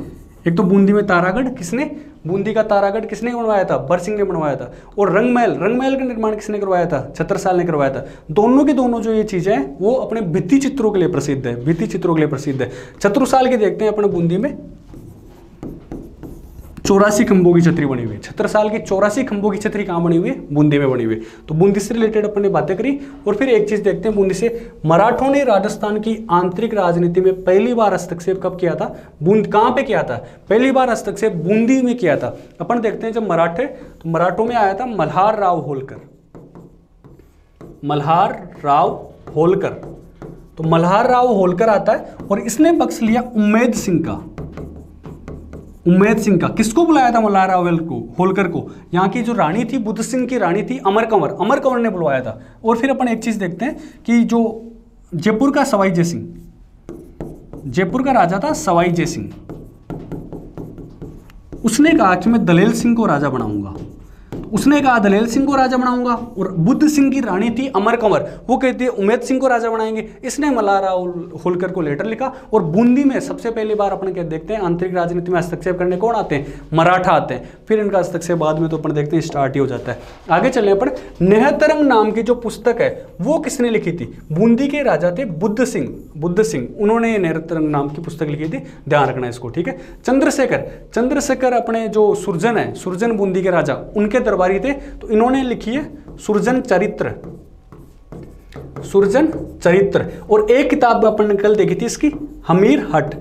एक तो बूंदी में तारागढ़, किसने, बूंदी का तारागढ़ किसने बनवाया था, बरसिंह ने बनवाया था। और रंगमहल, रंगमहल का निर्माण किसने करवाया था, छत्रसाल ने करवाया था। दोनों के दोनों जो ये चीजें हैं वो अपने भित्ति चित्रों के लिए प्रसिद्ध है, भित्ति चित्रों के लिए प्रसिद्ध है। छत्रसाल के देखते हैं अपने बूंदी में 84 खंभों की छतरी बनी हुई है। छत्रसाल की 84 खंभों की छतरी कहाँ बनी हुई है, बूंदी में बनी हुई है। तो बूंदी से रिलेटेड अपन ने बातें करी। और फिर एक चीज देखते हैं बूंदी से, मराठों ने राजस्थान की आंतरिक राजनीति में पहली बार हस्तक्षेप कब किया था, बूंद कहाँ पे किया था, पहली बार हस्तक्षेप बूंदी में किया था। अपन देखते हैं जब मराठे, तो मराठों में आया था मल्हार राव होलकर, मल्हार राव होलकर। तो मल्हार राव होलकर आता है और इसने पक्ष लिया उम्मेद सिंह का, उम्मेद सिंह का। किसको बुलाया था मल्हार राव होलकर को, यहाँ की जो रानी थी, बुद्ध सिंह की रानी थी अमर कंवर, अमर कंवर ने बुलवाया था। और फिर अपन एक चीज देखते हैं कि जो जयपुर का सवाई जय सिंह, जयपुर का राजा था सवाई जय सिंह, उसने कहा कि मैं दलेल सिंह को राजा बनाऊंगा। उसने कहा दलेल सिंह को राजा बनाऊंगा। और बुद्ध सिंह की रानी थी अमर कंवर, वो कहती है उम्मेद सिंह को राजा बनाएंगे। इसने मल्हार राव होलकर को लेटर लिखा। और बूंदी में सबसे पहली बार अपन क्या देखते हैं, आंतरिक राजनीति में हस्तक्षेप करने कौन आते हैं, मराठा आते हैं। फिर इनका हस्तक्षेप बाद में तो अपन देखते हैं स्टार्ट ही हो जाता है। आगे चलने पर नेहतरंग नाम की जो पुस्तक है वो किसने लिखी थी, बूंदी के राजा थे बुद्ध सिंह, बुद्ध सिंह, उन्होंने नेहतरंग नाम की पुस्तक लिखी थी, ध्यान रखना इसको, ठीक है। चंद्रशेखर, चंद्रशेखर अपने जो सुरजन है, सुरजन बूंदी के राजा, उनके दरबारी थे, तो इन्होंने लिखी है सुरजन चरित्र, सुरजन चरित्र। और एक किताब अपन ने कल देखी थी इसकी, हमीर हट,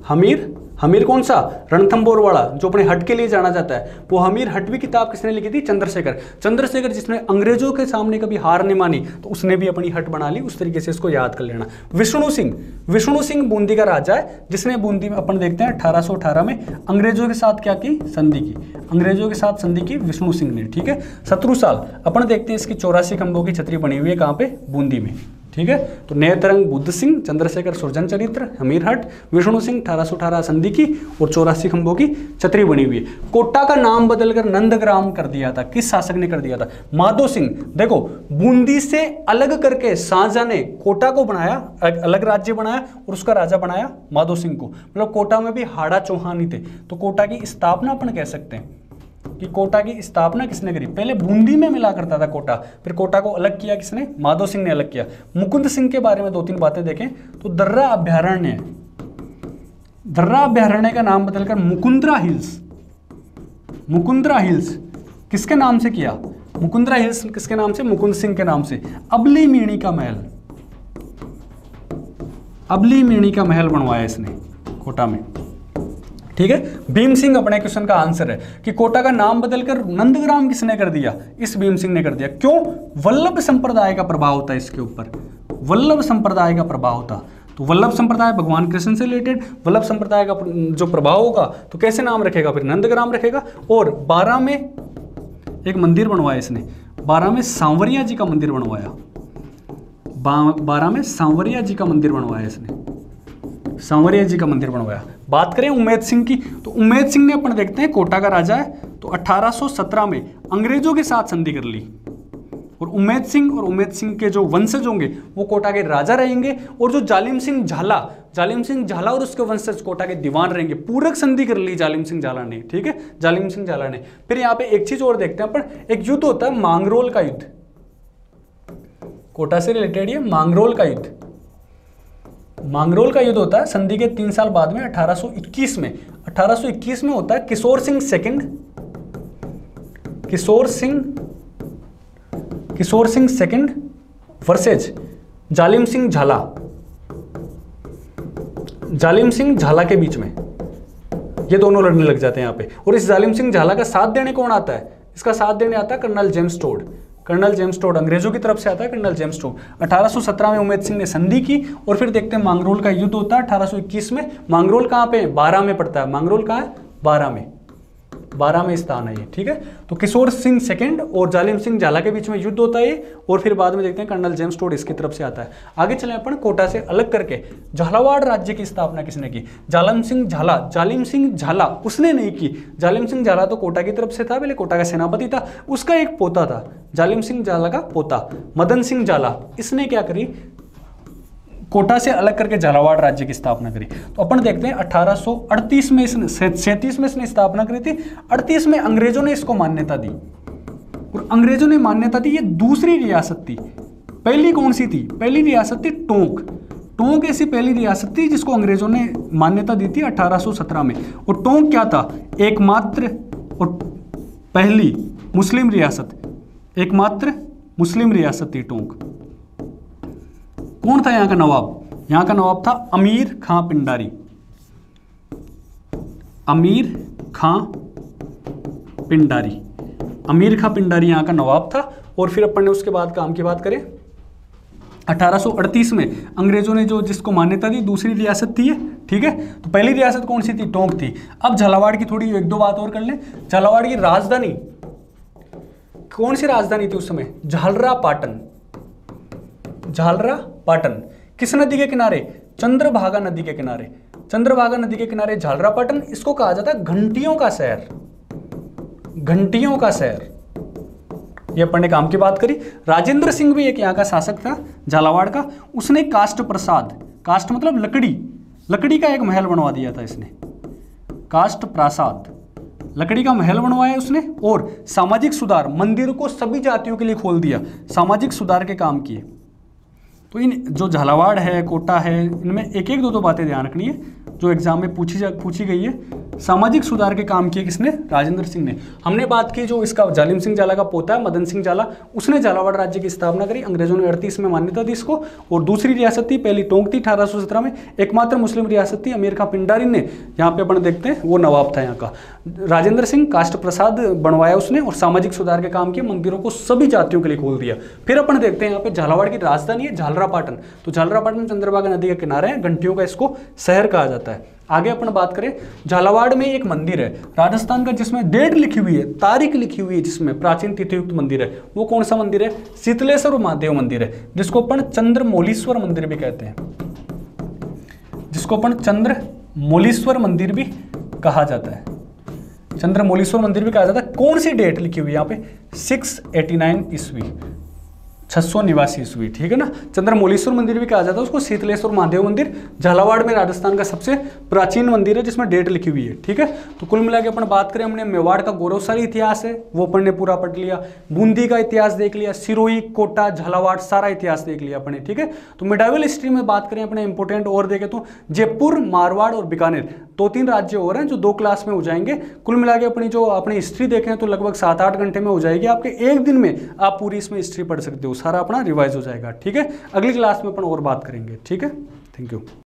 हमीर, हमीर कौन सा, रणथंभौर वाला जो अपने हट के लिए जाना जाता है, वो हमीर हट भी किताब किसने लिखी थी, चंद्रशेखर। चंद्रशेखर जिसने अंग्रेजों के सामने कभी हार नहीं मानी, तो उसने भी अपनी हट बना ली। उस तरीके से इसको याद कर लेना। विष्णु सिंह, विष्णु सिंह बूंदी का राजा है, जिसने बूंदी में अपन देखते हैं 1818 में अंग्रेजों के साथ क्या की, संधि की, अंग्रेजों के साथ संधि की विष्णु सिंह ने, ठीक है। शत्रुसाल, अपन देखते हैं इसकी 84 खंभों की छतरी बनी हुई है, कहाँ पे, बूंदी में, ठीक है। तो नेत्रंग बुद्ध सिंह, चंद्रशेखर सुरजन चरित्र, हमीरहट, विष्णु सिंह 1818 संधि की, और 84 खंभों की छतरी बनी हुई है। कोटा का नाम बदलकर नंदग्राम कर दिया था, किस शासक ने कर दिया था, माधो सिंह। देखो बूंदी से अलग करके शाहजहां ने कोटा को बनाया, अलग राज्य बनाया, और उसका राजा बनाया माधो सिंह को। मतलब कोटा में भी हाड़ा चौहान ही थे। तो कोटा की स्थापना अपन कह सकते हैं कि कोटा की स्थापना किसने करी, पहले बूंदी में मिला करता था कोटा, फिर कोटा को अलग किया किसने, माधो सिंह ने अलग किया। मुकुंद सिंह के बारे में दो तीन बातें देखें तो दर्रा अभ्यारण्य, दर्रा अभ्यारण्य का नाम बदलकर मुकुंदरा हिल्स, मुकुंदरा हिल्स किसके नाम से किया, मुकुंदरा हिल्स किसके नाम से, मुकुंद सिंह के नाम से। अबली मीणी का महल, अबली मीणी का महल बनवाया इसने कोटा में, ठीक है। भीम सिंह अपने क्वेश्चन का आंसर है कि कोटा का नाम बदलकर नंदग्राम किसने कर दिया, इस भीम सिंह ने कर दिया। क्यों, वल्लभ संप्रदाय का प्रभाव होता है इसके ऊपर, वल्लभ संप्रदाय का प्रभाव होता। तो वल्लभ संप्रदाय भगवान कृष्ण से रिलेटेड, वल्लभ संप्रदाय का जो प्रभाव होगा तो कैसे नाम रखेगा, फिर नंदग्राम रखेगा। और 12 में एक मंदिर बनवाया इसने, 12 में सांवरिया जी का मंदिर बनवाया, 12 में सांवरिया जी का मंदिर बनवाया इसने, सांवरिया जी का मंदिर बनवाया। बात करें उम्मेद सिंह की, तो उम्मेद सिंह ने अपन देखते हैं कोटा का राजा है, तो 1817 में अंग्रेजों के साथ संधि कर ली। और उम्मेद सिंह के जो वंशज होंगे वो कोटा के राजा रहेंगे। और जो जालिम सिंह झाला, जालिम सिंह झाला और उसके वंशज कोटा के दीवान रहेंगे। पूरक संधि कर ली जालिम सिंह झाला ने, ठीक है, जालिम सिंह झाला ने। फिर यहाँ पे एक चीज और देखते हैं अपन, एक युद्ध होता है मांगरोल का युद्ध, कोटा से रिलेटेड ये मांगरोल का युद्ध, मांगरोल का युद्ध होता है संधि के 3 साल बाद में 1821 में, 1821 में होता है Kishore Singh second, Kishore Singh second versus जालिम सिंह झाला, जालिम सिंह झाला के बीच में ये दोनों लड़ने लग जाते हैं यहाँ पे। और इस जालिम सिंह झाला का साथ देने कौन आता है, इसका साथ देने आता है colonel James Tod, colonel James Tod अंग्रेजों की तरफ से आता है कर्नल जेम्स टोड। 1817 में उम्मेद सिंह ने संधि की। और फिर देखते हैं मांगरोल का युद्ध होता है 1821 में। मांगरोल कहाँ पे, 12 में पड़ता है, मांगरोल कहाँ है, 12 में, 12 में स्थान है ये, ठीक है। तो किशोर सिंह सेकंड और जालिम सिंह झाला के बीच में युद्ध होता है। और फिर बाद में देखते हैं कर्नल जेम्स टोड इसकी तरफ से आता है। आगे चले अपन, कोटा से अलग करके झालावाड़ राज्य की स्थापना किसने की, जालिम सिंह झाला, जालिम सिंह झाला उसने नहीं की। जालिम सिंह झाला तो कोटा की तरफ से था, पहले कोटा का सेनापति था, उसका एक पोता था, जालिम सिंह झाला का पोता मदन सिंह झाला, इसने क्या करी, कोटा से अलग करके झालावाड़ राज्य की स्थापना करी। तो अपन देखते हैं 1838 में इसने 37 में इसने स्थापना करी थी, 38 में अंग्रेजों ने इसको मान्यता दी, और अंग्रेजों ने मान्यता दी। ये दूसरी रियासत थी। पहली कौन सी थी? पहली रियासत थी टोंक। टोंक ऐसी पहली रियासत थी जिसको अंग्रेजों ने मान्यता दी थी 1817 में। और टोंक क्या था? एकमात्र और पहली मुस्लिम रियासत, एकमात्र मुस्लिम रियासत थी टोंक। कौन था यहां का नवाब? यहां का नवाब था अमीर खां पिंडारी। अमीर खां पिंडारी, अमीर खां पिंडारी यहां का नवाब था। और फिर अपन ने उसके बाद काम की बात करें, 1838 में अंग्रेजों ने जो जिसको मान्यता दी, दूसरी रियासत थी ये, ठीक है। तो पहली रियासत कौन सी थी? टोंक थी। अब झालावाड़ की थोड़ी एक दो बात और कर लें। झालावाड़ की राजधानी, कौन सी राजधानी थी उस समय? झालरापाटन। झालरापाटन किस नदी के किनारे? चंद्रभागा नदी के किनारे। चंद्रभागा नदी के किनारे झालरापाटन, इसको कहा जाता है घंटियों का शहर। घंटियों का शहर, ये अपन ने काम की बात करी। राजेंद्र सिंह भी एक यहाँ का शासक था झालावाड़ का। उसने काष्ठ प्रसाद, काष्ठ मतलब लकड़ी, लकड़ी का एक महल बनवा दिया था इसने, काष्ठ प्रासाद, लकड़ी का महल बनवाया उसने। और सामाजिक सुधार, मंदिर को सभी जातियों के लिए खोल दिया, सामाजिक सुधार के काम किए। तो इन जो झालावाड़ है, कोटा है, इनमें एक एक दो बातें ध्यान रखनी है जो एग्जाम में पूछी गई है। सामाजिक सुधार के काम किए किसने? राजेंद्र सिंह ने। हमने बात की जो इसका जालिम सिंह झाला का पोता है मदन सिंह झाला, उसने झालावाड़ राज्य की स्थापना करी। अंग्रेजों ने 38 में मान्यता दी इसको। और दूसरी रियासत थी, पहली टोंक थी 1817 में, एकमात्र मुस्लिम रियासत थी। अमीर खां पिंडारी ने, यहाँ पे अपन देखते हैं वो नवाब था यहाँ का। राजेंद्र सिंह काष्ठ प्रसाद बनवाया उसने और सामाजिक सुधार के काम किए, मंदिरों को सभी जातियों के लिए खोल दिया। फिर अपन देखते हैं यहाँ पे झालावाड़ की राजधानी है झालरापाटन। तो झालरापाटन चंद्रभागा नदी के किनारे है, घंटियों का इसको शहर कहा जाता है। आगे अपन बात करें, झालावाड़ में एक मंदिर है राजस्थान का जिसमें डेट लिखी हुई है, तारीख लिखी हुई है, जिसमें प्राचीन तिथियुक्त मंदिर है। वो कौन सा मंदिर है? शीतलेश्वर महादेव मंदिर है, जिसको अपन चंद्रमौलीश्वर मंदिर भी कहते हैं, जिसको अपन चंद्रमौलीश्वर मंदिर भी कहा जाता है। चंद्रमौलीश्वर मंदिर भी कहा जाता है। कौन सी डेट लिखी हुई है यहाँ पे? 689 ईस्वी, 689 ईस्वी, ठीक है ना। चंद्रमौलीश्वर मंदिर भी कहा जाता है उसको, शीतलेश्वर महादेव मंदिर झालावाड़ में राजस्थान का सबसे प्राचीन मंदिर है जिसमें डेट लिखी हुई है, ठीक है। तो कुल मिला के अपन बात करें, हमने मेवाड़ का गौरवशाली इतिहास है वो अपन ने पूरा पढ़ लिया, बूंदी का इतिहास देख लिया, सिरोही, कोटा, झालावाड़ सारा इतिहास देख लिया अपने, ठीक है। तो मिडाइवल हिस्ट्री में बात करें अपने इंपोर्टेंट और देखें तो जयपुर, मारवाड़ और बीकानेर, 2-3 राज्य और हैं जो 2 क्लास में हो जाएंगे। कुल मिला के अपनी जो अपनी हिस्ट्री देखें तो लगभग 7-8 घंटे में हो जाएगी आपके, एक दिन में आप पूरी इसमें हिस्ट्री पढ़ सकते हो, सारा अपना रिवाइज हो जाएगा, ठीक है। अगली क्लास में अपन और बात करेंगे, ठीक है। Thank you.